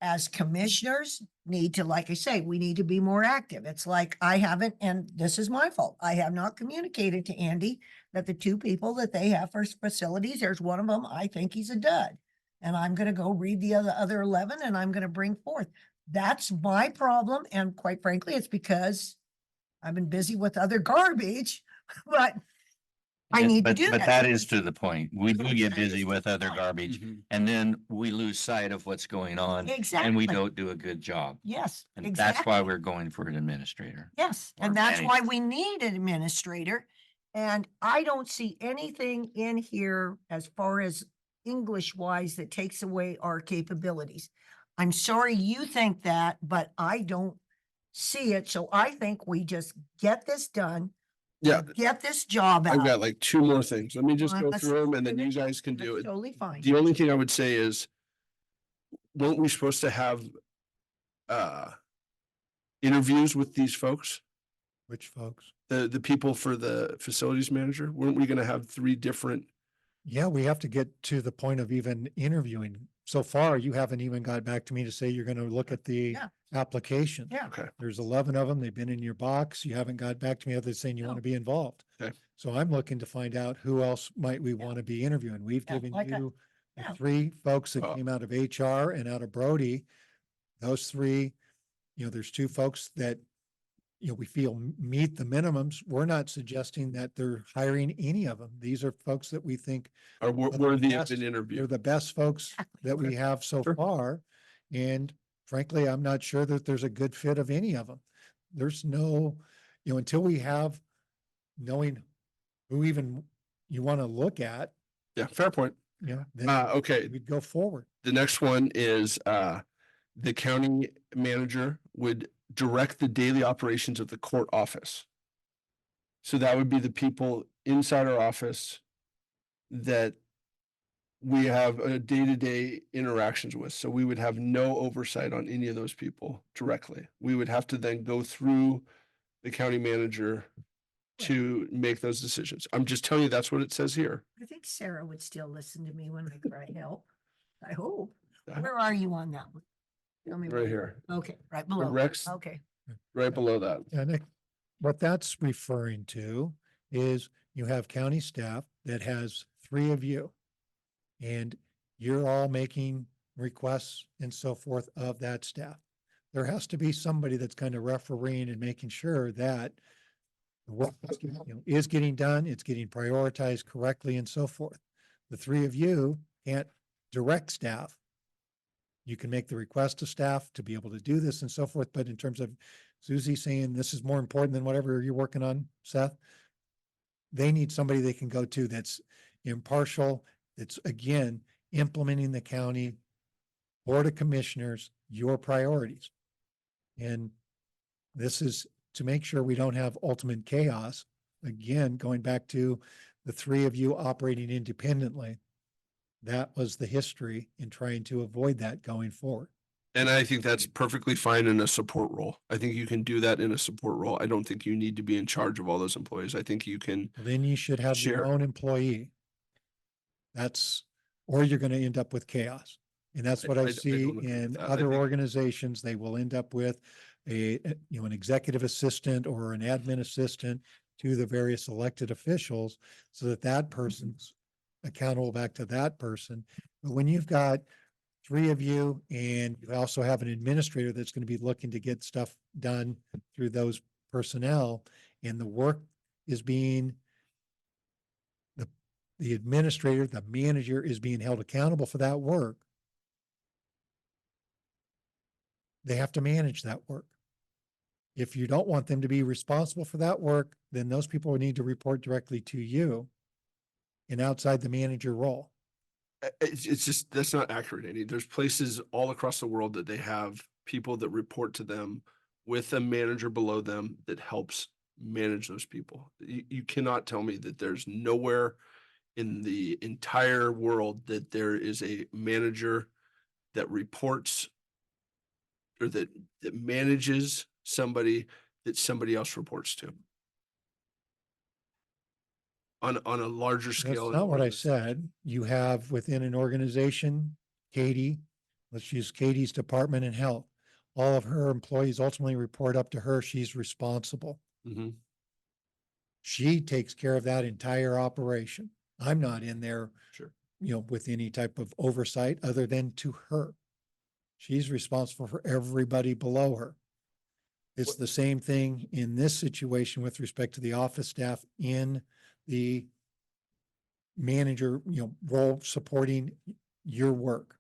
as commissioners need to, like I say, we need to be more active. It's like I haven't, and this is my fault. I have not communicated to Andy that the two people that they have for facilities, there's one of them, I think he's a dud. And I'm going to go read the other 11 and I'm going to bring forth. That's my problem. And quite frankly, it's because I've been busy with other garbage, but I Yeah, need to but- do But that. that is to the point. We do get busy with other garbage and then we lose sight of what's going on. Exactly. And we don't do a good job. Yes, And exactly. that's why we're going for an administrator. Yes, or and that's why manager. we need an administrator. And I don't see anything in here as far as English wise that takes away our capabilities. I'm sorry you think that, but I don't see it. So I think we just get this done. Yeah, Get this job I've out. got like two more things. Let me just go Let's through them and then you finish. guys can do That's it. Totally fine. The only thing I would say is, weren't we supposed to have interviews with these folks? Which folks? The people for the facilities manager? Weren't we gonna have 3 different? Yeah, we have to get to the point of even interviewing. So far, you haven't even got back to me to say you're going to look at the Yeah. application. Yeah. Okay, There's 11 of them. They've been in your box. You haven't got back to me other than saying you want No. to be involved. Okay. So I'm looking to find out who else might we want to be interviewing. We've Yeah, given like you the yeah. 3 folks that Oh. came out of HR and out of Brody. Those 3, there's 2 folks that, we feel meet the minimums. We're not suggesting that they're hiring any of them. These are folks that we think are the worthy of best- an they're interview. the best folks that we have so Sure. far. And frankly, I'm not sure that there's a good fit of any of them. There's no, until we have knowing who even you want to look at, Yeah, fair point. then Okay, we'd go forward. the next one is the county manager would direct the daily operations of the court office. So that would be the people inside our office that we have day-to-day interactions with. So we would have no oversight on any of those people directly. We would have to then go through the county manager to make those decisions. I'm just telling you, that's what it says here. I think Sarah would still listen to me when I cry help. I hope. Yeah. Where are you on that one? Tell me Right where- here, Okay, right below. Rex, Okay. right below that. And what that's referring to is you have county staff that has 3 of you. And you're all making requests and so forth of that staff. there has to be somebody that's kind of refereeing and making sure that the work is getting done, it's getting prioritized correctly and so forth. The three of you can't direct staff. You can make the request to staff to be able to do this and so forth, but in terms of Susie saying this is more important than whatever you're working on, Seth, they need somebody they can go to that's impartial, that's again, implementing the county board of commissioners, your priorities. And this is to make sure we don't have ultimate chaos. Again, going back to the three of you operating independently. That was the history in trying to avoid that going forward. And I think that's perfectly fine in a support role. I think you can do that in a support role. I don't think you need to be in charge of all those employees. I think you can. Then you should have your Share. own employee. Or you're going to end up with chaos. And that's what I see don't agree with in that. I other think- organizations. They will end up with an executive assistant or an admin assistant to the various elected officials so that that person's accountable back to that person. But when you've got three of you and you also have an administrator that's going to be looking to get stuff done through those personnel, and the work is being the administrator, the manager is being held accountable for that work. They have to manage that work. If you don't want them to be responsible for that work, then those people will need to report directly to you and outside the manager role. It's just, that's not accurate, Andy. There's places all across the world that they have people that report to them with a manager below them that helps manage those people. You cannot tell me that there's nowhere in the entire world that there is a manager that reports or that manages somebody that somebody else reports to. On a larger scale. That's not what I said. You have within an organization, Katie, let's use Katie's department in health. All of her employees ultimately report up to her. She's responsible. Mhm. She takes care of that entire operation. I'm not in there, Sure. With any type of oversight other than to her. She's responsible for everybody below her. It's the same thing in this situation with respect to the office staff in the manager, role supporting your work.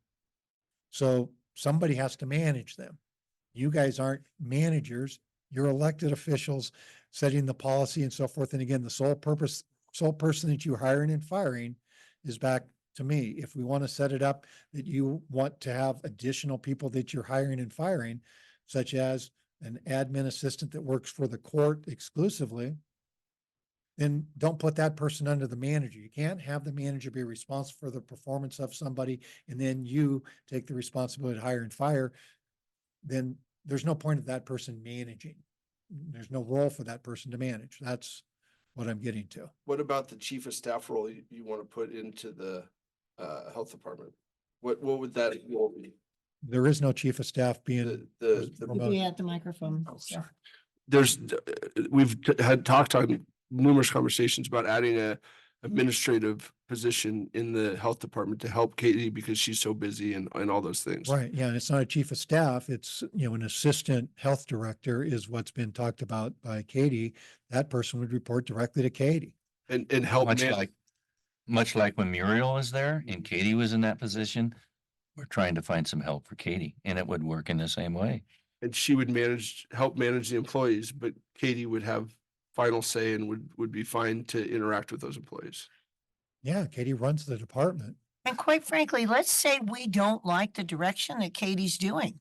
So somebody has to manage them. You guys aren't managers. You're elected officials setting the policy and so forth. And again, the sole person that you're hiring and firing is back to me. If we want to set it up that you want to have additional people that you're hiring and firing, such as an admin assistant that works for the court exclusively, then don't put that person under the manager. You can't have the manager be responsible for the performance of somebody and then you take the responsibility to hire and fire. Then there's no point of that person managing. There's no role for that person to manage. That's what I'm getting to. What about the chief of staff role you want to put into the health department? What would that role be? There is no chief of staff being. The promoted. Be at the microphone. Oh, so. sorry. There's, had talked on numerous conversations about adding a administrative position in the health department to help Katie because she's so busy and all those things. Right, yeah, and it's not a chief of staff, it's, an assistant health director is what's been talked about by Katie. That person would report directly to Katie. And help. Much like when Muriel was there and Katie was in that position, we're trying to find some help for Katie and it would work in the same way. And she would help manage the employees, but Katie would have final say and would be fine to interact with those employees. Yeah, Katie runs the department. And quite frankly, let's say we don't like the direction that Katie's doing.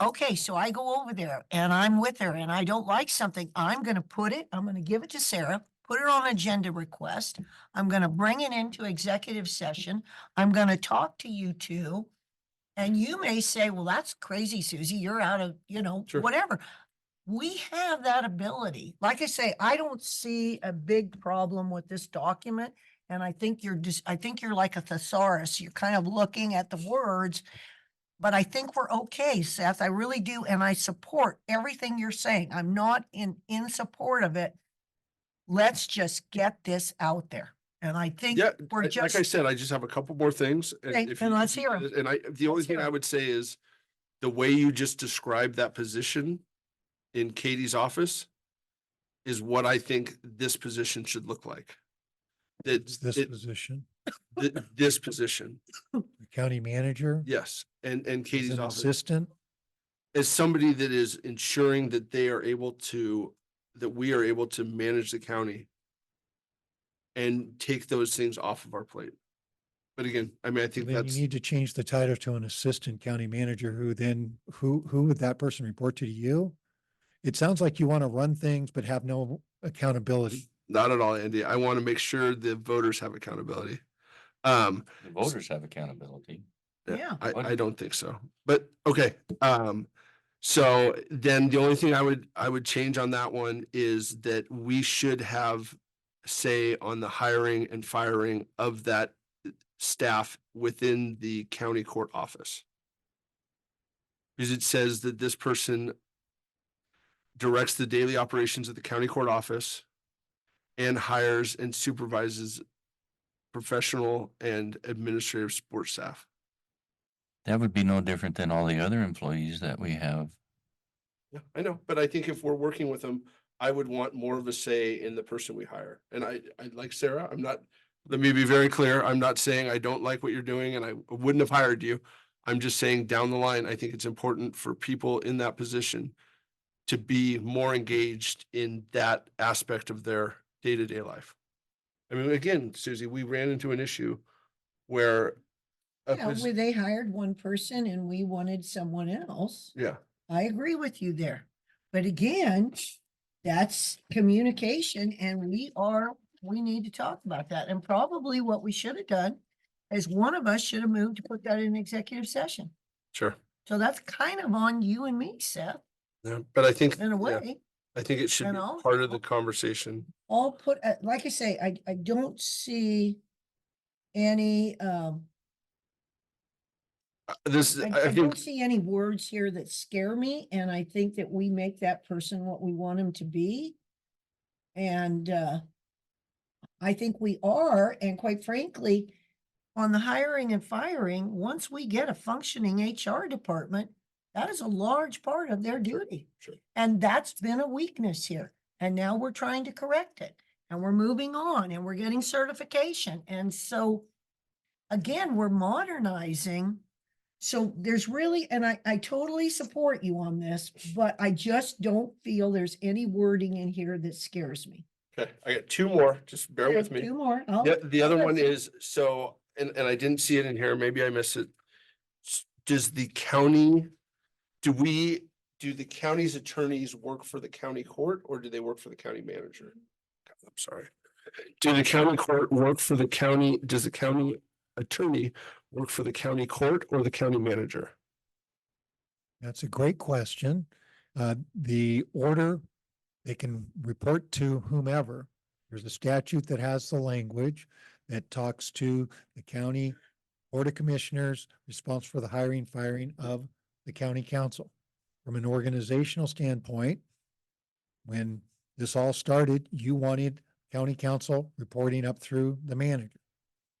Okay, so I go over there and I'm with her and I don't like something. I'm going to give it to Sarah, put it on agenda request. I'm going to bring it into executive session. I'm going to talk to you two. And you may say, well, that's crazy, Susie. You're out of, Sure. whatever. We have that ability. Like I say, I don't see a big problem with this document. And I think you're like a thesaurus. You're kind of looking at the words, but I think we're okay, Seth. I really do. And I support everything you're saying. I'm not in support of it. Let's just get this out there. And I think Yeah, we're like I said, I just have a couple more things. Okay, if then you- let's hear 'em. And the only Let's thing hear I 'em. would say is the way you just described that position in Katie's office is what I think this position should look like. It's That this position, this position, the county manager, yes, and is Katie's an office assistant. is somebody that is ensuring that they are able to, that we are able to manage the county and take those things off of our plate. But again, I mean, I think Then you that's, need to change the title to an assistant county manager who then, who would that person report to you? It sounds like you want to run things, but have no accountability. not at all, Andy. I want to make sure the voters have accountability. The voters have accountability. Yeah. I don't think so, but okay. So then the only thing I would change on that one is that we should have say on the hiring and firing of that staff within the county court office. Because it says that this person directs the daily operations of the county court office and hires and supervises professional and administrative support staff. That would be no different than all the other employees that we have. Yeah, I know, but I think if we're working with them, I would want more of a say in the person we hire. And I like Sarah, I'm not, let me be very clear, I'm not saying I don't like what you're doing and I wouldn't have hired you. I'm just saying down the line, I think it's important for people in that position to be more engaged in that aspect of their day-to-day life. I mean, again, Susie, we ran into an issue where a You know, where they hired one person and we wanted someone else. yeah, I agree with you there. But again, that's communication and we need to talk about that. And probably what we should have done is one of us should have moved to put that in executive session. sure. So that's kind of on you and me, Seth, Yeah, but I think, in a yeah, way. I think it should You be know? part of the conversation. I'll put, like I say, I don't see any, This, I I don't think, see any words here that scare me, and I think that we make that person what we want him to be. And I think we are, and quite frankly, on the hiring and firing, once we get a functioning HR department, that is a large part of their duty. sure. And that's been a weakness here. And now we're trying to correct it. And we're moving on and we're getting certification. And so again, we're modernizing. So there's really, and I totally support you on this, but I just don't feel there's any wording in here that scares me. Okay, I got two more, just bear with me. Two more. The other one is, so, and I didn't see it in here, maybe I missed it. Does the county, do the county's attorneys work for the county court or do they work for the county manager? I'm sorry. Do the county court work for the county, does the county attorney work for the county court or the county manager? That's a great question. The order, they can report to whomever. There's a statute that has the language that talks to the county board of commissioners responsible for the hiring, firing of the county council. From an organizational standpoint, when this all started, you wanted county council reporting up through the manager,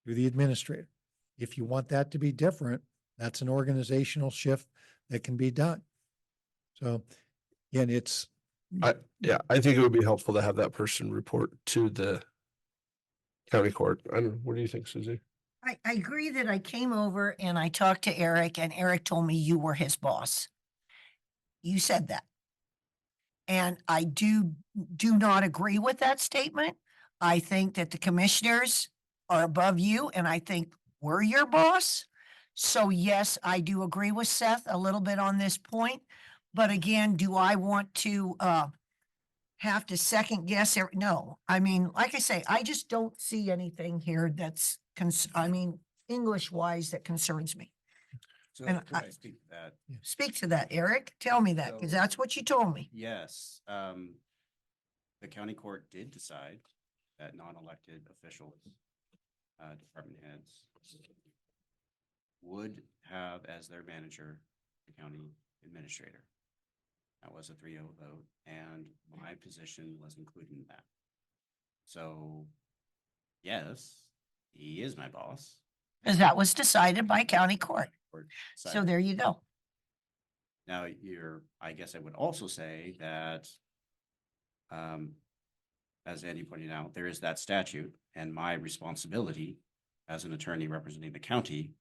through the administrator. If you want that to be different, that's an organizational shift that can be done. So again, it's, Yeah, I think it would be helpful to have that person report to the county court. I don't know, what do you think, Susie? I agree that I came over and I talked to Eric and Eric told me you were his boss. You said that. And I do not agree with that statement. I think that the commissioners are above you and I think we're your boss. So yes, I do agree with Seth a little bit on this point. But again, do I want to have to second guess? No, I mean, like I say, I just don't see anything here that's, English wise that concerns me. So And can I speak to that? Speak to that, Eric. Tell me that, because that's what you told me. Yes, the county court did decide that non-elected officials, department heads would have as their manager the county administrator. That was a 3-0 vote, and my position was included in that. So, yes, he is my boss. Because that was decided by county court. Or So decided. there you go. Now, I guess I would also say that, as Andy pointed out, there is that statute, and my responsibility as an attorney representing the county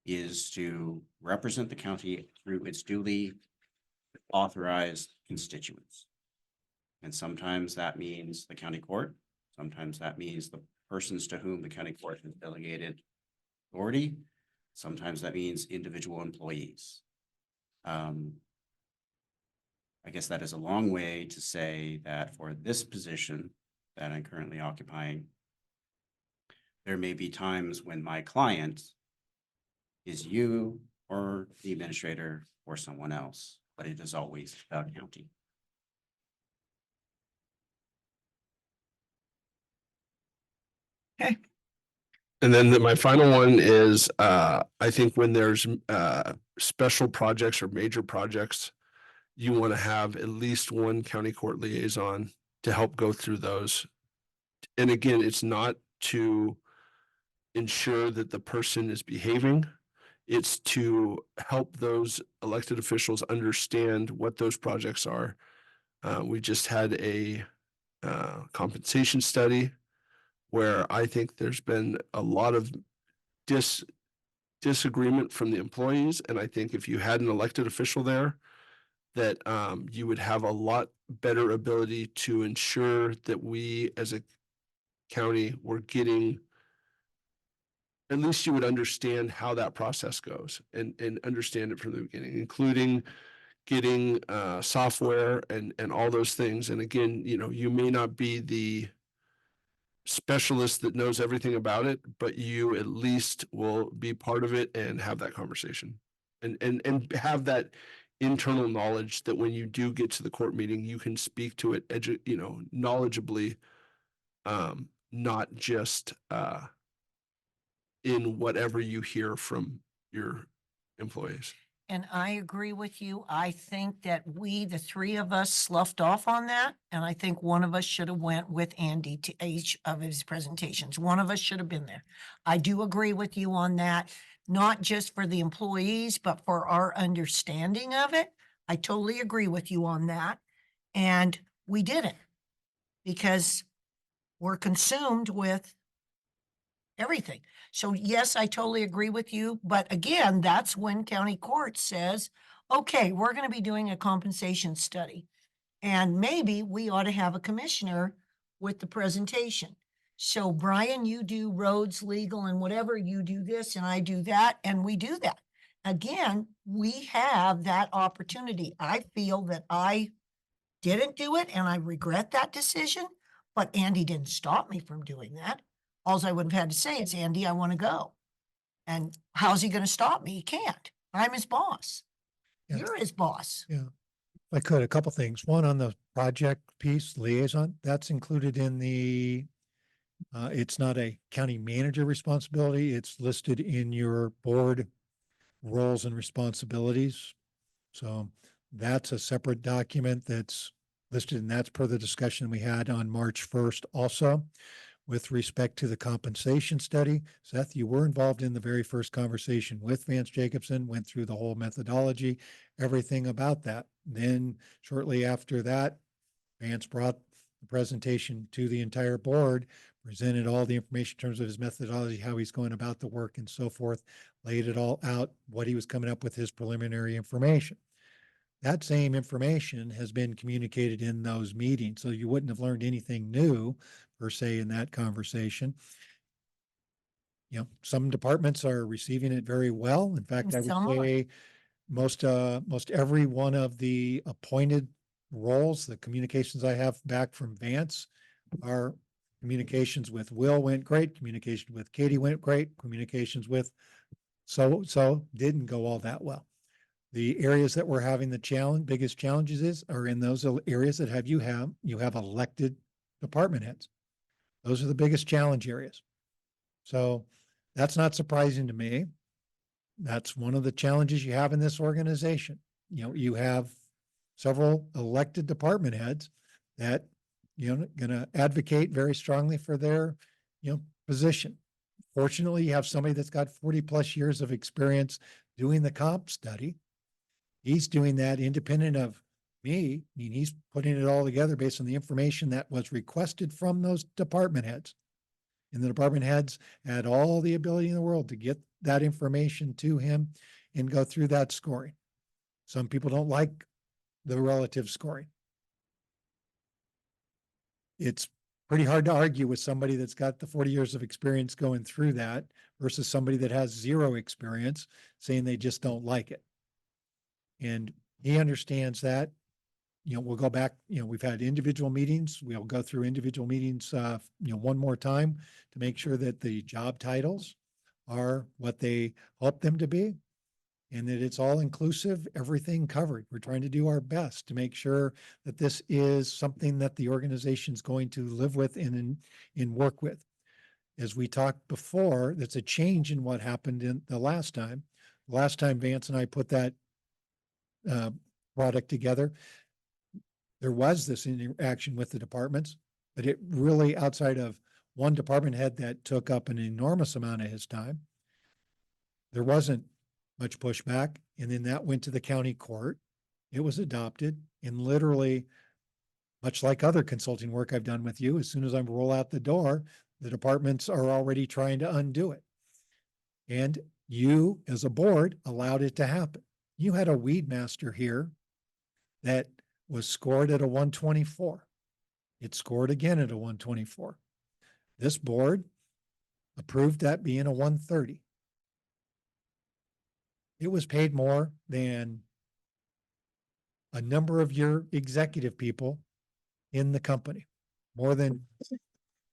is to represent the county through its duly authorized constituents. And sometimes that means the county court. Sometimes that means the persons to whom the county court has delegated authority. Sometimes that means individual employees. I guess that is a long way to say that for this position that I'm currently occupying, there may be times when my client is you or the administrator or someone else, but it is always the county. And then my final one is, I think when there's special projects or major projects, you want to have at least one county court liaison to help go through those. And again, it's not to ensure that the person is behaving. It's to help those elected officials understand what those projects are. We just had a compensation study where I think there's been a lot of disagreement from the employees. And I think if you had an elected official there, that you would have a lot better ability to ensure that we as a county were getting, at least you would understand how that process goes and understand it from the beginning, including getting software and all those things. And again, you may not be the specialist that knows everything about it, but you at least will be part of it and have that conversation and have that internal knowledge that when you do get to the court meeting, you can speak to it, knowledgeably, not just in whatever you hear from your employees. And I agree with you. I think that the three of us sloughed off on that. And I think one of us should have went with Andy to each of his presentations. One of us should have been there. I do agree with you on that, not just for the employees, but for our understanding of it. I totally agree with you on that. And we didn't because we're consumed with everything. So yes, I totally agree with you. But again, that's when county court says, okay, we're going to be doing a compensation study. And maybe we ought to have a commissioner with the presentation. So Brian, you do roads, legal, and whatever, you do this and I do that, and we do that. Again, we have that opportunity. I feel that I didn't do it and I regret that decision, but Andy didn't stop me from doing that. All I would have had to say is, Andy, I want to go. And how's he going to stop me? He can't. I'm his boss. Yeah. You're his boss. Yeah. If I could, a couple things. One on the project piece, liaison, that's included in the, it's not a county manager responsibility. It's listed in your board roles and responsibilities. So that's a separate document that's listed, and that's per the discussion we had on March 1st also. With respect to the compensation study, Seth, you were involved in the very first conversation with Vance Jacobson, went through the whole methodology, everything about that. Then shortly after that, Vance brought the presentation to the entire board, presented all the information in terms of his methodology, how he's going about the work and so forth, laid it all out, what he was coming up with, his preliminary information. That same information has been communicated in those meetings, so you wouldn't have learned anything new per se in that conversation. Some departments are receiving it very well. In fact, I would say most every one of the appointed roles, the communications I have back from Vance, our communications with Will went great, communication with Katie went great, communications with so didn't go all that well. The areas that we're having the biggest challenges are in those areas that you have elected department heads. Those are the biggest challenge areas. So that's not surprising to me. That's one of the challenges you have in this organization. You have several elected department heads that, going to advocate very strongly for their, position. Fortunately, you have somebody that's got 40 plus years of experience doing the comp study. He's doing that independent of me. I mean, he's putting it all together based on the information that was requested from those department heads. And the department heads had all the ability in the world to get that information to him and go through that scoring. Some people don't like the relative scoring. It's pretty hard to argue with somebody that's got the 40 years of experience going through that versus somebody that has zero experience saying they just don't like it. And he understands that. You know, we'll go back, you know, we've had individual meetings. We'll go through individual meetings, one more time to make sure that the job titles are what they hope them to be and that it's all inclusive, everything covered. We're trying to do our best to make sure that this is something that the organization's going to live with and work with. As we talked before, that's a change in what happened in the last time. Last time Vance and I put that product together, there was this interaction with the departments, but it really, outside of one department head that took up an enormous amount of his time, there wasn't much pushback. And then that went to the county court. It was adopted, and literally, much like other consulting work I've done with you, as soon as I roll out the door, the departments are already trying to undo it. And you, as a board, allowed it to happen. You had a weed master here that was scored at a 124. It scored again at a 124. This board approved that being a 130. It was paid more than a number of your executive people in the company, more than,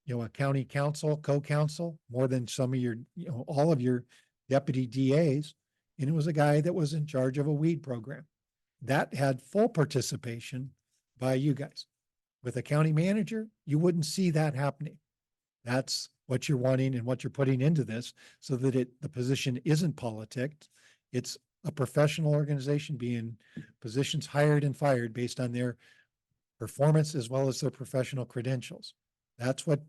you know, a county council, co-council, more than some of your, you know, all of your deputy DAs. And it was a guy that was in charge of a weed program. That had full participation by you guys. With a county manager, you wouldn't see that happening. That's what you're wanting and what you're putting into this so that the position isn't politics. It's a professional organization being positions hired and fired based on their performance as well as their professional credentials. That's what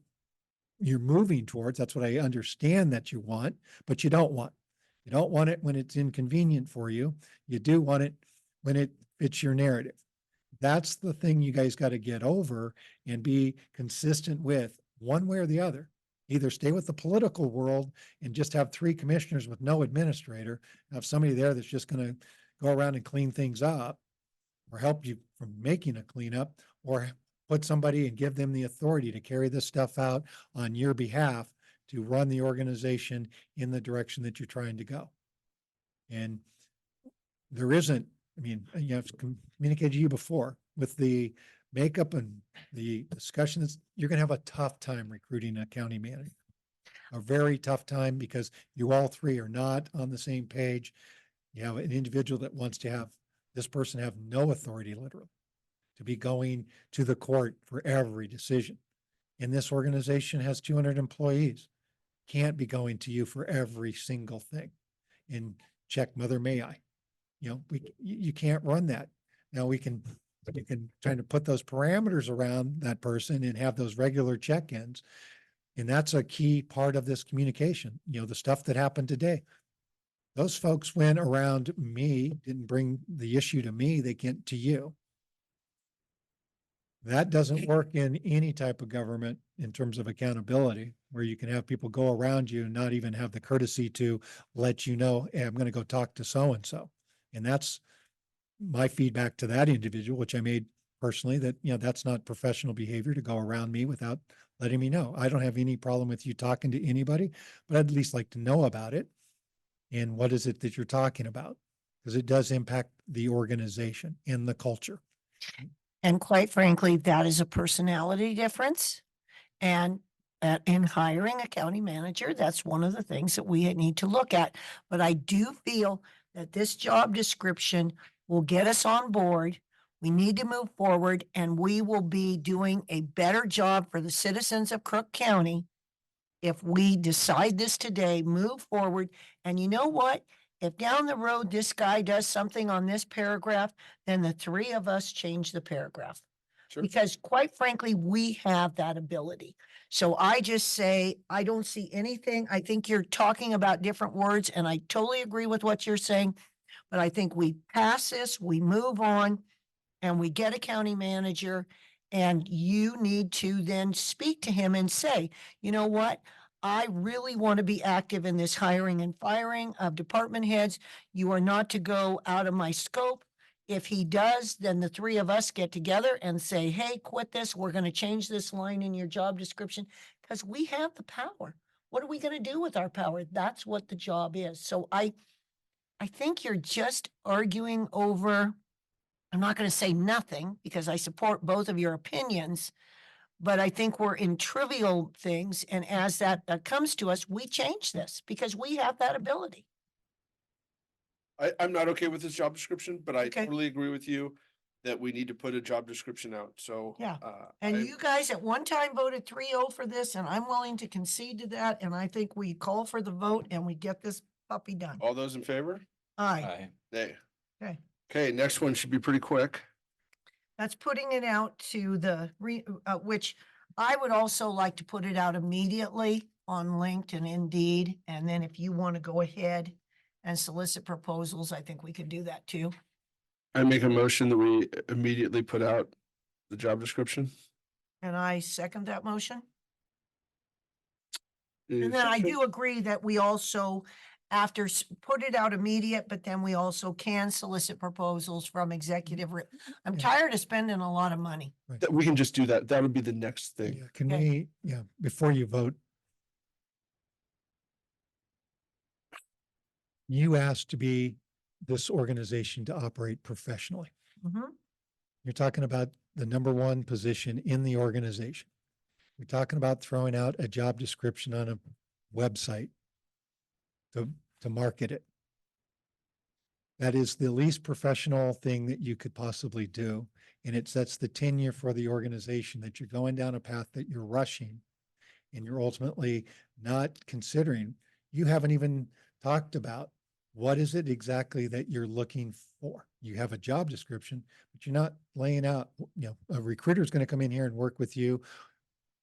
you're moving towards. That's what I understand that you want, but you don't want. You don't want it when it's inconvenient for you. You do want it when it fits your narrative. That's the thing you guys got to get over and be consistent with, one way or the other. Either stay with the political world and just have 3 commissioners with no administrator, have somebody there that's just going to go around and clean things up or help you from making a cleanup, or put somebody and give them the authority to carry this stuff out on your behalf to run the organization in the direction that you're trying to go. And there isn't, I mean, you have communicated to you before with the makeup and the discussions, you're going to have a tough time recruiting a county manager. A very tough time because you all 3 are not on the same page. You have an individual that wants to have this person have no authority, literally, to be going to the court for every decision. And this organization has 200 employees. Can't be going to you for every single thing. And check, Mother, may I? You know, you can't run that. Now you can try to put those parameters around that person and have those regular check-ins. And that's a key part of this communication. You know, the stuff that happened today, those folks went around me, didn't bring the issue to me, they get to you. That doesn't work in any type of government in terms of accountability, where you can have people go around you and not even have the courtesy to let you know, hey, I'm going to go talk to so-and-so. And that's my feedback to that individual, which I made personally, that, you know, that's not professional behavior to go around me without letting me know. I don't have any problem with you talking to anybody, but I'd at least like to know about it. And what is it that you're talking about? Because it does impact the organization and the culture. And quite frankly, that is a personality difference. And in hiring a county manager, that's one of the things that we need to look at. But I do feel that this job description will get us on board. We need to move forward, and we will be doing a better job for the citizens of Crook County if we decide this today, move forward. And you know what? If down the road this guy does something on this paragraph, then the 3 of us change the paragraph. Sure. Because quite frankly, we have that ability. So I just say, I don't see anything. I think you're talking about different words, and I totally agree with what you're saying. But I think we pass this, we move on, and we get a county manager, and you need to then speak to him and say, you know what? I really want to be active in this hiring and firing of department heads. You are not to go out of my scope. If he does, then the three of us get together and say, hey, quit this. We're going to change this line in your job description because we have the power. What are we going to do with our power? That's what the job is. So I think you're just arguing over, I'm not going to say nothing because I support both of your opinions, but I think we're in trivial things. And as that comes to us, we change this because we have that ability. I'm not okay with this job description, but I Okay. totally agree with you that we need to put a job description out. So. Yeah. I- And you guys at one time voted 3-0 for this, and I'm willing to concede to that. And I think we call for the vote and we get this puppy done. All those in favor? Aye. Nay. Okay. Okay, next one should be pretty quick. That's putting it out to the which I would also like to put it out immediately on LinkedIn, Indeed. And then if you want to go ahead and solicit proposals, I think we could do that too. I make a motion that we immediately put out the job description. And I second that motion. Any And then I discussion? do agree that we also, after put it out immediate, but then we also can solicit proposals from executive. I'm Yeah. tired of spending a lot of money. That we can just do that. That would be the next thing. Yeah, can Okay. we, before you vote, you asked to be this organization to operate professionally. Mhm. You're talking about the number one position in the organization. You're talking about throwing out a job description on a website to market it. That is the least professional thing that you could possibly do. And it sets the tenure for the organization that you're going down a path that you're rushing and you're ultimately not considering. You haven't even talked about what is it exactly that you're looking for. You have a job description, but you're not laying out, a recruiter is going to come in here and work with you.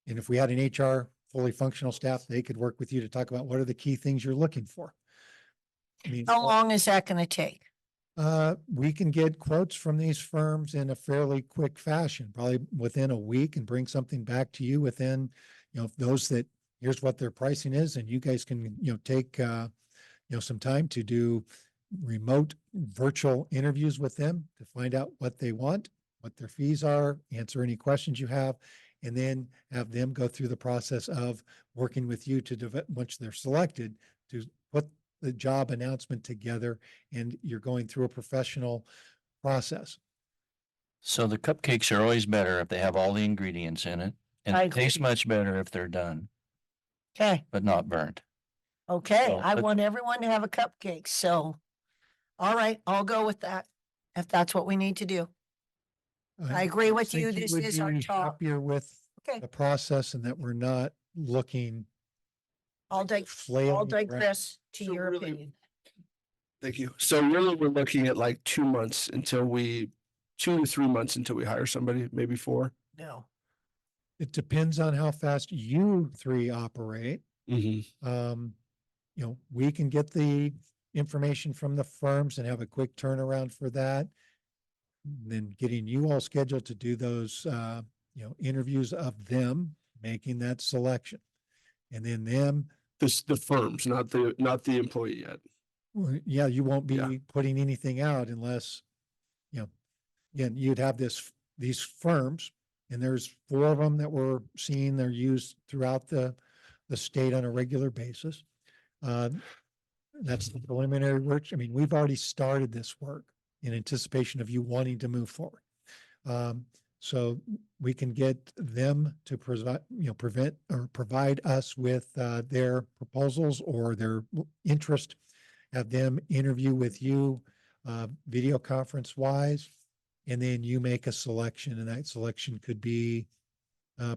And if we had an HR fully functional staff, they could work with you to talk about what are the key things you're looking for. I mean, How long is that going to take? we can get quotes from these firms in a fairly quick fashion, probably within a week, and bring something back to you within, those that here's what their pricing is, and you guys can, take, some time to do remote virtual interviews with them to find out what they want, what their fees are, answer any questions you have, and then have them go through the process of working with you to once they're selected, to put the job announcement together, and you're going through a professional process. So the cupcakes are always better if they have all the ingredients in it. And I it tastes agree. much better if they're done, Okay. but not burnt. Okay. So I let's- want everyone to have a cupcake. So, all right, I'll go with that. If that's what we need to do. I agree with you. think This would is our be top. Happier with Okay. the process and that we're not looking I'll flailing around. digress to So your really- opinion. Thank you. So really, we're looking at like 2 months 2 to 3 months until we hire somebody, maybe 4. No. It depends on how fast you three operate. Mm-hmm. We can get the information from the firms and have a quick turnaround for that. Then getting you all scheduled to do those, interviews of them, making that selection. And then them, The firms, not the employee yet. well, yeah, you won't Yeah. be putting anything out unless, again, you'd have these firms, and there's 4 of them that we're seeing they're used throughout the state on a regular basis. That's the preliminary work. I mean, we've already started this work in anticipation of you wanting to move forward. So we can get them to provide us with their proposals or their interest, have them interview with you, video conference wise, and then you make a selection, and that selection could be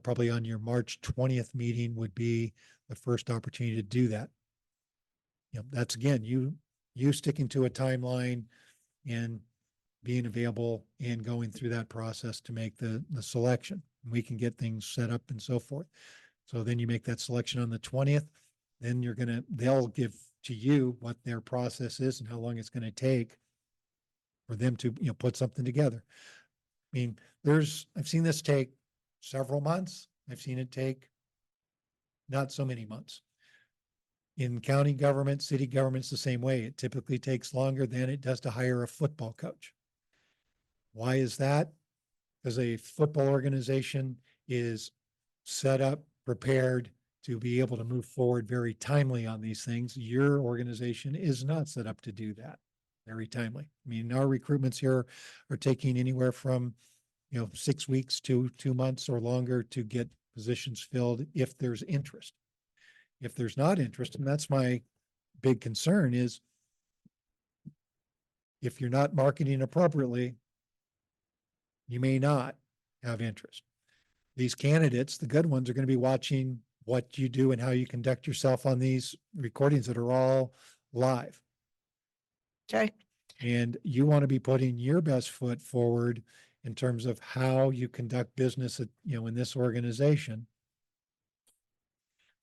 probably on your March 20th meeting would be the first opportunity to do that. That's again, you sticking to a timeline and being available and going through that process to make the selection. We can get things set up and so forth. So then you make that selection on the 20th, then they'll give to you what their process is and how long it's going to take for them to, put something together. I mean, I've seen this take several months. I've seen it take not so many months. In county government, city government's the same way. It typically takes longer than it does to hire a football coach. Why is that? Because a football organization is set up, prepared to be able to move forward very timely on these things. Your organization is not set up to do that very timely. I mean, our recruitments here are taking anywhere from, 6 weeks to 2 months or longer to get positions filled if there's interest. If there's not interest, and that's my big concern, is if you're not marketing appropriately, you may not have interest. These candidates, the good ones, are going to be watching what you do and how you conduct yourself on these recordings that are all live. Okay. And you want to be putting your best foot forward in terms of how you conduct business, in this organization.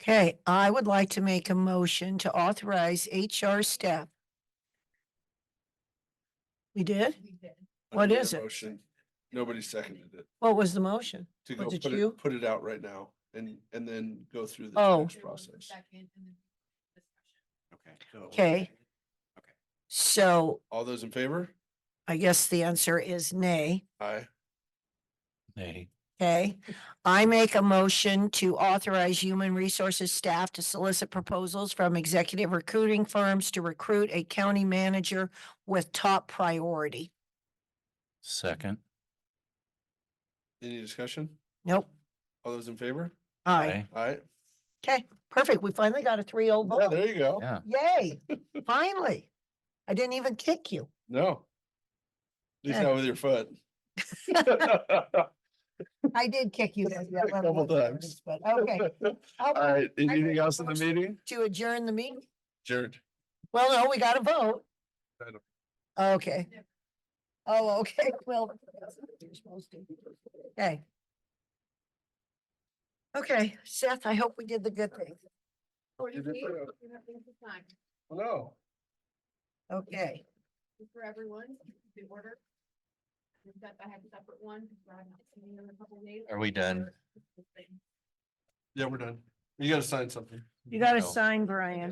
Okay, I would like to make a motion to authorize HR staff. We did? What is it? Motion. Nobody seconded it. What was the motion? To go Was it put you? put it out right now and then go through the Oh. next process. Okay. So All those in favor? I guess the answer is nay. Aye. Nay. Okay, I make a motion to authorize human resources staff to solicit proposals from executive recruiting firms to recruit a county manager with top priority. Second. Any discussion? Nope. All those in favor? Aye. Aye. Okay, perfect. We finally got a 3-0 Yeah, vote. there you go. Yeah. Yay, finally. I didn't even kick you. No. At least Yeah. not with your foot. I did kick you. A couple times. But okay. All right, anything else in the meeting? To adjourn the meeting? Jared. Well, no, we got to vote. I don't- Okay. Oh, okay, well. You're supposed to. Okay. Okay, Seth, I hope we did the good thing. No. Okay, For everyone, the order. I have a separate one. In a couple days. Are we done? Yeah, we're done. You gotta sign something. you got to No. sign, Brian.